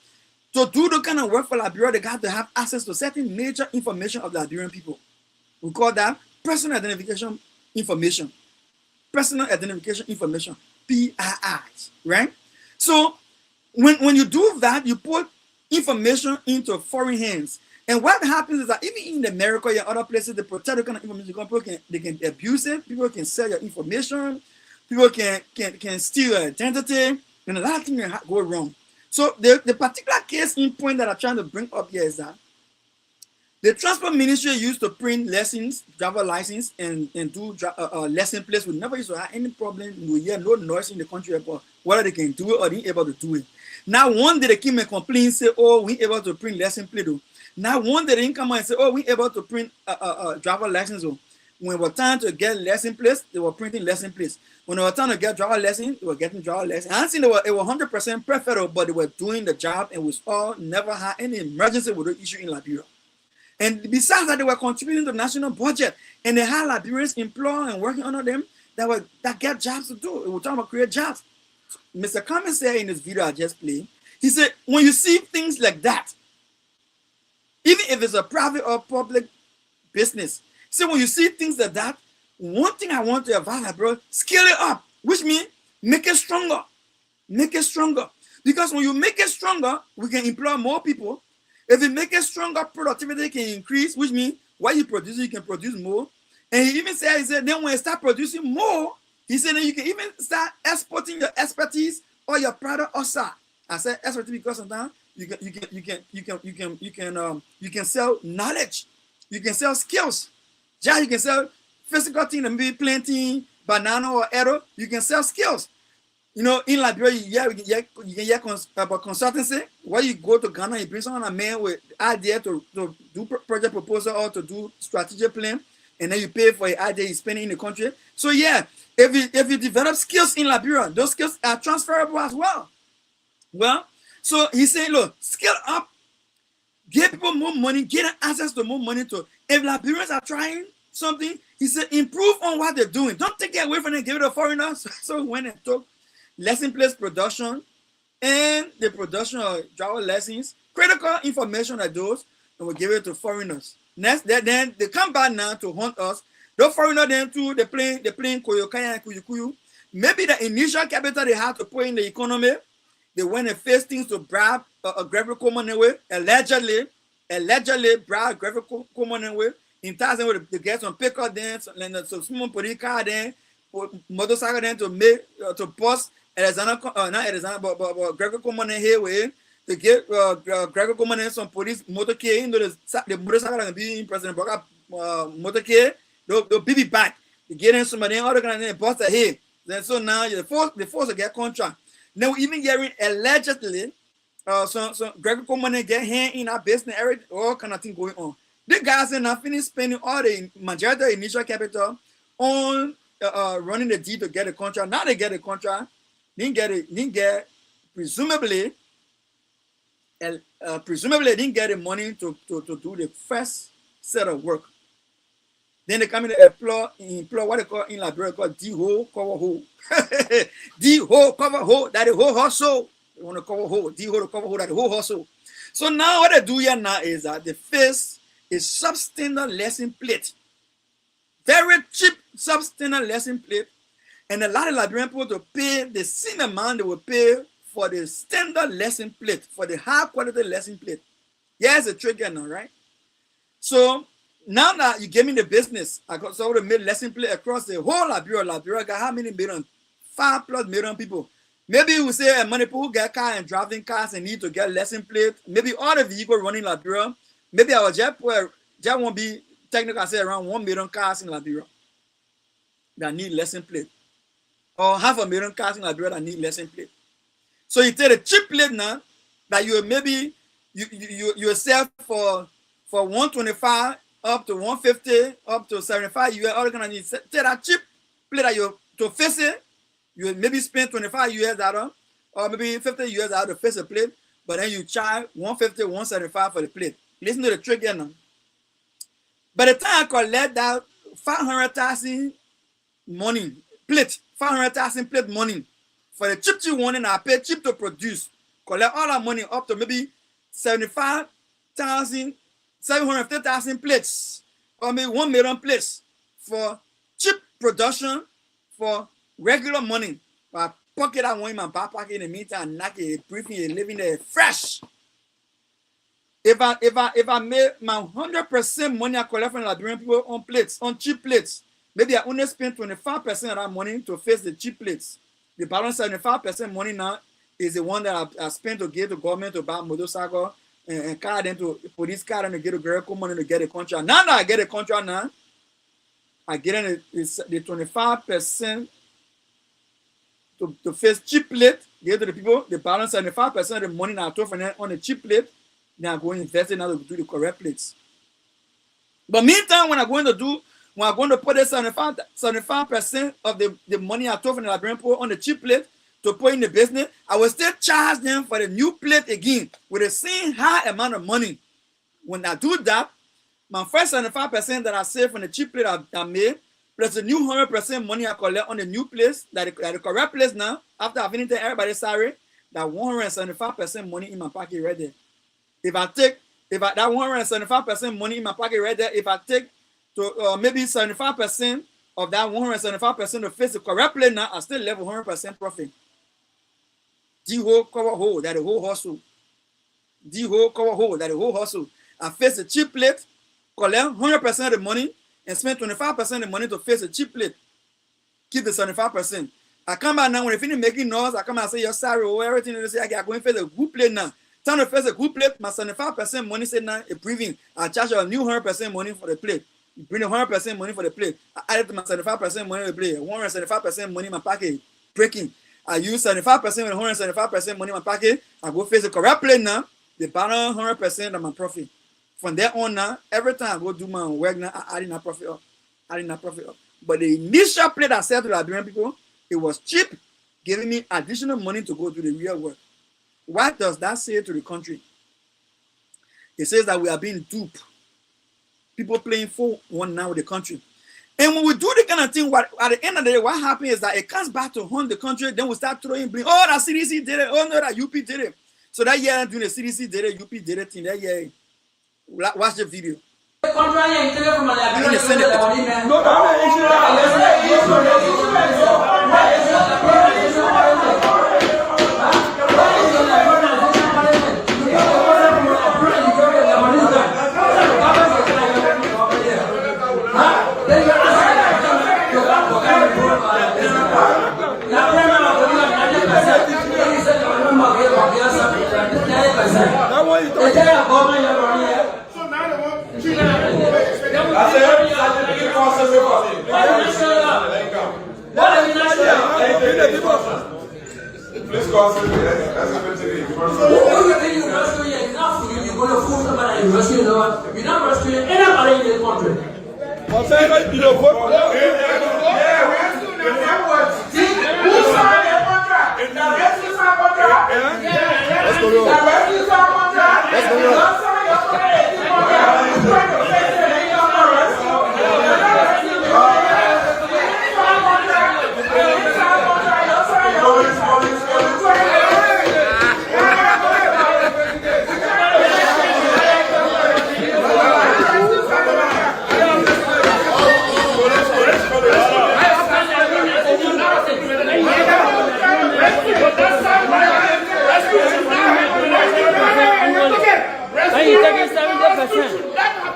to do the kind of work for Liberia, they got to have access to certain major information of the Liberian people. We call that personal identification information. Personal identification information, PIIs, right? So when you do that, you put information into foreign hands. And what happens is that even in America and other places, they protect the kind of information. People can abuse it. People can sell your information. People can steal your identity, and a lot of things can go wrong. So the particular case in point that I'm trying to bring up here is that the transport ministry used to print lessons, driver license, and do lesson plates. We never used to have any problem. We hear no noise in the country about whether they can do it or they ain't able to do it. Now one day they came and complain and say, "Oh, we ain't able to print lesson plate." Now one day they didn't come out and say, "Oh, we able to print driver license." When it was time to get lesson plates, they were printing lesson plates. When it was time to get driver license, they were getting driver license. I don't think it was 100% perfect, but they were doing the job, and we all never had any emergency with the issue in Liberia. And besides that, they were contributing to the national budget, and they had Liberians employed and working under them that get jobs to do. We're talking about create jobs. Mr. Cummins said in this video I just played, he said, when you see things like that, even if it's a private or public business, so when you see things like that, one thing I want to advise, bro, scale it up, which means make it stronger. Make it stronger. Because when you make it stronger, we can employ more people. If you make it stronger, productivity can increase, which means what you produce, you can produce more. And he even said, then when you start producing more, he said that you can even start exporting your expertise or your product outside. I said expertise because sometimes you can sell knowledge, you can sell skills. You can sell physical things, maybe planting banana or arrow. You can sell skills. You know, in Liberia, you can hear about consultancy. Where you go to Ghana, you bring someone, a man with idea to do project proposal or to do strategic plan, and then you pay for your idea you spend in the country. So yeah, if you develop skills in Liberia, those skills are transferable as well. Well, so he's saying, look, scale up, give people more money, get access to more money to. If Liberians are trying something, he said, improve on what they're doing. Don't take it away from them, give it to foreigners. So when they took lesson place production and the production of driver lessons, critical information like those, and we give it to foreigners. Next, then they come back now to hunt us. Those foreigners then too, they playing Koyokaya and Kuyukuyu. Maybe the initial capital they had to put in the economy, they went and faced things to bribe Gregory Coleman away, allegedly bribe Gregory Coleman away. In thousand with the get some pickup then, some small police car then, motorcycle then to make to post Gregory Coleman here way to get Gregory Coleman some police motorcade into the motorcycle and be in President Boga motorcade. They'll be back. They get in some of them other guys and bust ahead. Then so now the force to get contract. Now we even hearing allegedly some Gregory Coleman get hand in our business, all kind of thing going on. The guys are not finished spending all the majority of initial capital on running the deal to get a contract. Now they get a contract, didn't get presumably didn't get the money to do the first set of work. Then they come in to employ what they call in Liberia called D-hole, cover hole. D-hole, cover hole, that the whole hustle. They want to cover hole, D-hole, cover hole, that the whole hustle. So now what they do here now is that the first is substandard lesson plate. Very cheap substandard lesson plate. And a lot of Liberian people to pay the same amount they will pay for the standard lesson plate, for the high quality lesson plate. Here's a trick now, right? So now that you give me the business, I got so to make lesson plate across the whole Liberia. Liberia got how many million? 5+ million people. Maybe we say many people who get car and driving cars and need to get lesson plate. Maybe all the vehicles running Liberia. Maybe our jet won't be technically, I say around 1 million cars in Liberia that need lesson plate. Or 500,000 cars in Liberia that need lesson plate. So you take a cheap plate now that you maybe you sell for 125 up to 150 up to 75 US. All kind of need take that cheap plate that you to fix it. You maybe spend $25 or maybe $50 to fix a plate, but then you charge 150, 175 for the plate. Listen to the trick here now. By the time I collect that 500,000 money plate, 500,000 plate money for the cheap one, and I pay cheap to produce. Collect all that money up to maybe 75,000, 750,000 plates, or maybe 1 million plates for cheap production for regular money. I pocket that one in my back pocket in the meantime, knock it, breathing, and living there fresh. If I made my 100% money I collect from Liberian people on plates, on cheap plates, maybe I only spend 25% of that money to face the cheap plates. The balance 75% money now is the one that I spent to give the government to buy motorcycle and car, then to police car, and to get a girl come money to get a contract. Now that I get a contract now, I get in the 25% to face cheap plate, give to the people, the balance 75% of the money that I took from them on the cheap plate. Then I go and invest it now to do the correct plates. But meantime, when I'm going to put the 75% of the money I took from the Liberian poor on the cheap plate to put in the business, I will still charge them for the new plate again with the same high amount of money. When I do that, my first 75% that I save from the cheap plate I made, plus the new 100% money I collect on the new place, that the correct place now, after I've finished everybody's salary, that 175% money in my pocket right there. If I that 175% money in my pocket right there, if I take to maybe 75% of that 175% to face the correct play now, I still level 100% profit. The whole cover hole, that the whole hustle. The whole cover hole, that the whole hustle. I face the cheap plate, collect 100% of the money, and spend 25% of the money to face the cheap plate. Keep the 75%. I come back now when I finish making noise, I come and say your salary or everything, and they say I go and face a good plate now. Time to face a good plate, my 75% money say now a breathing. I charge you a new 100% money for the plate. You bring the 100% money for the plate. I added to my 75% money for the plate. 175% money in my pocket, breaking. I use 75% with 175% money in my pocket. I go face the correct plate now. The balance 100% of my profit. From there on now, every time I go do my work now, I add in that profit up. But the initial plate I sell to the Liberian people, it was cheap, giving me additional money to go do the real work. What does that say to the country? It says that we are being duped. People playing for one now with the country. And when we do the kind of thing, at the end of the day, what happens is that it comes back to haunt the country. Then we start throwing blame. Oh, that CDC did it. Oh, no, that UP did it. So that year, doing the CDC did it, UP did it thing. That year, watch the video.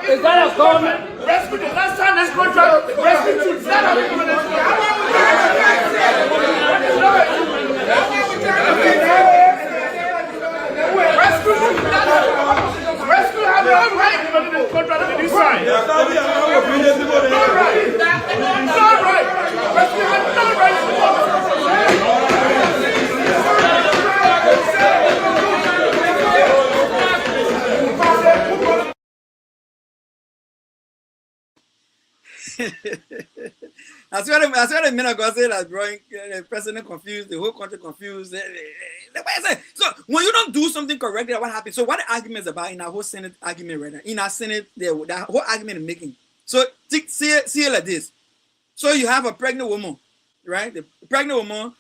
Is that a government? Rescue the last time this contract, rescue to that rescue have no right to the contract on this side. No right. No right. Rescue have no right to the contract. I swear the minute I say that, bro, the president confused, the whole country confused. So when you don't do something correctly, what happens? So what the argument is about in our whole Senate argument right now? In our Senate, that whole argument is making. So see it like this. So you have a pregnant woman, right? The pregnant woman,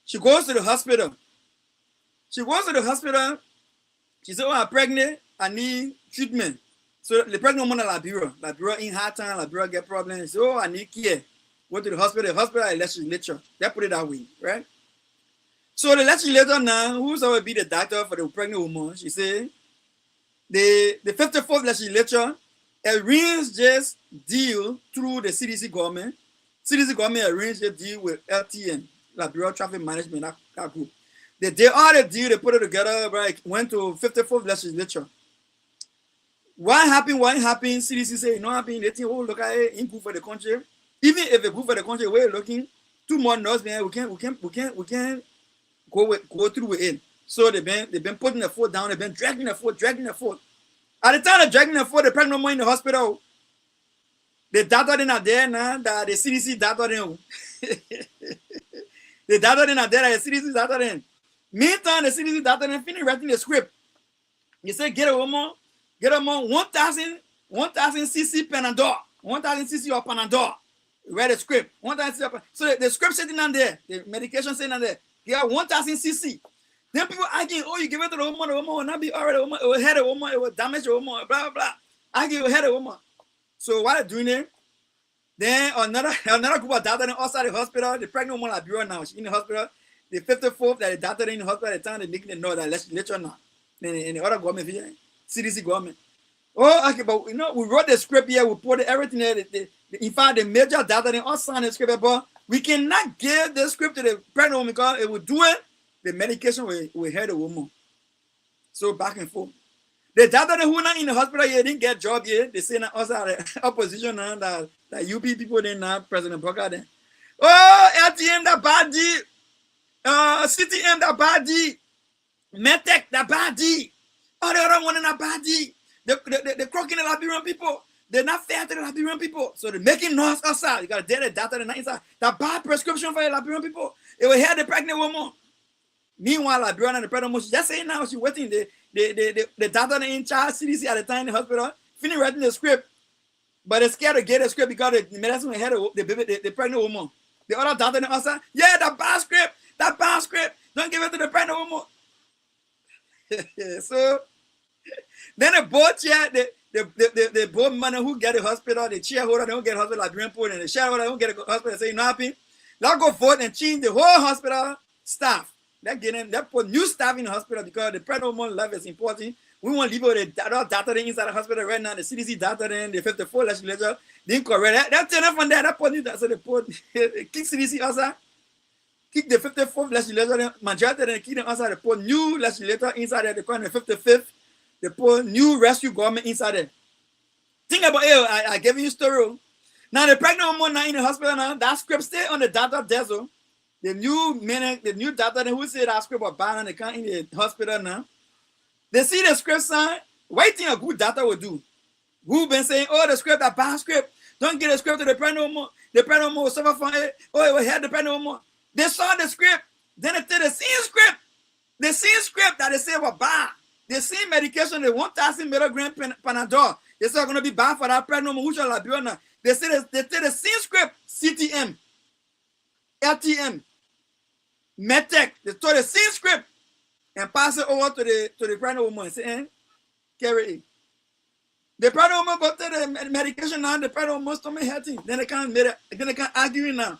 she goes to the hospital. She says, oh, I'm pregnant, I need treatment. So the pregnant woman at Liberia in hard time, Liberia get problems. Oh, I need care. Go to the hospital. The hospital is legislature. They put it that way, right? So the legislator now, who's going to be the doctor for the pregnant woman, she said, the 54th legislature arranged this deal through the CDC government. CDC government arranged a deal with LTN, Liberia Traffic Management, that group. They did all the deal, they put it together, right? Went to 54th legislature. What happened? CDC said, you know what happened? They think, oh, look at it, ain't good for the country. Even if it's good for the country, we're looking, 2 more nurses, man, we can't go through with it. So they've been putting the foot down, they've been dragging the foot. At the time of dragging the foot, the pregnant woman in the hospital. The data they not there now, that the CDC data them. The data they not there, that the CDC data them. Meantime, the CDC data them finish writing the script. You say get a woman 1,000 cc Panadol, 1,000 cc of Panadol. Read the script, 1,000 cc. So the script sitting on there, the medication sitting on there. You got 1,000 cc. Then people arguing, oh, you give it to the woman will not be alright, the woman, it will hurt the woman, it will damage the woman, blah, blah, blah. Arguing, it will hurt the woman. So while they're doing it, then another group of doctors outside the hospital, the pregnant woman Liberia now, she's in the hospital. The 54th that the doctor in the hospital at the time, they're making the note that let's now. Then in the other government, CDC government. Oh, okay, but you know, we wrote the script here, we put everything there. In fact, the major doctor they all signed the script, but we cannot give the script to the pregnant woman because it will do it. The medication will hurt the woman. So back and forth. The doctor who not in the hospital yet didn't get job yet. They say now also the opposition now that UP people then now President Booker then. Oh, LTM that bad deal. CTM that bad deal. Medtech that bad deal. Oh, the other one in that bad deal. They're croaking the Liberian people. They're not fair to the Liberian people. So they're making noise outside. You got to the data inside. That bad prescription for the Liberian people. It will hurt the pregnant woman. Meanwhile, Liberian and the pregnant woman, she just saying now, she's waiting. The doctor in charge, CDC at the time in the hospital, finish writing the script. But they're scared to get the script because the medicine will hurt the pregnant woman. The other doctor outside, yeah, that bad script. Don't give it to the pregnant woman. So then the board chair, the board man who get the hospital, the chairholder don't get hospital like Greenport, and the shareholder don't get a hospital. Say, you know what? Let's go vote and change the whole hospital staff. They put new staff in the hospital because the pregnant woman life is important. We want to leave the data inside the hospital right now. The CDC data then the 54 legislature didn't correct that. Turn from there. That put new data. So they put kick CDC outside, kick the 54th legislature. Majority then kick them outside. They put new legislator inside there. They call the 55th. They put new rescue government inside there. Think about it. I gave you a story. Now the pregnant woman now in the hospital now. That script stay on the data desk. The new doctor who said that script was bad and they can't in the hospital now. They see the script sign. What do you think a good doctor would do? Who been saying, oh, the script, a bad script. Don't get the script to the pregnant woman. The pregnant woman will suffer from it. Oh, it will hurt the pregnant woman. They saw the script. Then they did the same script. The same script that they said was bad. The same medication, the 1,000 milligram Panadol. They said it's going to be bad for that pregnant woman who's in Liberia. They said they did the same script. CTM, LTM, Medtech, they took the same script and pass it over to the pregnant woman and say, carry it. The pregnant woman got the medication now, the pregnant woman stomach hurting. Then they can't argue now.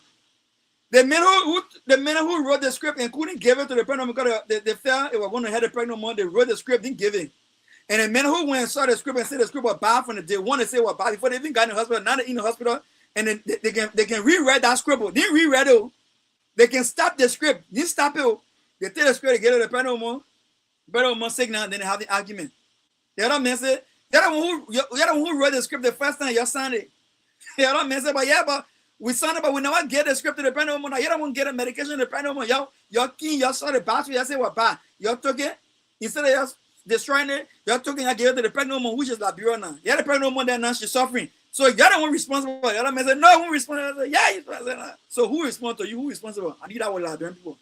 The man who wrote the script and couldn't give it to the pregnant woman because they felt it was going to hurt the pregnant woman. They wrote the script, didn't give it. And the man who went and saw the script and said the script was bad from the day one to say it was bad before they even got in the hospital. Now they're in the hospital and then they can rewrite that script. They didn't rewrite it. They can stop the script. They stop it. They take the script, they get it to the pregnant woman signal, then they have the argument. The other man said, you're the one who wrote the script the first time you signed it. The other man said, but we signed it, but we never get the script to the pregnant woman. You don't want to get a medication to the pregnant woman. You're keen, you saw the battery, you said what bad. You took it, instead of just destroying it, you took it and gave it to the pregnant woman, which is Liberia now. You're the pregnant woman there now, she's suffering. So you're the one responsible. The other man said, no, who responsible? I said, yeah, he's responsible. So who responsible to you? Who responsible? I need that with Liberian people.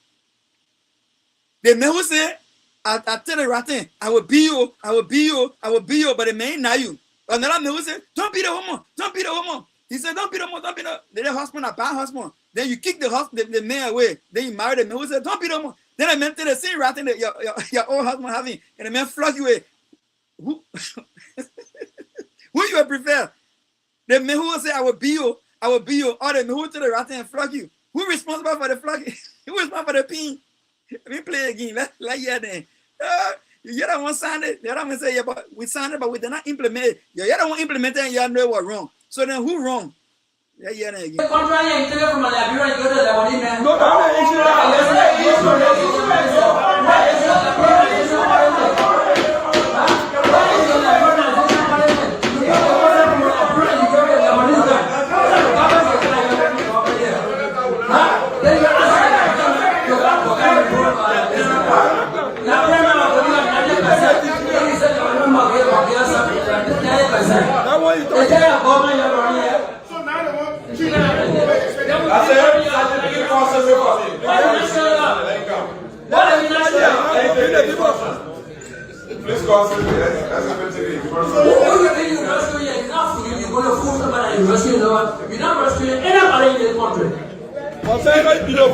The man who said, I tell the right thing, I will be you, but the man not you. Another man who said, don't be the woman. He said, don't be the woman. The husband, a bad husband. Then you kick the man away. Then you marry the man who said, don't be the woman. Then the man tell the same right thing that your old husband having, and the man flog you away. Who you would prefer? The man who will say, I will be you, or the man who tell the right thing and flog you. Who responsible for the flogging? Who responsible for the pain? We play again. Let hear them. You don't want to sign it. The other one say, yeah, but we signed it, but we did not implement it. You don't want to implement it, and you know what wrong. So then who wrong? Yeah, yeah, again. The contract you take from a Liberian, you go to the Lebanese man. No, Please consider that's a bit You're not rescuing anybody in the country. Who signed the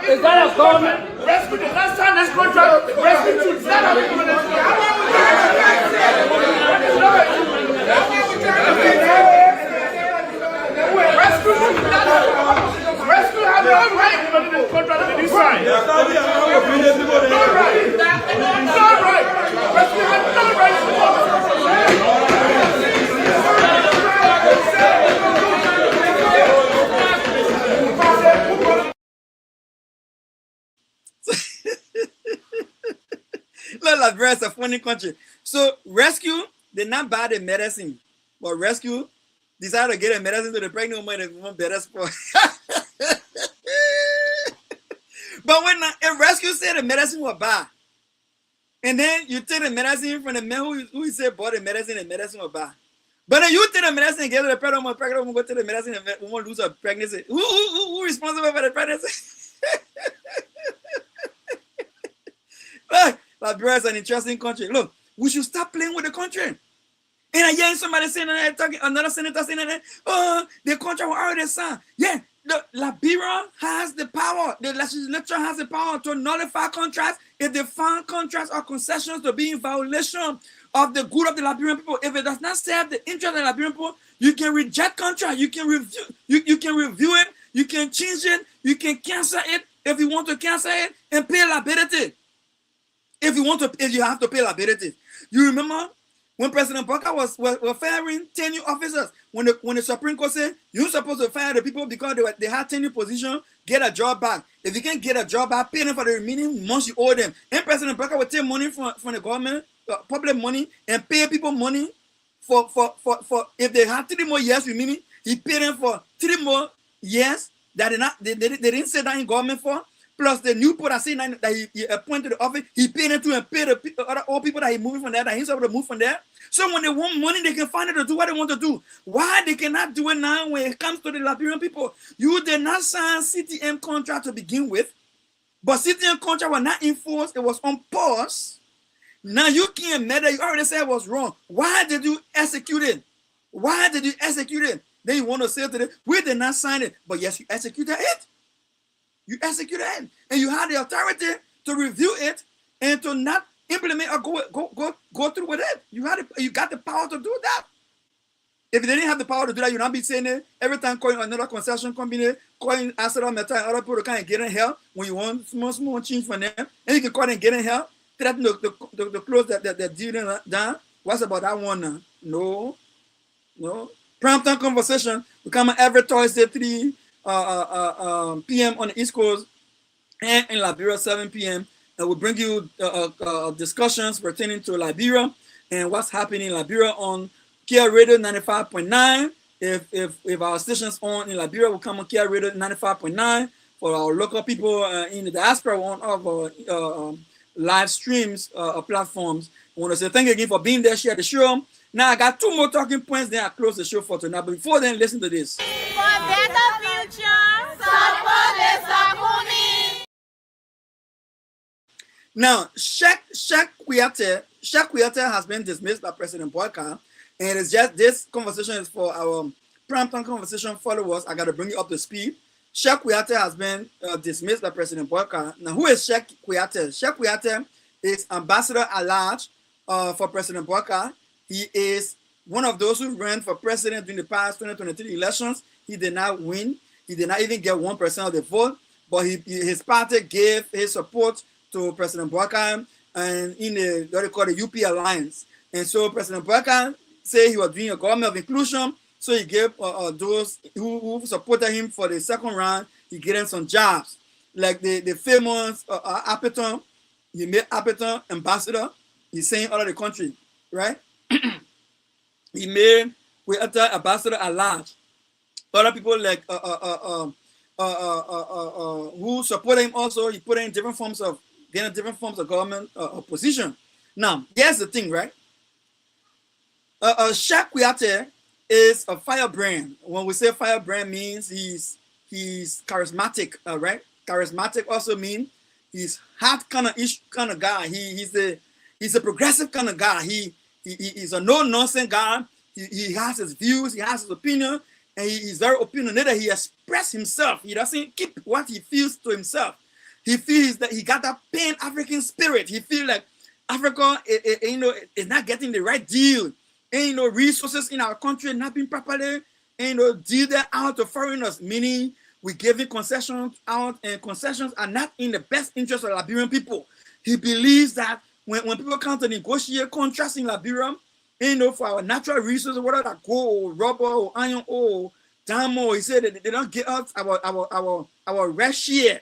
Is that a government? Rescue the last time this contract. Rescue to that rescue have no right to this contract on this side. No right. No right. Rescue have no right to Liberia is a funny country. So rescue did not buy the medicine, but rescue decided to get a medicine to the pregnant woman that want better sport. But when a rescue said the medicine was bad, and then you take the medicine from the man who said bought the medicine and medicine was bad. But then you take the medicine and get to the pregnant woman go to the medicine and the woman lose her pregnancy. Who responsible for the pregnancy? Look, Liberia is an interesting country. Look, we should stop playing with the country. And I hear somebody saying that, another senator saying that, oh, the contract was already signed. Yeah, the Liberia has the power. The legislature has the power to nullify contracts if they find contracts or concessions to be in violation of the good of the Liberian people. If it does not serve the interest of the Liberian people, you can reject contract. You can review. You can review it. You can change it. You can cancel it if you want to cancel it and pay liability. If you have to pay liability. You remember when President Booker was firing 10 new officers, when the Supreme Court said you're supposed to fire the people because they had 10 new positions, get a job back. If you can't get a job back, pay them for the remaining months you owe them. And President Booker would take money from the government, public money, and pay people money for if they had 3 more years remaining, he paid them for 3 more years that they didn't sit down in government for. Plus the new people that he appointed to the office, he paid them to and paid the other old people that he moving from there, that he's able to move from there. So when they want money, they can find it to do what they want to do. Why they cannot do it now when it comes to the Liberian people? You did not sign CTM contract to begin with, but CTM contract was not enforced, it was on pause. Now you can't matter, you already said it was wrong. Why did you execute it? Why did you execute it? Then you want to say to them, we did not sign it, but yes, you executed it. You executed it, and you had the authority to review it and to not implement or go through with it. You got the power to do that. If they didn't have the power to do that, you'd not be saying it every time calling another concession company, calling ArcelorMittal and other people to kind of get in help when you want small change from them, and you can call and get in help. Threaten to close that deal down. What's about that one now? No. Prime time conversation. We come every Thursday 3 p.m. on the East Coast and in Liberia 7 p.m. And we'll bring you discussions pertaining to Liberia and what's happening in Liberia on Kia Radio 95.9. If our stations on in Liberia, will come on Kia Radio 95.9. For our local people in the diaspora, on our live streams platforms, I want to say thank you again for being there, share the show. Now I got 2 more talking points, then I close the show for tonight. But before then, listen to this. For better future, support the Sakuni. Now, Sheikh Kouyaté has been dismissed by President Boyka, and it's just this conversation is for our prime time conversation followers. I got to bring you up to speed. Sheikh Kouyaté has been dismissed by President Boyka. Now, who is Sheikh Kouyaté? Sheikh Kouyaté is ambassador at large for President Boyka. He is one of those who ran for president during the past 2023 elections. He did not win. He did not even get 1% of the vote, but his party gave his support to President Boyka and in the what they call the UP Alliance. And so President Boyka said he was doing a government of inclusion, so he gave those who supported him for the second round, he gave them some jobs. Like the famous Appeton, he made Appeton ambassador. He's saying all over the country, right? He made Kouyaté ambassador at large. Other people like who supported him also, he put in different forms of government opposition. Now, here's the thing, right? Sheikh Kouyaté is a firebrand. When we say firebrand, means he's charismatic, right? Charismatic also means he's hot kind of guy. He's a progressive kind of guy. He's a no-nonsense guy. He has his views, he has his opinion, and he's very opinionated. He expresses himself. He doesn't keep what he feels to himself. He feels that he got that Pan-African spirit. He feels like Africa, is not getting the right deal. Ain't no resources in our country not being properly, deal that out to foreigners, meaning we're giving concessions out, and concessions are not in the best interest of Liberian people. He believes that when people come to negotiate contracts in Liberia, for our natural resources, whether that gold, rubber, or iron ore, diamond, he said that they don't get us our red share.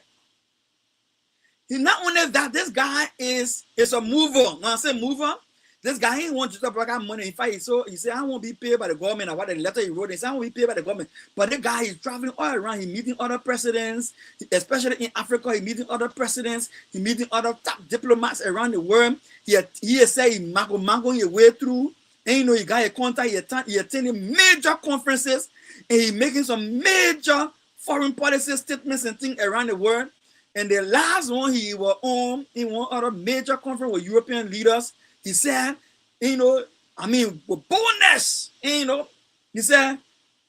He not only that, this guy is a mover. When I say mover, this guy ain't want to talk about money. In fact, he said, I won't be paid by the government. Or what the letter he wrote, he said, I won't be paid by the government. But the guy is traveling all around. He's meeting other presidents, especially in Africa. He's meeting other presidents. He's meeting other top diplomats around the world. He said he mango your way through. And he got a contact. He attending major conferences. And he making some major foreign policy statements and things around the world. And the last one he was on in one other major conference with European leaders, he said, with boldness, he said,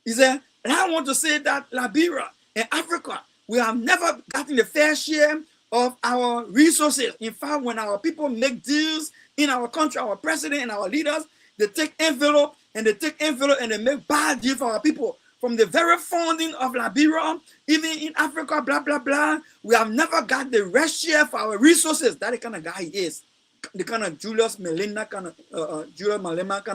and I want to say that Liberia and Africa, we have never gotten the fair share of our resources. In fact, when our people make deals in our country, our president and our leaders, they take envelope and they make bad deals for our people. From the very founding of Liberia, even in Africa, blah, blah, blah, we have never got the rest share for our resources. That's the kind of guy he is. The kind of Julius Malema kind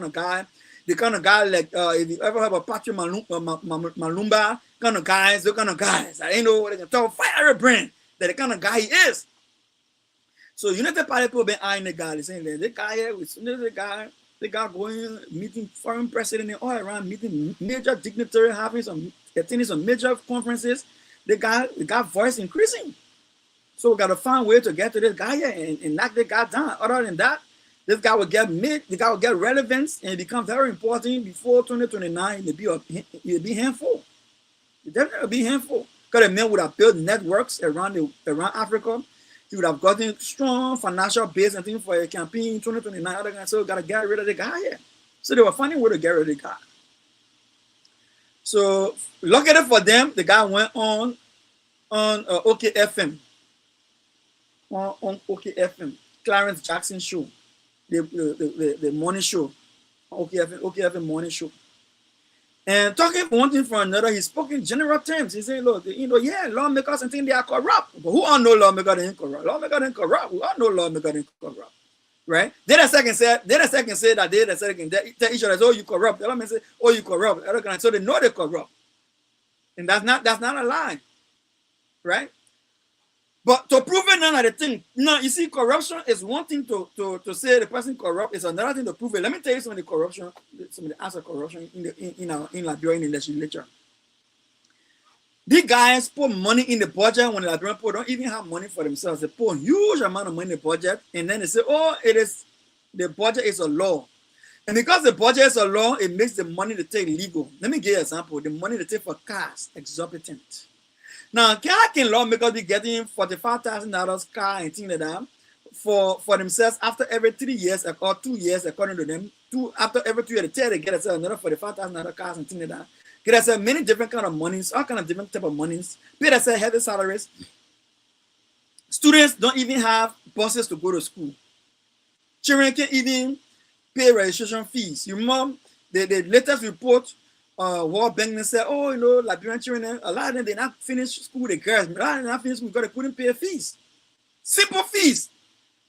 of guy. The kind of guy like, if you ever have a Patrick Malumba kind of guys, those kind of guys. I ain't know what they can talk firebrand. That's the kind of guy he is. So United Party people been eyeing the guy. They're saying that the guy here, the guy going, meeting foreign president all around, meeting major dignitaries, attending some major conferences. The guy voice increasing. So we got to find a way to get to this guy here and knock the guy down. Other than that, this guy will get relevance and become very important before 2029. He'll be handful. He'll definitely be handful. Because the man would have built networks around Africa. He would have gotten strong financial base and things for a campaign in 2029. Other guys, so we got to get rid of the guy here. So they were finding a way to get rid of the guy. So luckily for them, the guy went on OKFM. On OKFM, Clarence Jackson show, the morning show, OKFM morning show. And talking one thing for another, he spoke in general terms. He said, look, lawmakers and think they are corrupt. But who all know lawmakers ain't corrupt? Lawmakers ain't corrupt. We all know lawmakers ain't corrupt. Right? Then the second say that the second tell each other, oh, you corrupt. The lawmakers say, oh, you corrupt. So they know they're corrupt. And that's not a lie. Right? But to prove it, none of the thing. No, you see, corruption is one thing to say the person corrupt. It's another thing to prove it. Let me tell you some of the corruption, some of the acts of corruption in Liberia in the legislature. These guys put money in the budget when the Liberian people don't even have money for themselves. They put a huge amount of money in the budget, and then they say, "Oh, it is the budget is a law. And because the budget is a law, it makes the money they take legal. Let me give you an example. The money they take for cars, exorbitant. Now, can lawmakers be getting $45,000 car and things like that for themselves after every 3 years or 2 years, according to them? After every 2 years, they get another $45,000 cars and things like that. Get us many different kind of monies, all kind of different type of monies. Pay us heavy salaries. Students don't even have buses to go to school. Children can't even pay registration fees. You remember the latest report, World Bank said, oh, you know, Liberian children, a lot of them, they not finish school, the girls, a lot of them not finish school because they couldn't pay fees. Simple fees.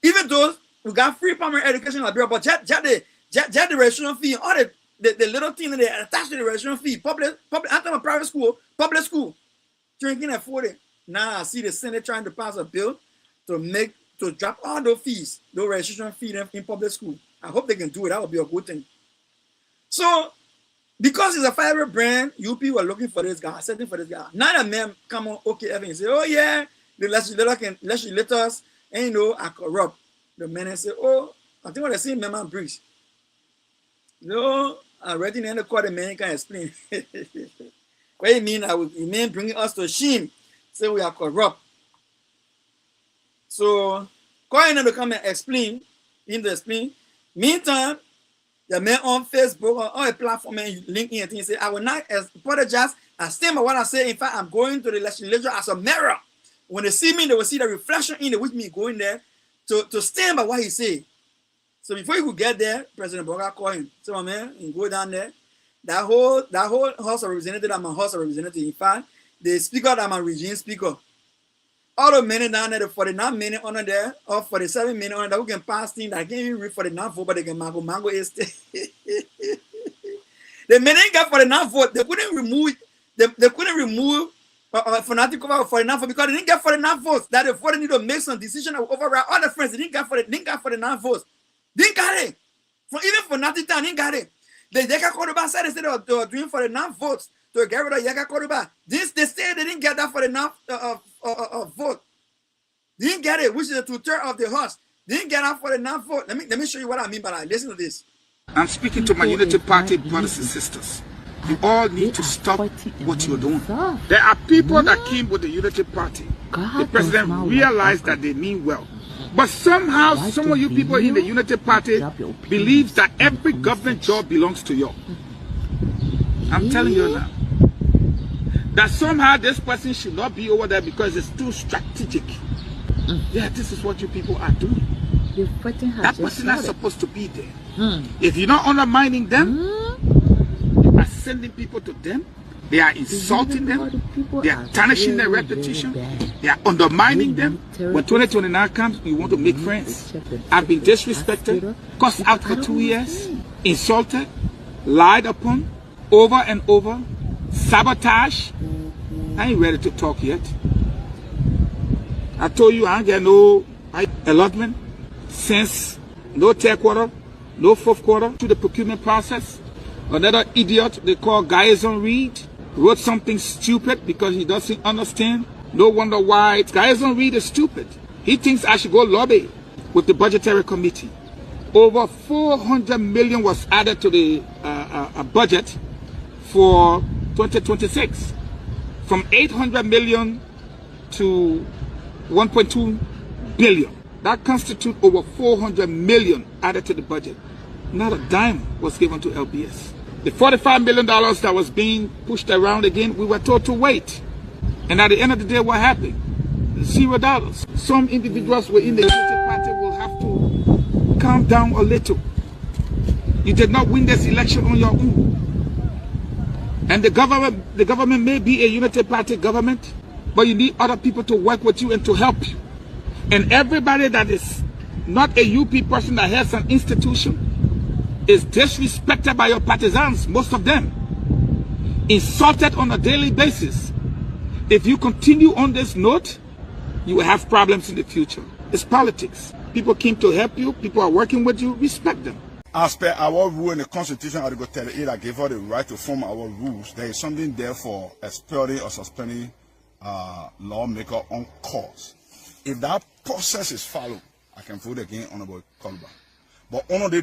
Even though we got free primary education in Liberia, but just the registration fee, all the little thing that they attach to the registration fee, public, after a private school, public school, children can afford it. Now I see the Senate trying to pass a bill to drop all those fees, those registration fees in public school. I hope they can do it. That would be a good thing. So, because it's a favorite brand, UP were looking for this guy, setting for this guy. Now the man come on, okay, and say, oh yeah, the legislators, and you know, are corrupt. The man say, oh, I think what I see, man, breeze. No, I read in the court, the man can explain. What do you mean? You mean bringing us to shame? Say we are corrupt. So, Coin to come and explain. Meantime, the man on Facebook or on a platform and LinkedIn and things say, I will not apologize. I stand by what I say. In fact, I'm going to the legislature as a mirror. When they see me, they will see the reflection in it with me going there to stand by what he say. So before you could get there, President Boga called him. So my man, you go down there. That whole House of Representatives, I'm a House of Representatives. In fact, the speaker, I'm a region speaker. All the men down there, the 49 men under there, or 47 men under there, who can pass things that can't even read 49 vote, but they can mango is. The men ain't got 49 vote. They couldn't remove fanatical vote 49 vote because they didn't get 49 votes. That the 40 need to make some decision to override all the friends. They didn't get 49 votes. Didn't got it. Even for nothing, didn't got it. The Yeka Koruba said instead of doing 49 votes to get rid of Yeka Koruba. They said they didn't get that 49 vote. They didn't get it, which is a 2/3 of the House. They didn't get that 49 vote. Let me show you what I mean by that. Listen to this. I'm speaking to my Unity Party brothers and sisters. You all need to stop what you're doing. There are people that came with the Unity Party. The president realized that they mean well. But somehow, some of you people in the Unity Party believe that every government job belongs to you. I'm telling you now. That somehow this person should not be over there because it's too strategic. Yeah, this is what you people are doing. That person is supposed to be there. If you're not undermining them, you are sending people to them. They are insulting them. They are tarnishing their reputation. They are undermining them. When 2029 comes, you want to make friends. I've been disrespected, cussed out for 2 years, insulted, lied upon, over and over, sabotage. I ain't ready to talk yet. I told you I ain't get no allotment since no third quarter, no fourth quarter to the procurement process. Another idiot they call Guyson Reed wrote something stupid because he doesn't understand. No wonder why Guyson Reed is stupid. He thinks I should go lobby with the budgetary committee. Over 400 million was added to the budget for 2026. From 800 million to 1.2 billion. That constitutes over 400 million added to the budget. Not a dime was given to LBS. The $45 million that was being pushed around again, we were told to wait. And at the end of the day, what happened? $0. Some individuals within the Unity Party will have to calm down a little. You did not win this election on your own. And the government may be a Unity Party government, but you need other people to work with you and to help you. And everybody that is not a UP person that has an institution is disrespected by your partisans, most of them. Insulted on a daily basis. If you continue on this note, you will have problems in the future. It's politics. People came to help you. People are working with you. Respect them. As per our rule in the Constitution, Article 38, that gave us the right to form our rules, there is something there for expelling or suspending lawmaker on cause. If that process is followed, I can vote again, Honorable Kolba. But under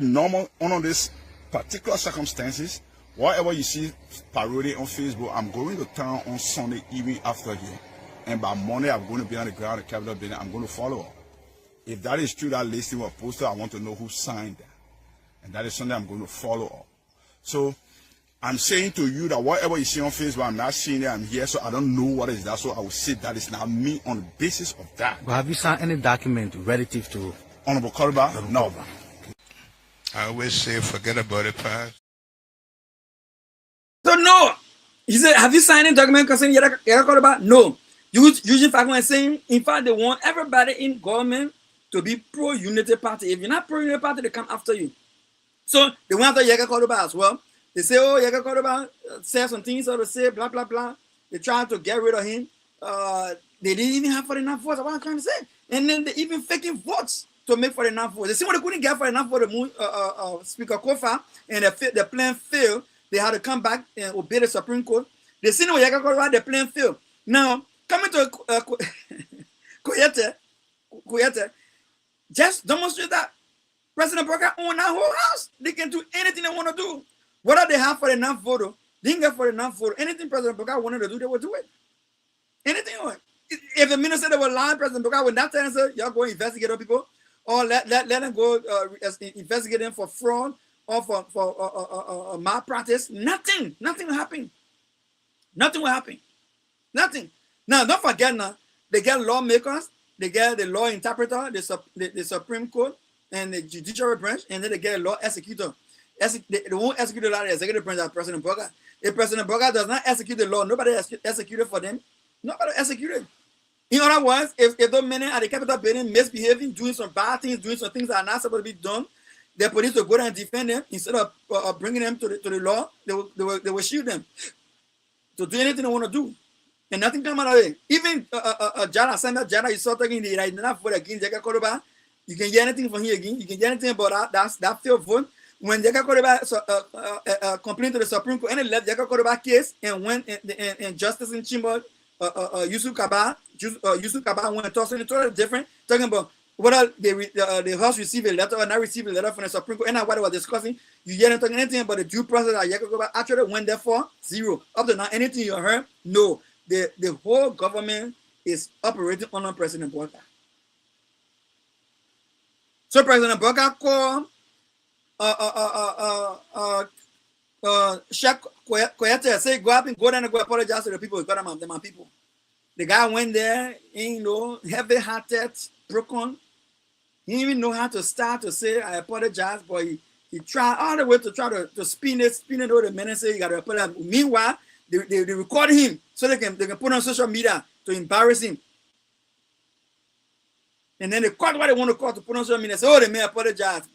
this particular circumstances, whatever you see parading on Facebook, I'm going to town on Sunday evening after here. And by Monday, I'm going to be on the ground at the Capitol building. I'm going to follow up. If that is true, that listing was posted, I want to know who signed that. And that is something I'm going to follow up. So I'm saying to you that whatever you see on Facebook, I'm not seeing it, I'm here, so I don't know what is that. So I will say that is not me on the basis of that. But have you signed any document relative to Honorable Koriba? No. I always say forget about the past. So no. He said, have you signed a document concerning Yeka Koriba? No. Using fact when saying, in fact, they want everybody in government to be pro-unity party. If you're not pro-unity party, they come after you. So they went after Yeka Koriba as well. They say, oh, Yeka Koriba said some things, or they say, blah, blah, blah. They tried to get rid of him. They didn't even have 49 votes. What I'm trying to say. And then they even faking votes to make 49 votes. They see what they couldn't get 49 for the Speaker Kofa, and the plan failed. They had to come back and obey the Supreme Court. They see what Yeka Koriba, the plan failed. Now, coming to Kuyete, just demonstrate that President Burger owns that whole house. They can do anything they want to do. Whether they have 49 vote, they didn't get 49 vote. Anything President Burger wanted to do, they would do it. Anything. If the minister they were lying, President Burger would not tell them, say, y'all go investigate people, or let them go investigate them for fraud or for malpractice. Nothing will happen. Nothing will happen. Nothing. Now, don't forget now, they get lawmakers, they get the law interpreter, the Supreme Court, and the judicial branch, and then they get a law executor. They won't execute the law, the executive branch as President Burger. If President Burger does not execute the law, nobody executed for them. Nobody executed. In other words, if those men at the Capitol building misbehaving, doing some bad things, doing some things that are not supposed to be done, the police will go there and defend them instead of bringing them to the law. They will shoot them to do anything they want to do. And nothing come out of it. Even Jada, Senator Jada, you saw talking the right now for against Yeka Koriba. You can get anything from here again. You can get anything about that failed vote. When Yeka Koriba complained to the Supreme Court and they left Yeka Koriba case and went and Justice in Chimbo, Yusuf Kaba went and talked something totally different, talking about whether the House received a letter or not received a letter from the Supreme Court, and what they were discussing. You didn't talk anything about the due process that Yeka Koriba actually went there for. Zero. Up to now, anything you heard? No. The whole government is operating under President Burger. So President Burger called Shaq Koyete, say go up and go down and go apologize to the people. Got them, my people. The guy went there, heavy-hearted, broken. He didn't even know how to start to say I apologize, but he tried all the way to try to spin it over the men and say you got to apologize. Meanwhile, they record him so they can put on social media to embarrass him. And then they caught what they want to call to put on social media. Say, oh, they may apologize.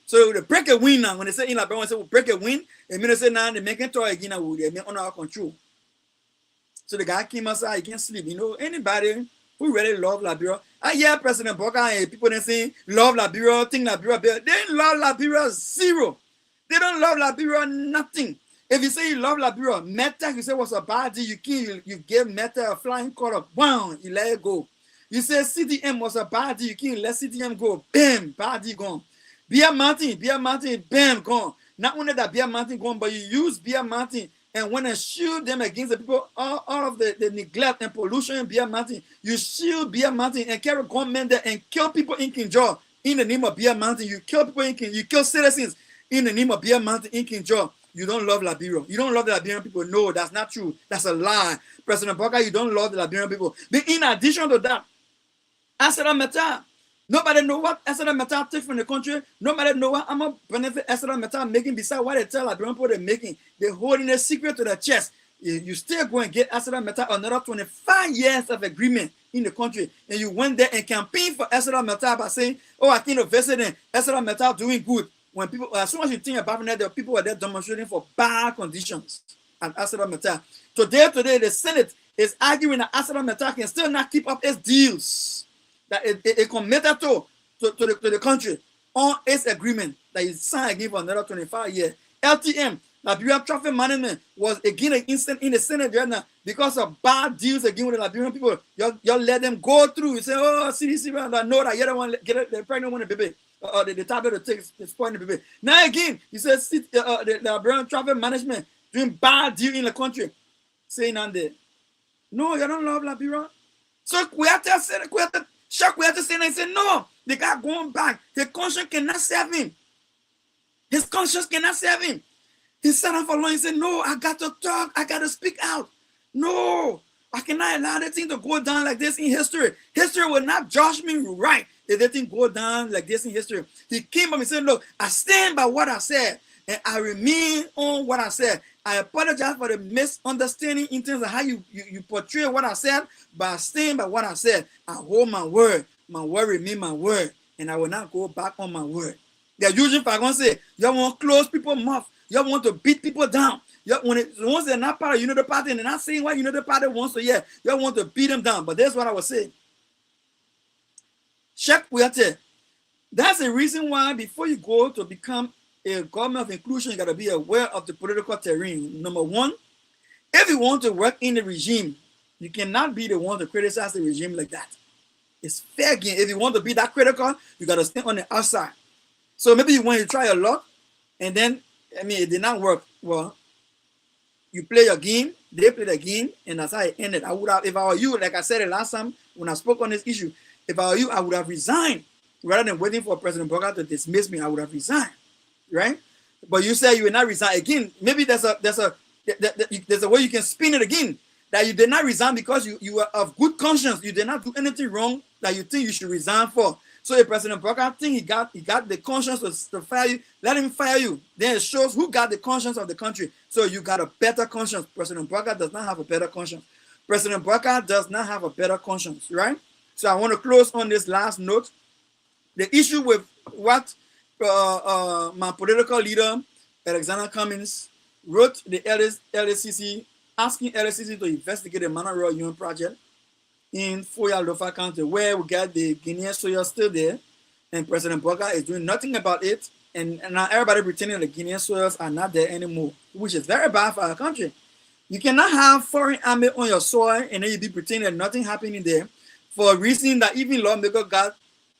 So they break a win now. When they say in Liberia, say we'll break a win, and they say now they make it toy again. They make under our control. So the guy came outside. He can't sleep. Anybody who really love Liberia. I hear President Burger and people then saying love Liberia, think Liberia better. They don't love Liberia zero. They don't love Liberia nothing. If you say you love Liberia, Meta, you say what's a bad deal, you give Meta a flying color, bam, you let it go. You say CDM was a bad deal, you can't let CDM go, bam, bad deal gone. Beer Mountain, bam, gone. Not only that Beer Mountain gone, but you use Beer Mountain and when you shield them against the people, all of the neglect and pollution in Beer Mountain, you shield Beer Mountain and carry gunmen there and kill people in Kinjaw in the name of Beer Mountain. You kill people in Kinjaw, you kill citizens in the name of Beer Mountain in Kinjaw. You don't love Liberia. You don't love the Liberian people. No, that's not true. That's a lie. President Burger, you don't love the Liberian people. But in addition to that, Asada Meta, nobody know what Asada Meta take from the country. Nobody know what I'm going to benefit Asada Meta making beside what they tell Liberian people they're making. They're holding a secret to their chest. You still go and get Asada Meta another 25 years of agreement in the country. And you went there and campaigned for Asada Meta by saying, oh, I think the president, Asada Meta doing good. When people, as soon as you think about it, the people were there demonstrating for bad conditions at Asada Meta. Today, the Senate is arguing that Asada Meta can still not keep up its deals that it committed to the country on its agreement that is signed again for another 25 years. LTM, Liberia Traffic Management, was again an incident in the Senate right now because of bad deals again with the Liberian people. Y'all let them go through. You say, oh, CDC, I know that you don't want to get it, the pregnant one, baby. the tablet to take is spoiling the baby. Now again, he says the Liberian travel management doing bad deal in the country. Saying on there, no, you don't love Liberia. So we have to say, we have to shock, we have to say, and say, no, the guy going back. His conscience cannot serve him. His conscience cannot serve him. He sat up for long and said, no, I got to talk, I got to speak out. No, I cannot allow that thing to go down like this in history. History will not judge me right if that thing go down like this in history. He came up and said, look, I stand by what I said, and I remain on what I said. I apologize for the misunderstanding in terms of how you portray what I said, but I stand by what I said. I hold my word. My word remain my word, and I will not go back on my word. They're usually if I gonna say, you want to close people's mouth, you want to beat people down. Once they're not part of Unity Party and they're not saying what Unity Party wants to hear, you want to beat them down. But that's what I was saying. Check Kuyate. That's the reason why before you go to become a government of inclusion, you got to be aware of the political terrain. Number one, if you want to work in the regime, you cannot be the one to criticize the regime like that. It's fair game. If you want to be that critical, you got to stay on the outside. So maybe you want to try a lot, and then, I mean, it did not work. Well, you play your game, they play the game, and that's how it ended. I would have, if I were you, like I said the last time when I spoke on this issue, if I were you, I would have resigned. Rather than waiting for President Boga to dismiss me, I would have resigned. Right? But you say you will not resign again. Maybe there's a way you can spin it again, that you did not resign because you were of good conscience. You did not do anything wrong that you think you should resign for. So if President Boga think he got the conscience to fire you, let him fire you. Then it shows who got the conscience of the country. So you got a better conscience. President Boga does not have a better conscience. President Boga does not have a better conscience, right? So I want to close on this last note. The issue with what my political leader, Alexander Cummings, wrote the LACC, asking LACC to investigate the Mana Royal Union project in Foya Lofa County, where we got the Guinean soya still there, and President Boga is doing nothing about it, and now everybody pretending the Guinean soils are not there anymore, which is very bad for our country. You cannot have foreign army on your soil and then you be pretending that nothing happening there for a reason that even lawmaker got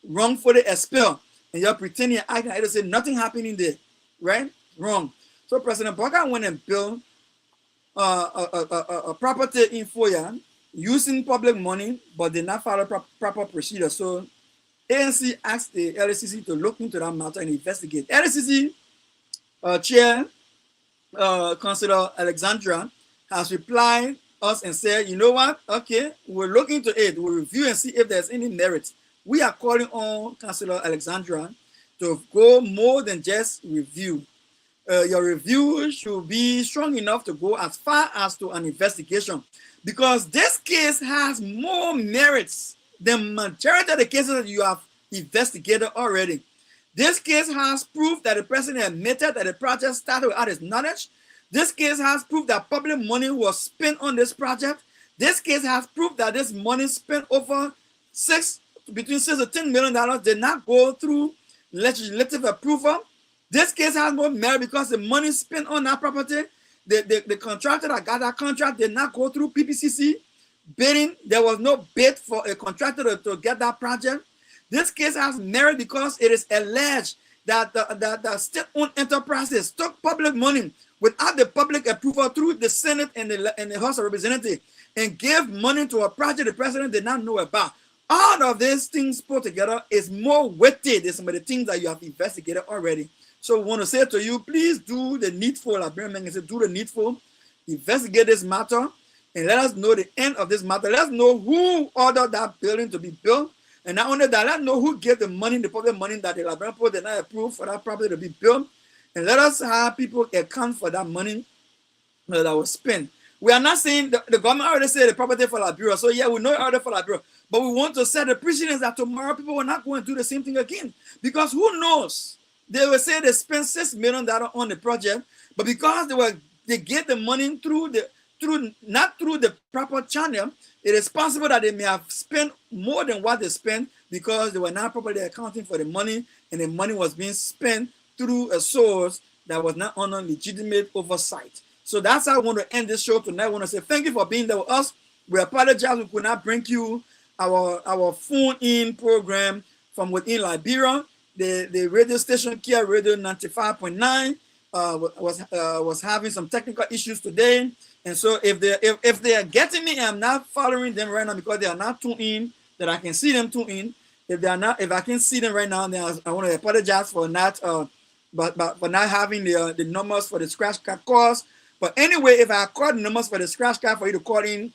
wrongfully expelled. And you're pretending I can either say nothing happening there, right? Wrong. So President Boga went and built a property in Foya using public money, but did not follow proper procedure. So ANC asked the LACC to look into that matter and investigate. LACC chair, Councillor Alexandra, has replied us and said, you know what? Okay, we'll look into it. We'll review and see if there's any merit. We are calling on Councillor Alexandra to go more than just review. Your review should be strong enough to go as far as to an investigation, because this case has more merits than majority of the cases that you have investigated already. This case has proof that the president admitted that the project started without his knowledge. This case has proof that public money was spent on this project. This case has proof that this money spent over between $6 to $10 million did not go through legislative approval. This case has more merit because the money spent on that property, the contractor that got that contract did not go through PPCC bidding. There was no bid for a contractor to get that project. This case has merit because it is alleged that the state-owned enterprises took public money without the public approval through the Senate and the House of Representatives and gave money to a project the president did not know about. All of these things put together is more weighted than some of the things that you have investigated already. So we want to say to you, please do the needful. Liberian said, do the needful, investigate this matter, and let us know the end of this matter. Let us know who ordered that building to be built. And not only that, let us know who gave the money, the public money that the Liberian people did not approve for that property to be built. And let us have people account for that money that was spent. We are not saying the government already said the property for Liberia. So yeah, we know it already for Liberia. But we want to set the precedence that tomorrow people will not go and do the same thing again. Because who knows? They will say they spent $6 million on the project, but because they get the money not through the proper channel, it is possible that they may have spent more than what they spent because they were not properly accounting for the money, and the money was being spent through a source that was not under legitimate oversight. So that's how I want to end this show tonight. I want to say thank you for being there with us. We apologize we could not bring you our phone-in program from within Liberia. the radio station Kia Radio 95.9 was having some technical issues today, and so if they are getting me, I'm not following them right now because they are not tuned in. That I can see them tuned in. If I can see them right now, then I want to apologize for not but for not having the numbers for the scratch card calls. But anyway, if I called the numbers for the scratch card for you to call in,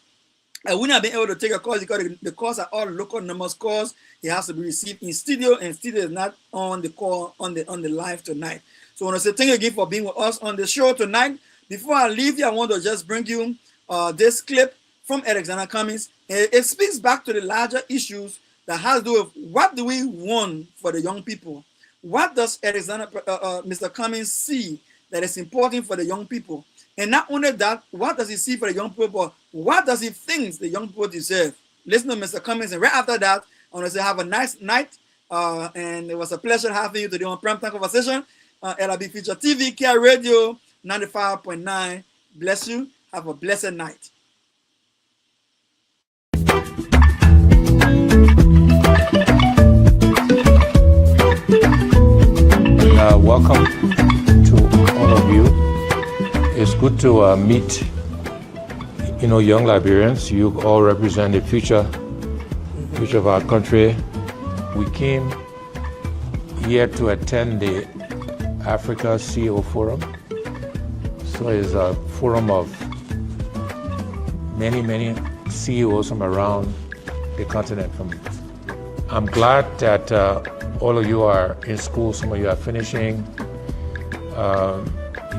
I wouldn't have been able to take a call because the calls are all local numbers calls. It has to be received in studio, and studio is not on the call on the live tonight. So I want to say thank you again for being with us on the show tonight. Before I leave you, I want to just bring you this clip from Alexander Cummings. It speaks back to the larger issues that has to do with what do we want for the young people. What does Mr. Cummings see that is important for the young people? And not only that, what does he see for the young people, but what does he think the young people deserve? Listen to Mr. Cummings, and right after that, I want to say have a nice night. And it was a pleasure having you today on Primetime Conversation, LIB FutureTV, Kia Radio 95.9. Bless you. Have a blessed night. Welcome to all of you. It's good to meet, young Liberians. You all represent the future of our country. We came here to attend the Africa CEO Forum. So it's a forum of many CEOs from around the continent. I'm glad that all of you are in school. Some of you are finishing.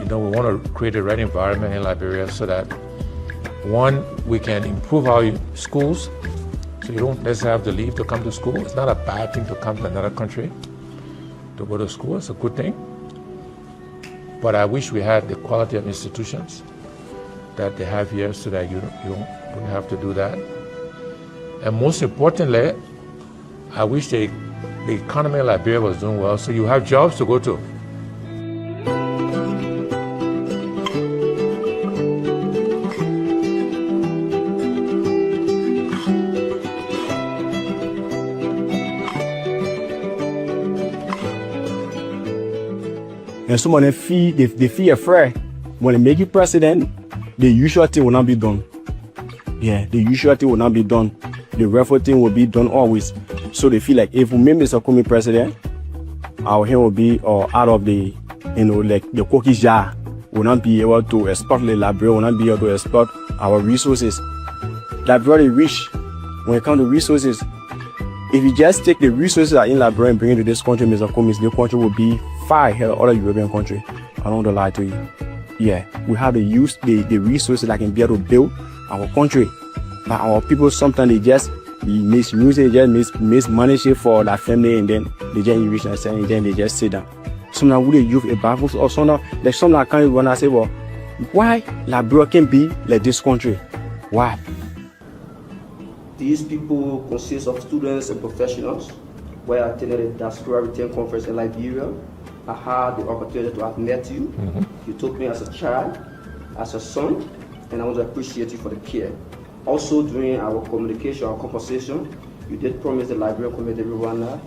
We want to create the right environment in Liberia so that, one, we can improve our schools, so you don't necessarily have to leave to come to school. It's not a bad thing to come to another country to go to school. It's a good thing. But I wish we had the quality of institutions that they have here so that you don't have to do that. And most importantly, I wish the economy in Liberia was doing well, so you have jobs to go to. And some of them feel afraid. When they make you president, the usual thing will not be done. Yeah, the usual thing will not be done. The referral thing will be done always. So they feel like if we make Mr. Kumi president, our hand will be out of the, the cookie jar. Will not be able to export the Liberia, will not be able to export our resources. That's very rich when it comes to resources. If you just take the resources that are in Liberia and bring it to this country, Mr. Kumi, the country will be far ahead of other European countries. I don't want to lie to you. Yeah, we have to use the resources that can be able to build our country. But our people sometimes they just misuse it, they just mismanage it for their family, and then they just reach and say, and then they just sit down. Sometimes we youth a baffles, or sometimes like some that can't even say, well, why Liberia can be like this country? Why? These people consist of students and professionals. Where I attended a diaspora return conference in Liberia, I had the opportunity to have met you. Mm-hmm. You took me as a child, as a son, and I want to appreciate you for the care. Also, during our communication, our conversation, you did promise the Liberian community Rwanda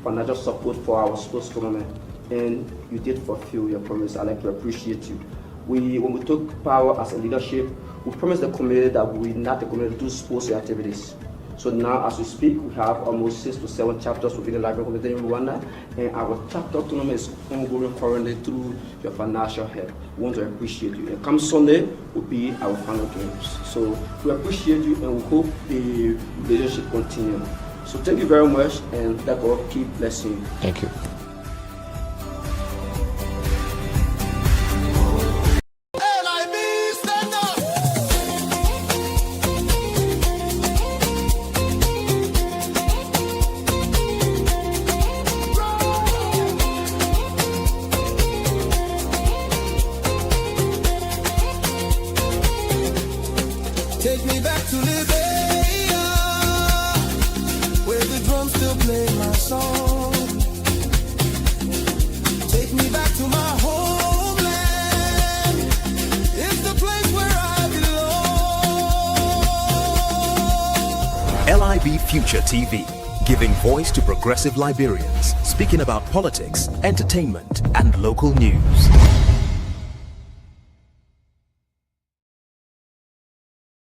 financial support for our sports tournament, and you did fulfill your promise. I'd like to appreciate you. When we took power as a leadership, we promised the community that we would not the community do sports activities. So now, as we speak, we have almost 6 to 7 chapters within the Liberian community in Rwanda, and our chapter tournament is ongoing currently through your financial help. We want to appreciate you. And come Sunday will be our final games. So we appreciate you, and we hope the relationship continues. So thank you very much, and that God keep blessing you. Thank you. Take me back to Liberia, where the drums still play my song. Take me back to my homeland. It's the place where I belong. LIB Future TV, giving voice to progressive Liberians, speaking about politics, entertainment, and local news.